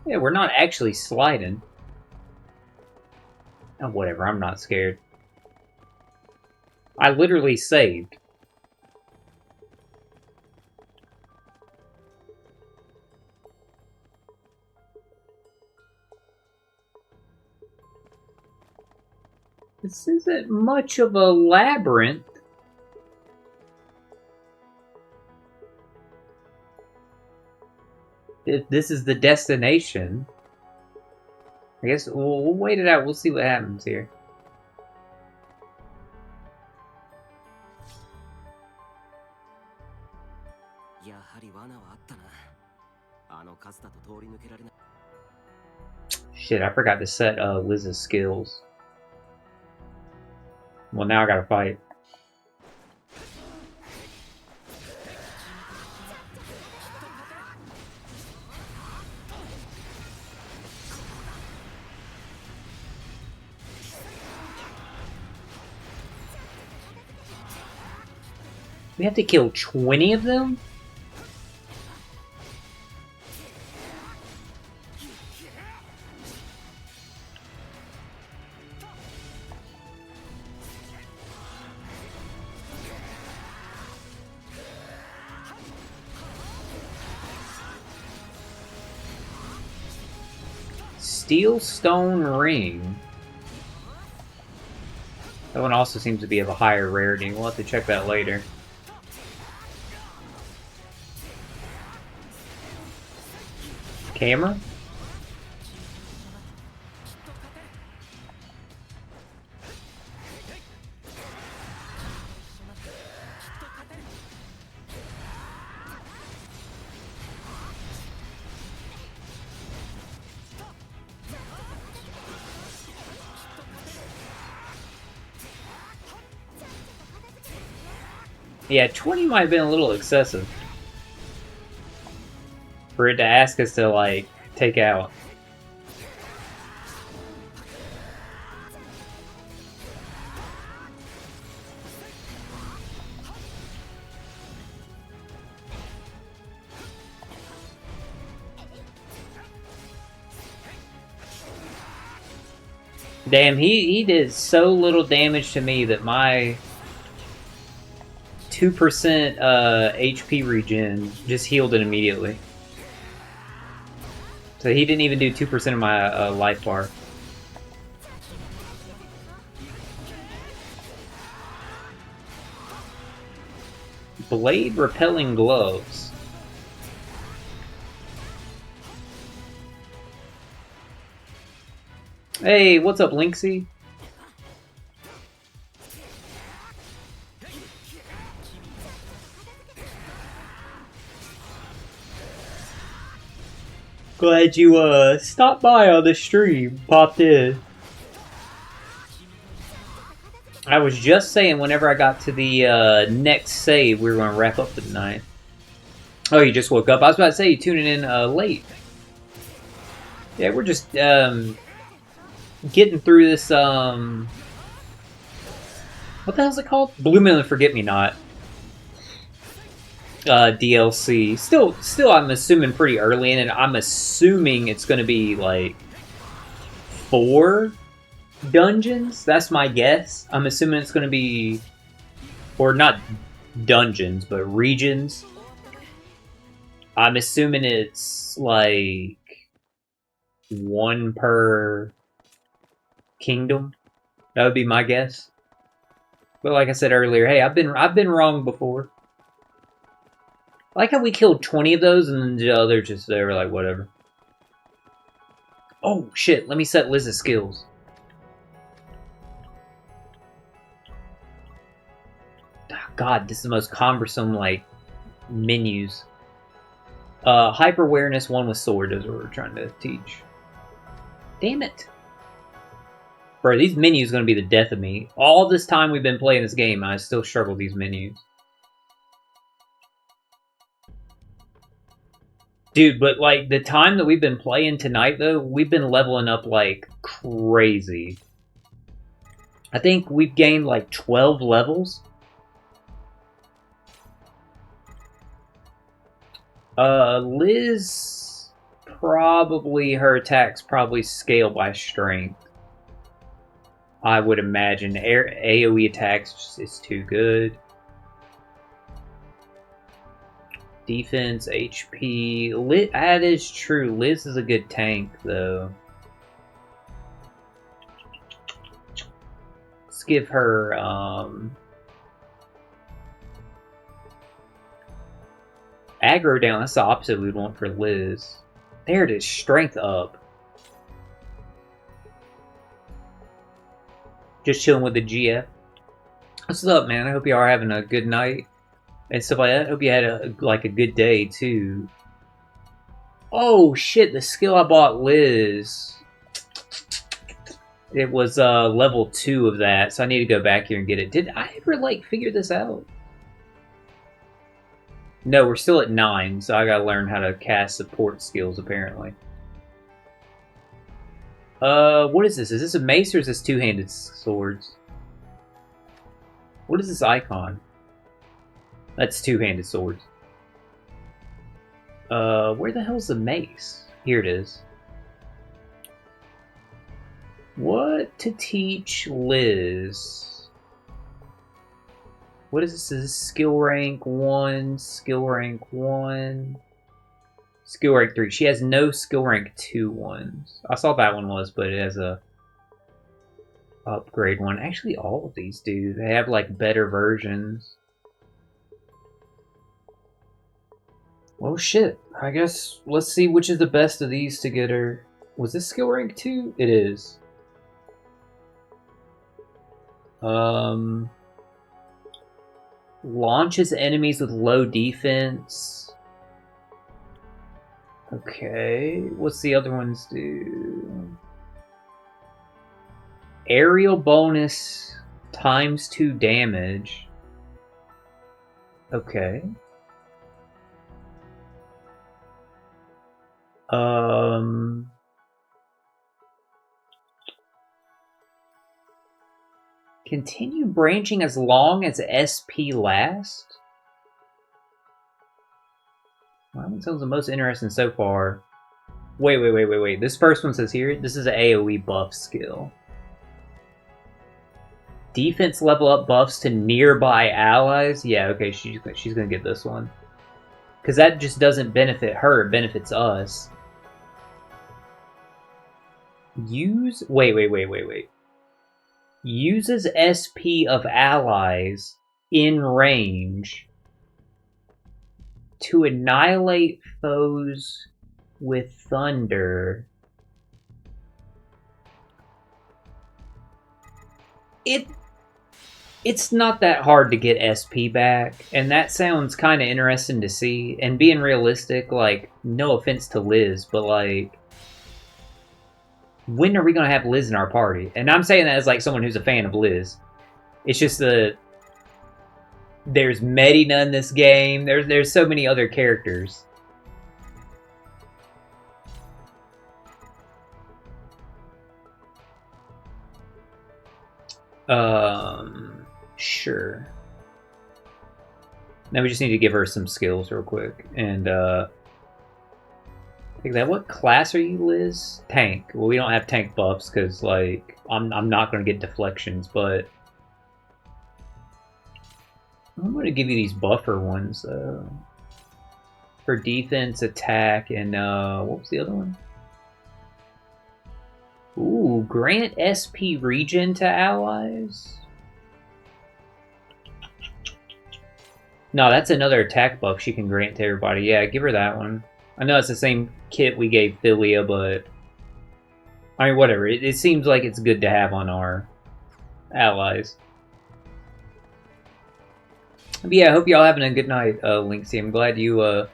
Yeah, we're not actually sliding. Oh, whatever, I'm not scared. I literally saved. This isn't much of a labyrinth. If this is the destination, I guess we'll wait it out. We'll see what happens here. Shit, I forgot to set Liz's skills. Well, now I gotta fight. We have to kill 20 of them? Steel Stone Ring. That one also seems to be of a higher rarity. We'll have to check that later. Camera? Yeah, 20 might have been a little excessive for it to ask us to, like, take out. Damn, he did so little damage to me that my 2% HP regen just healed it immediately. So he didn't even do 2% of my life bar. Blade repelling gloves. Hey, what's up, Linksy? Glad you stopped by on the stream, popped in. I was just saying whenever I got to the next save, we were going to wrap up for the night. Oh, you just woke up? I was about to say, you tuning in late. Yeah, we're just getting through this, what the hell's it called? Blue Moon Forget-Me-Not. DLC. Still, I'm assuming pretty early in it. I'm assuming it's going to be, like, 4 dungeons. That's my guess. I'm assuming it's going to be... Or not dungeons, but regions. I'm assuming it's, like... 1 per kingdom. That would be my guess. But like I said earlier, hey, I've been wrong before. I like how we killed 20 of those and then the other just, they were like, whatever. Oh, shit. Let me set Liz's skills. God, this is the most cumbersome, like, menus. Hyper awareness, 1 with sword is what we're trying to teach. Damn it. Bro, these menus are going to be the death of me. All this time we've been playing this game, I still struggle with these menus. Dude, but, like, the time that we've been playing tonight, though, we've been leveling up, like, crazy. I think we've gained, like, 12 levels. Liz, probably, her attacks probably scale by strength. I would imagine. AoE attacks is too good. Defense, HP. That is true. Liz is a good tank, though. Let's give her, aggro down. That's the opposite we'd want for Liz. There it is. Strength up. Just chilling with the GF. What's up, man? I hope you are having a good night. And stuff like that. I hope you had a good day, too. Oh, shit. The skill I bought Liz. It was level 2 of that. So I need to go back here and get it. Did I ever, like, figure this out? No, we're still at 9. So I gotta learn how to cast support skills, apparently. What is this? Is this a mace or is this 2-handed swords? What is this icon? That's 2-handed swords. Where the hell's the mace? Here it is. What to teach Liz? What is this? Is this skill rank 1? Skill rank 1? Skill rank 3. She has no skill rank 2 ones. I saw that one was, but it has a upgrade one. Actually, all of these do. They have like better versions. Well, shit. I guess let's see which is the best of these to get her. Was this skill rank 2? It is. Launches enemies with low defense. Okay. What's the other ones do? Aerial bonus times 2 damage. Okay. Continue branching as long as SP lasts? Well, that one sounds the most interesting so far. Wait. This first one says here, this is an AoE buff skill. Defense level up buffs to nearby allies? Yeah, okay, she's gonna get this one. Because that just doesn't benefit her, it benefits us. Wait. Uses SP of allies in range to annihilate foes with thunder. It's not that hard to get SP back, and that sounds kind of interesting to see. And being realistic, like, no offense to Liz, but like, when are we gonna have Liz in our party? And I'm saying that as like someone who's a fan of Liz. It's just there's Medina in this game. There's so many other characters. Sure. Now we just need to give her some skills real quick. And take that. What class are you, Liz? Tank. Well, we don't have tank buffs because like I'm not gonna get deflections, but I'm gonna give you these buffer ones for defense, attack, and what was the other one? Ooh, grant SP regen to allies. No, that's another attack buff she can grant to everybody. Yeah, give her that one. I know it's the same kit we gave Philia, but I mean, whatever. It seems like it's good to have on our allies. But yeah, I hope y'all having a good night, Linksy. I'm glad you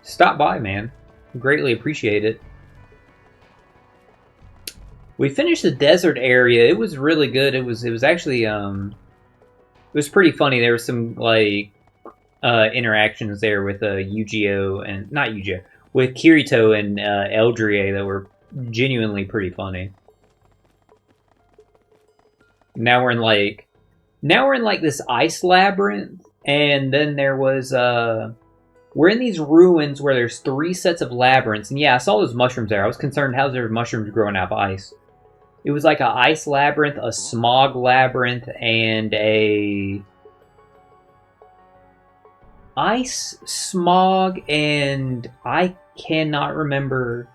stopped by, man. Greatly appreciate it. We finished the desert area. It was really good. It was actually it was pretty funny. There was some like interactions there with Yu-Gi-Oh! And not Yu-Gi-Oh! With Kirito and Eldrie that were genuinely pretty funny. Now we're in like this ice labyrinth, and then there was we're in these ruins where there's 3 sets of labyrinths, and yeah, I saw those mushrooms there. I was concerned how there were mushrooms growing out of ice. It was like an ice labyrinth, a smog labyrinth, and a ice, smog, and I cannot remember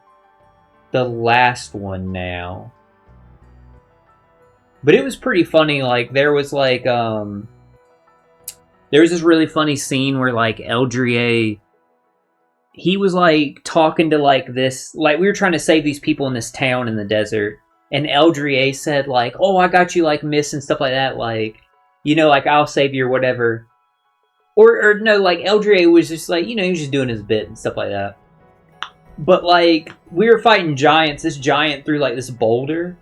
the last one now. But it was pretty funny. Like there was like there was this really funny scene where like Eldrie, he was like talking to like this, like we were trying to save these people in this town in the desert, and Eldrie said like, "Oh, I got you like miss and stuff like that, like, you know, like I'll save you or whatever." Or no, like Eldrie was just like, you know, he was just doing his bit and stuff like that. But like we were fighting giants. This giant threw like this boulder,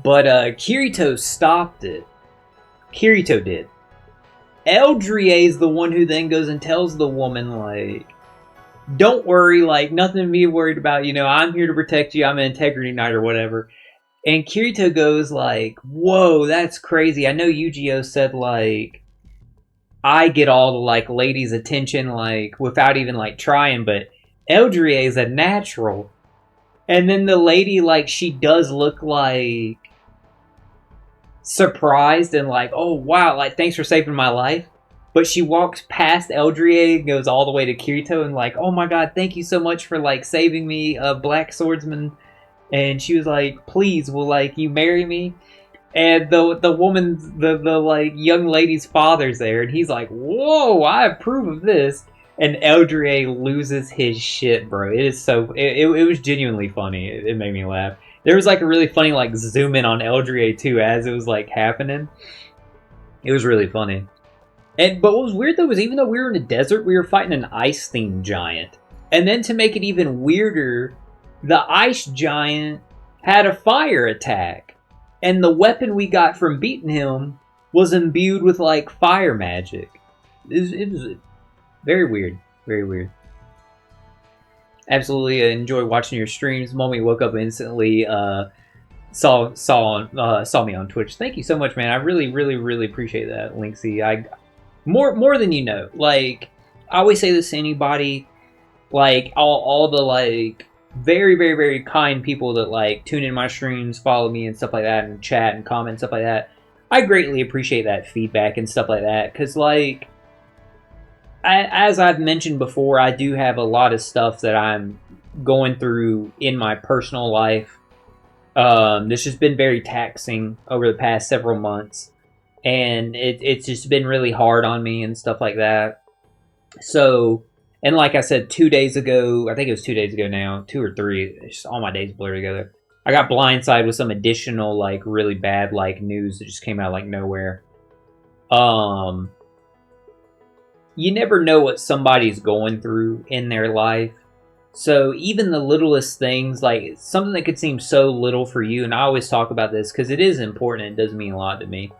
but Kirito stopped it. Kirito did. Eldrie is the one who then goes and tells the woman like, "Don't worry, like nothing to be worried about. You know, I'm here to protect you. I'm an integrity knight or whatever." And Kirito goes like, "Whoa, that's crazy. I know Yu-Gi-Oh said like I get all the like ladies' attention like without even like trying, but Eldrie is a natural." And then the lady like she does look like surprised and like, "Oh wow, like thanks for saving my life." But she walks past Eldrie and goes all the way to Kirito and like, oh my god, thank you so much for like saving me, Black Swordsman. And she was like, please, will like you marry me? And the woman's the like young lady's father's there, and he's like, whoa, I approve of this. And Eldrie loses his shit, bro. It is so it was genuinely funny. It made me laugh. There was like a really funny like zoom in on Eldrie too as it was like happening. It was really funny. But what was weird though was even though we were in a desert, we were fighting an ice themed giant. And then to make it even weirder, the ice giant had a fire attack. And the weapon we got from beating him was imbued with like fire magic. It was very weird. Very weird. Absolutely enjoy watching your streams. Mommy woke up instantly. Saw me on Twitch. Thank you so much, man. I really appreciate that, Linksy. I more than you know. Like I always say this to anybody. Like all the like very kind people that like tune in my streams, follow me and stuff like that, and chat and comment and stuff like that. I greatly appreciate that feedback and stuff like that because like as I've mentioned before, I do have a lot of stuff that I'm going through in my personal life. This has been very taxing over the past several months, and it's just been really hard on me and stuff like that. So, and like I said, 2 days ago, I think it was 2 days ago now, 2 or 3, it's just all my days blur together. I got blindsided with some additional, like, really bad, like, news that just came out, like, nowhere. You never know what somebody's going through in their life. So even the littlest things, like something that could seem so little for you, and I always talk about this because it is important and it does mean a lot to me.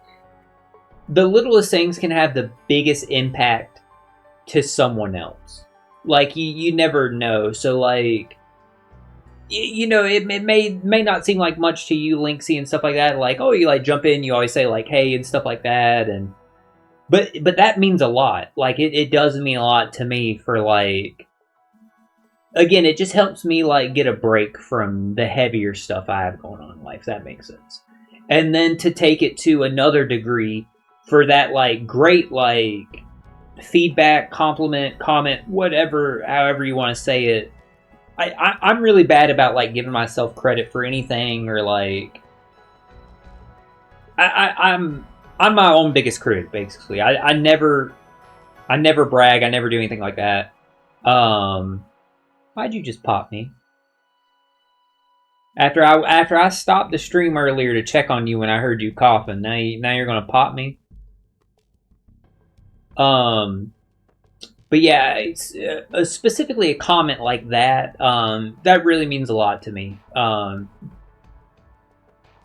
The littlest things can have the biggest impact to someone else. Like you never know. So like, you know, it may not seem like much to you, Linksy, and stuff like that. Like, oh, you like jump in, you always say like, hey, and stuff like that, and but that means a lot. Like it does mean a lot to me for like. Again, it just helps me like get a break from the heavier stuff I have going on in life. If that makes sense. And then to take it to another degree for that like great like feedback, compliment, comment, whatever, however you want to say it. I'm really bad about like giving myself credit for anything or like I'm my own biggest critic basically. I never brag. I never do anything like that. Why'd you just pop me? After I stopped the stream earlier to check on you when I heard you coughing, now you're gonna pop me. But yeah, it's specifically a comment like that. That really means a lot to me.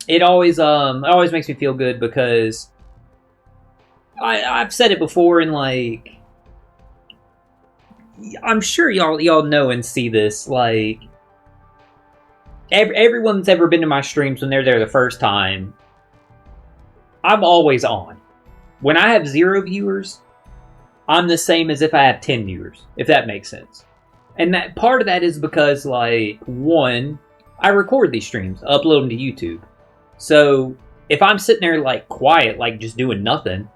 It always makes me feel good because I've said it before, and like I'm sure y'all know and see this. Like everyone that's ever been to my streams when they're there the first time, I'm always on. When I have 0 viewers, I'm the same as if I have 10 viewers, if that makes sense. And that part of that is because, like, one, I record these streams, upload them to YouTube. So if I'm sitting there like quiet, like just doing nothing,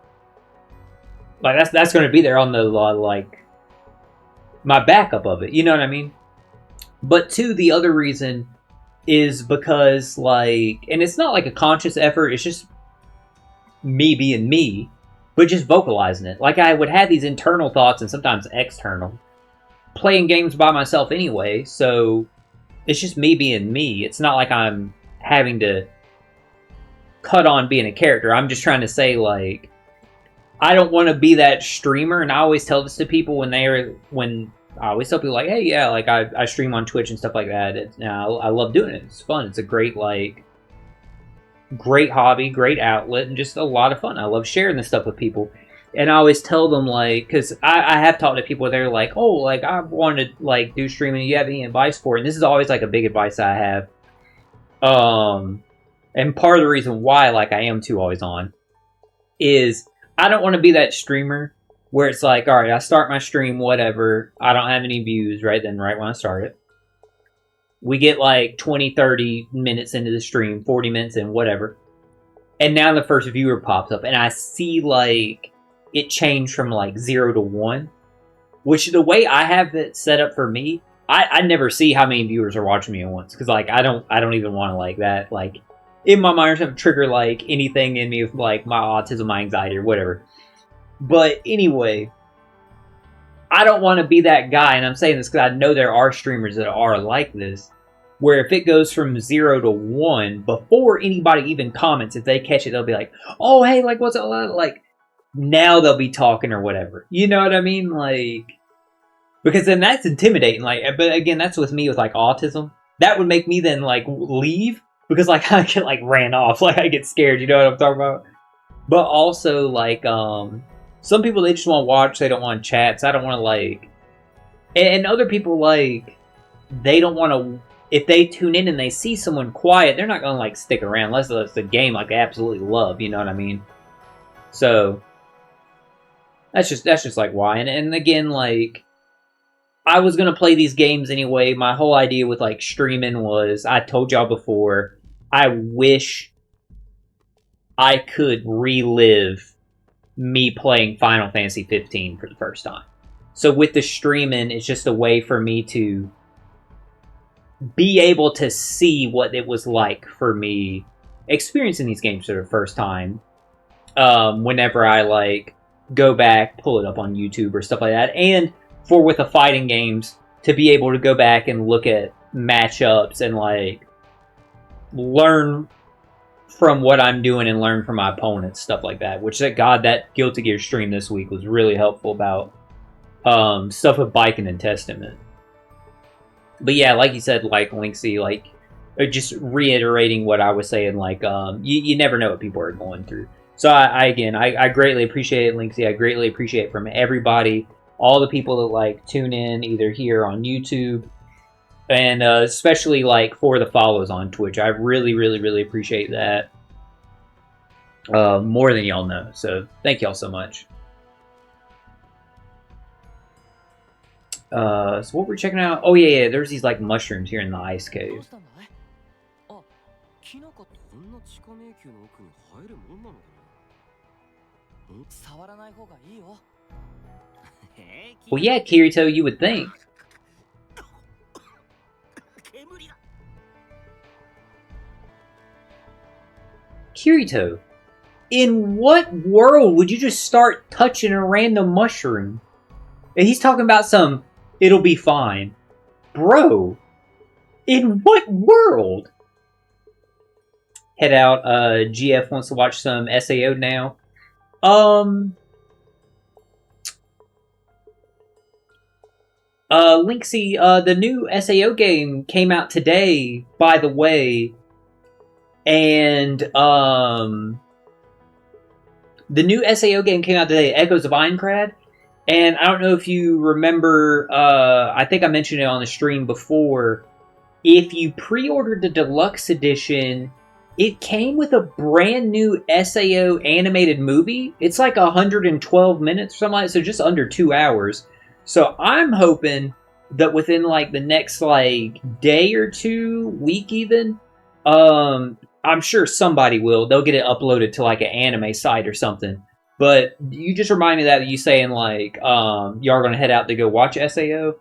like that's going to be there on the like my backup of it. You know what I mean? But two, the other reason is because like, and it's not like a conscious effort. It's just me being me, but just vocalizing it. Like I would have these internal thoughts and sometimes external, playing games by myself anyway. So it's just me being me. It's not like I'm having to cut on being a character. I'm just trying to say like, I don't want to be that streamer. And I always tell this to people when I always tell people like, hey, yeah, like I stream on Twitch and stuff like that. I love doing it. It's fun. It's a great hobby, great outlet, and just a lot of fun. I love sharing this stuff with people. And I always tell them like, because I have talked to people, they're like, oh, like I want to like do streaming. Do you have any advice for it? And this is always like a big advice I have. And part of the reason why like I am too always on is I don't want to be that streamer where it's like, all right, I start my stream, whatever. I don't have any views right then, right when I start it. We get like 20, 30 minutes into the stream, 40 minutes in, whatever. And now the first viewer pops up. And I see like it changed from like 0 to 1. Which the way I have it set up for me, I never see how many viewers are watching me at once, because like I don't even want to like that, like in my mind or trigger like anything in me with like my autism, my anxiety, or whatever. But anyway, I don't want to be that guy, and I'm saying this because I know there are streamers that are like this, where if it goes from 0 to 1, before anybody even comments, if they catch it, they'll be like, "Oh, hey, like what's up?" Like now they'll be talking or whatever. You know what I mean? Like, because then that's intimidating. Like, but again, that's with me with like autism. That would make me then like leave, because like I get like ran off. Like I get scared. You know what I'm talking about? But also like some people, they just want to watch. They don't want to chat. So I don't want to like. And other people like, they don't want to. If they tune in and they see someone quiet, they're not gonna like stick around unless it's a game like they absolutely love. You know what I mean? So that's just like why. And again, like, I was gonna play these games anyway. My whole idea with like streaming was, I told y'all before, I wish I could relive me playing Final Fantasy 15 for the first time. So with the streaming, it's just a way for me to be able to see what it was like for me experiencing these games for the first time. Whenever I like go back, pull it up on YouTube or stuff like that, and for with the fighting games, to be able to go back and look at matchups and like learn from what I'm doing and learn from my opponents, stuff like that. Which, God, that Guilty Gear stream this week was really helpful about stuff with Biking and Testament. But yeah, like you said, like Linksy, like just reiterating what I was saying, like you never know what people are going through. So I greatly appreciate it, Linksy. I greatly appreciate it from everybody, all the people that like tune in either here on YouTube, and especially like for the follows on Twitch. I really, really, really appreciate that more than y'all know. So thank y'all so much. So what we're checking out? Oh yeah, there's these like mushrooms here in the ice cave. 触らない方がいいよ。 Well, yeah, Kirito, you would think. Kirito, in what world would you just start touching a random mushroom? And he's talking about some, it'll be fine. Bro, in what world? Head out, GF wants to watch some SAO now. Linksy, the new SAO game came out today, by the way, and, the new SAO game came out today, Echoes of Aincrad, and I don't know if you remember, I think I mentioned it on the stream before, if you pre-ordered the deluxe edition, it came with a brand new SAO animated movie. It's like 112 minutes or something like that, so just under 2 hours. So I'm hoping that within like the next like day or two, week even, I'm sure somebody will. They'll get it uploaded to like an anime site or something. But you just remind me that you saying like y'all are gonna head out to go watch SAO.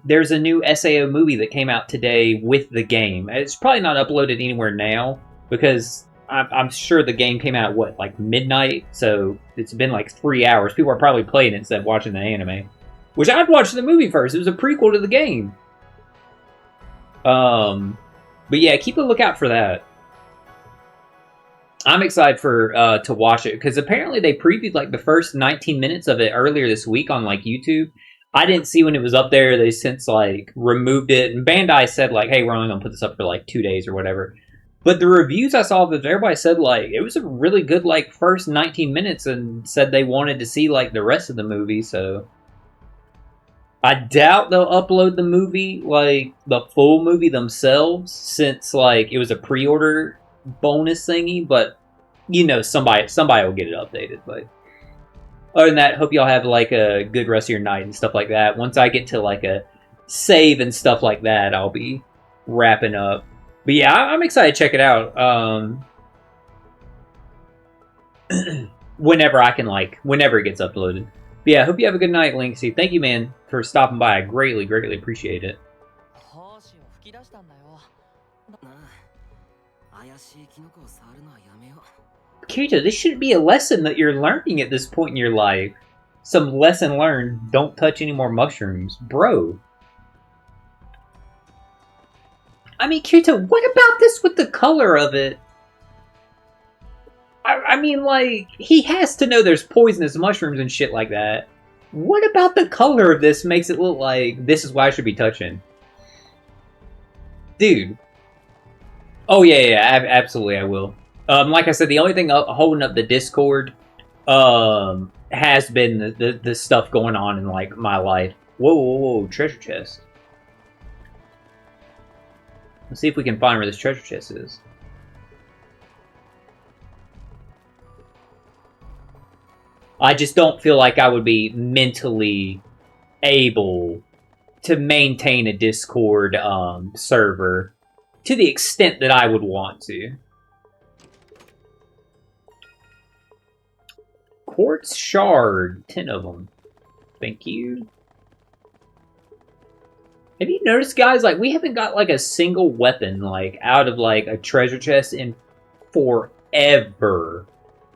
There's a new SAO movie that came out today with the game. It's probably not uploaded anywhere now because I'm sure the game came out at what, like midnight? So it's been like 3 hours. People are probably playing it instead of watching the anime. Which I'd watch the movie first. It was a prequel to the game. But yeah, keep a lookout for that. I'm excited for to watch it because apparently they previewed like the first 19 minutes of it earlier this week on like YouTube. I didn't see when it was up there. They since like removed it, and Bandai said like, "Hey, we're only gonna put this up for like 2 days or whatever." But the reviews I saw of it, everybody said like it was a really good like first 19 minutes, and said they wanted to see like the rest of the movie. So I doubt they'll upload the movie, like the full movie themselves, since like it was a pre-order bonus thingy. But you know, somebody will get it updated. But other than that, hope y'all have like a good rest of your night and stuff like that. Once I get to like a save and stuff like that, I'll be wrapping up. But yeah, I'm excited to check it out. whenever I can, like, whenever it gets uploaded. But yeah, I hope you have a good night, Linksy. Thank you, man, for stopping by. I greatly, greatly appreciate it. 胞子を吹き出したんだよ。なあ、怪しいキノコを触るのはやめよう。 Kirito, this should be a lesson that you're learning at this point in your life. Some lesson learned, don't touch any more mushrooms. Bro. I mean, Kirito, what about this with the color of it? I mean, like, he has to know there's poisonous mushrooms and shit like that. What about the color of this makes it look like this is what I should be touching? Dude. Oh, yeah, absolutely I will. Like I said, the only thing holding up the Discord has been the stuff going on in, like, my life. Whoa, treasure chest. Let's see if we can find where this treasure chest is. I just don't feel like I would be mentally able to maintain a Discord server to the extent that I would want to. Quartz shard, 10 of them. Thank you. Have you noticed, guys, like, we haven't got, like, a single weapon, like, out of, like, a treasure chest in forever.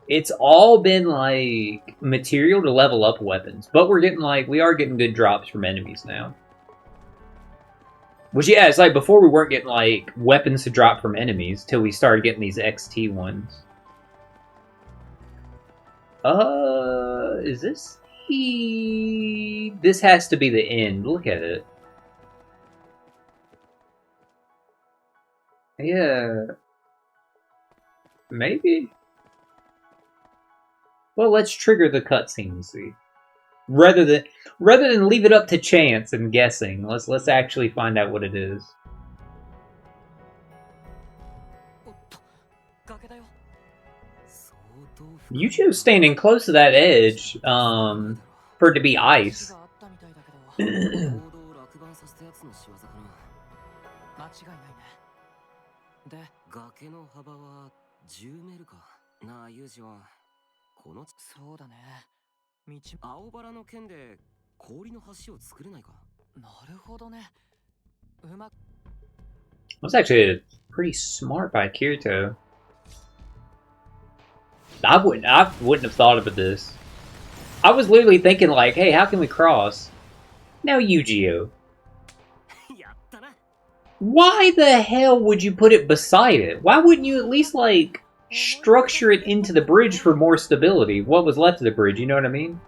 It's all been, like, material to level up weapons. But we're getting, like, we are getting good drops from enemies now. Which, yeah, it's like before we weren't getting, like, weapons to drop from enemies till we started getting these XT ones. Is this the... This has to be the end. Look at it. Yeah. Maybe? Well, let's trigger the cutscene and see. Rather than leave it up to chance and guessing, let's actually find out what it is. Yucho's standing close to that edge, for it to be ice. そうだね。道青バラの剣で氷の橋を作れないか。なるほどね。うま。 That's actually pretty smart by Kirito. I wouldn't have thought about this. I was literally thinking like, hey, how can we cross? Now Yu-Gi-Oh! Why the hell would you put it beside it? Why wouldn't you at least, like, structure it into the bridge for more stability? What was left of the bridge, you know what I mean?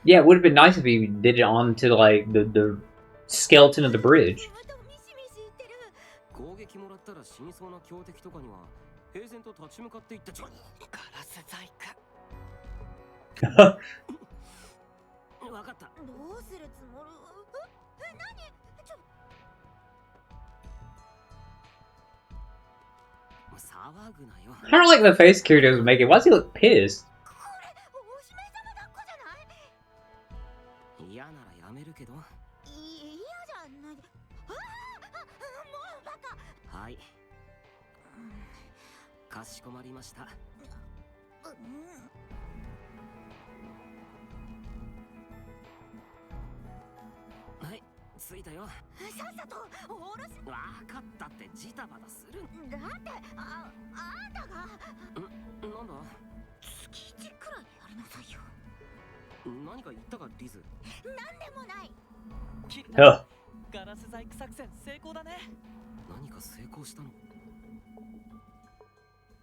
Yeah, it would have been nice if he did it onto, like, the skeleton of the bridge. I don't like the face Kirito was making. Why does he look pissed? Oh.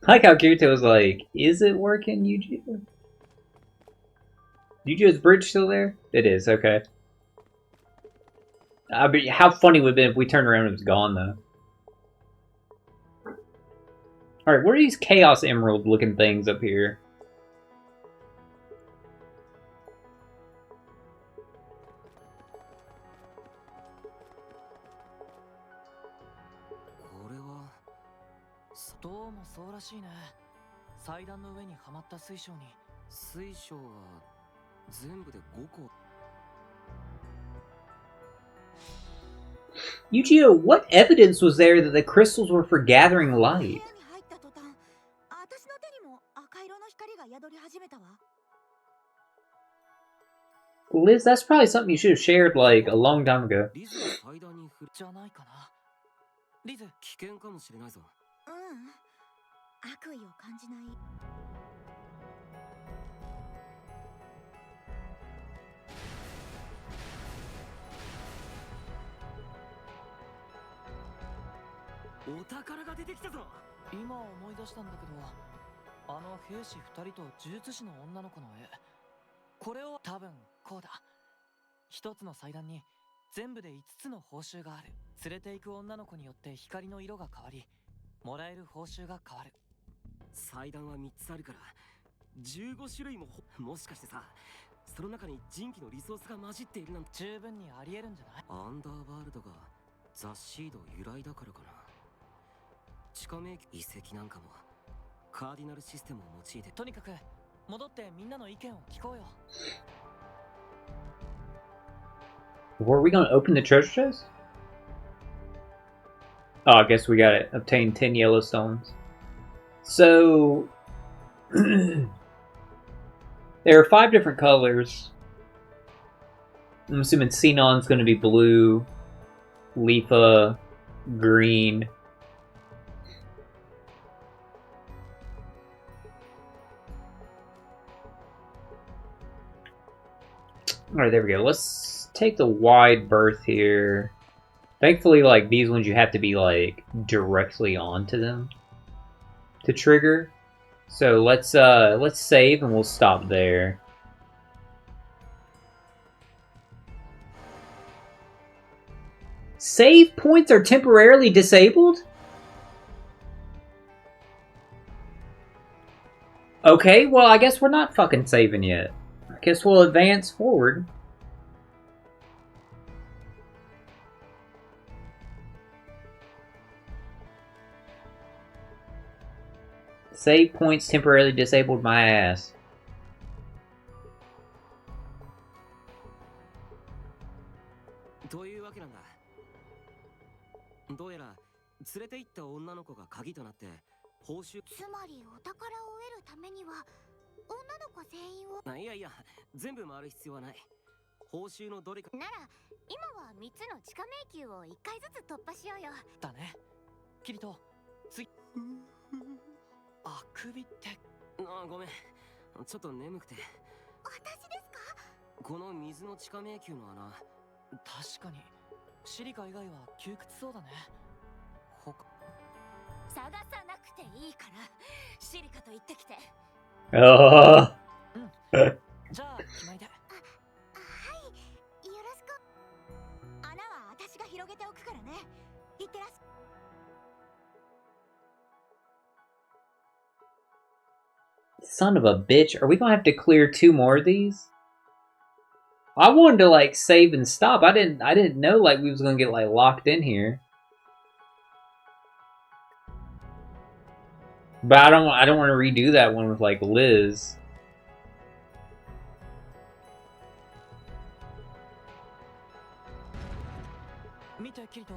I like how Kirito was like, is it working, Yu-Gi-Oh? Yu-Gi-Oh's bridge still there? It is, okay. I mean, how funny would it have been if we turned around and it was gone, though. Alright, what are these Chaos Emerald looking things up here? Yu-Gi-Oh! What evidence was there that the crystals were for gathering 部屋 light? に入った途端、私の手にも赤色の光が宿り始めたわ。 Liz, that's probably something you should have shared, like, a long time ago. リズが祭壇に振るじゃないかな。リズ、危険かもしれないぞ。うん、悪意を感じない。お宝が出てきたぞ。今思い出したんだけど、あの兵士2人と呪術師の女の子の絵、これを多分こうだ。一つの祭壇に全部で5つの報酬がある。連れて行く女の子によって光の色が変わり、もらえる報酬が変わる。祭壇は3つあるから15種類も。もしかしてさ、その中に人気のリソースが混じっているなんて。十分にありえるんじゃない？アンダーワールドがザ・シード由来だからかな。地下迷宮遺跡なんかもカーディナルシステムを用いて。とにかく戻ってみんなの意見を聞こうよ。Were we gonna open the treasure chest? Oh, I guess we gotta obtain 10 yellow stones. So... there are 5 different colors. I'm assuming Xenon's gonna be blue, Lifa, green. Alright, there we go. Let's take the wide berth here. Thankfully, like, these ones you have to be, like, directly onto them to trigger. So let's save and we'll stop there. Save points are temporarily disabled? Okay, well, I guess we're not fucking saving yet. I guess we'll advance forward. Save points temporarily disabled my ass. というわけなんだ。どうやら連れて行った女の子が鍵となって報酬。つまりお宝を得るためには女の子全員を。いやいや、全部回る必要はない。報酬のどれか。なら今は3つの地下迷宮を1回ずつ突破しようよ。だね。キリト、あくびって。ああ、ごめん。ちょっと眠くて。私ですか？この水の地下迷宮の穴。確かにシリカ以外は窮屈そうだね。探さなくていいからシリカと言ってきて。じゃあ決まりで。はい、よろしく。穴は私が広げておくからね。いってらっしゃい。Son of a bitch, are we gonna have to clear 2 more of these? I wanted to like save and stop. I didn't know like we was gonna get like locked in here. But I don't want to redo that one with like Liz. 見てキリト、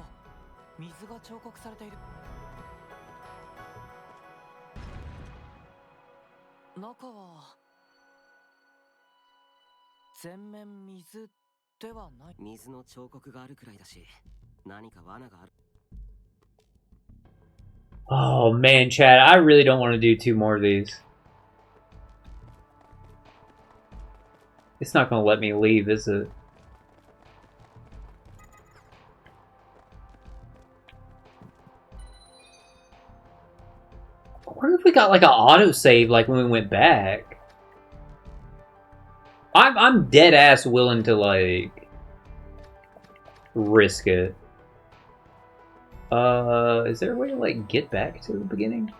水が彫刻されている。中は全面水ではない。水の彫刻があるくらいだし、何か罠がある。Oh man, Chad, I really don't want to do 2 more of these. It's not gonna let me leave, is it? What if we got like an autosave like when we went back? I'm dead ass willing to like risk it. Is there a way to like get back to the beginning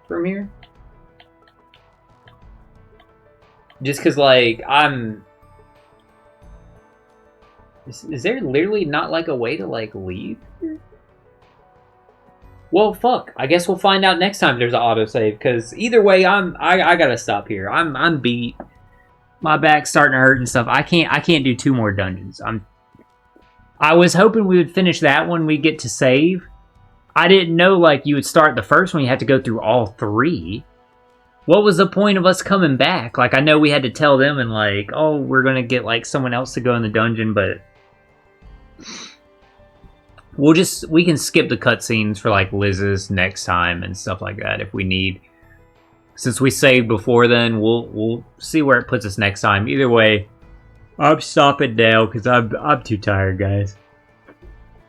from here? Just cause like is there literally not like a way to like leave here? Well, fuck. I guess we'll find out next time there's an autosave. Cause either way, I gotta stop here. I'm beat. My back's starting to hurt and stuff. I can't do 2 more dungeons. I was hoping we would finish that one. We get to save. I didn't know like you would start the first one. You had to go through all 3. What was the point of us coming back? Like, I know we had to tell them and like, oh, we're gonna get like someone else to go in the dungeon, but we can skip the cutscenes for like Liz's next time and stuff like that if we need. Since we saved before then, we'll see where it puts us next time. Either way, I'm stopping now because I'm too tired, guys.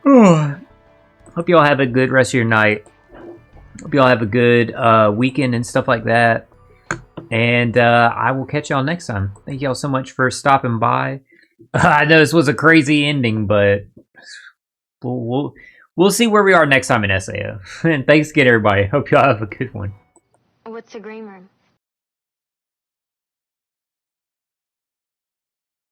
Hope y'all have a good rest of your night. Hope y'all have a good weekend and stuff like that. And I will catch y'all next time. Thank y'all so much for stopping by. I know this was a crazy ending, but we'll see where we are next time in SAO. And thanks again, everybody. Hope y'all have a good one. What's a green room?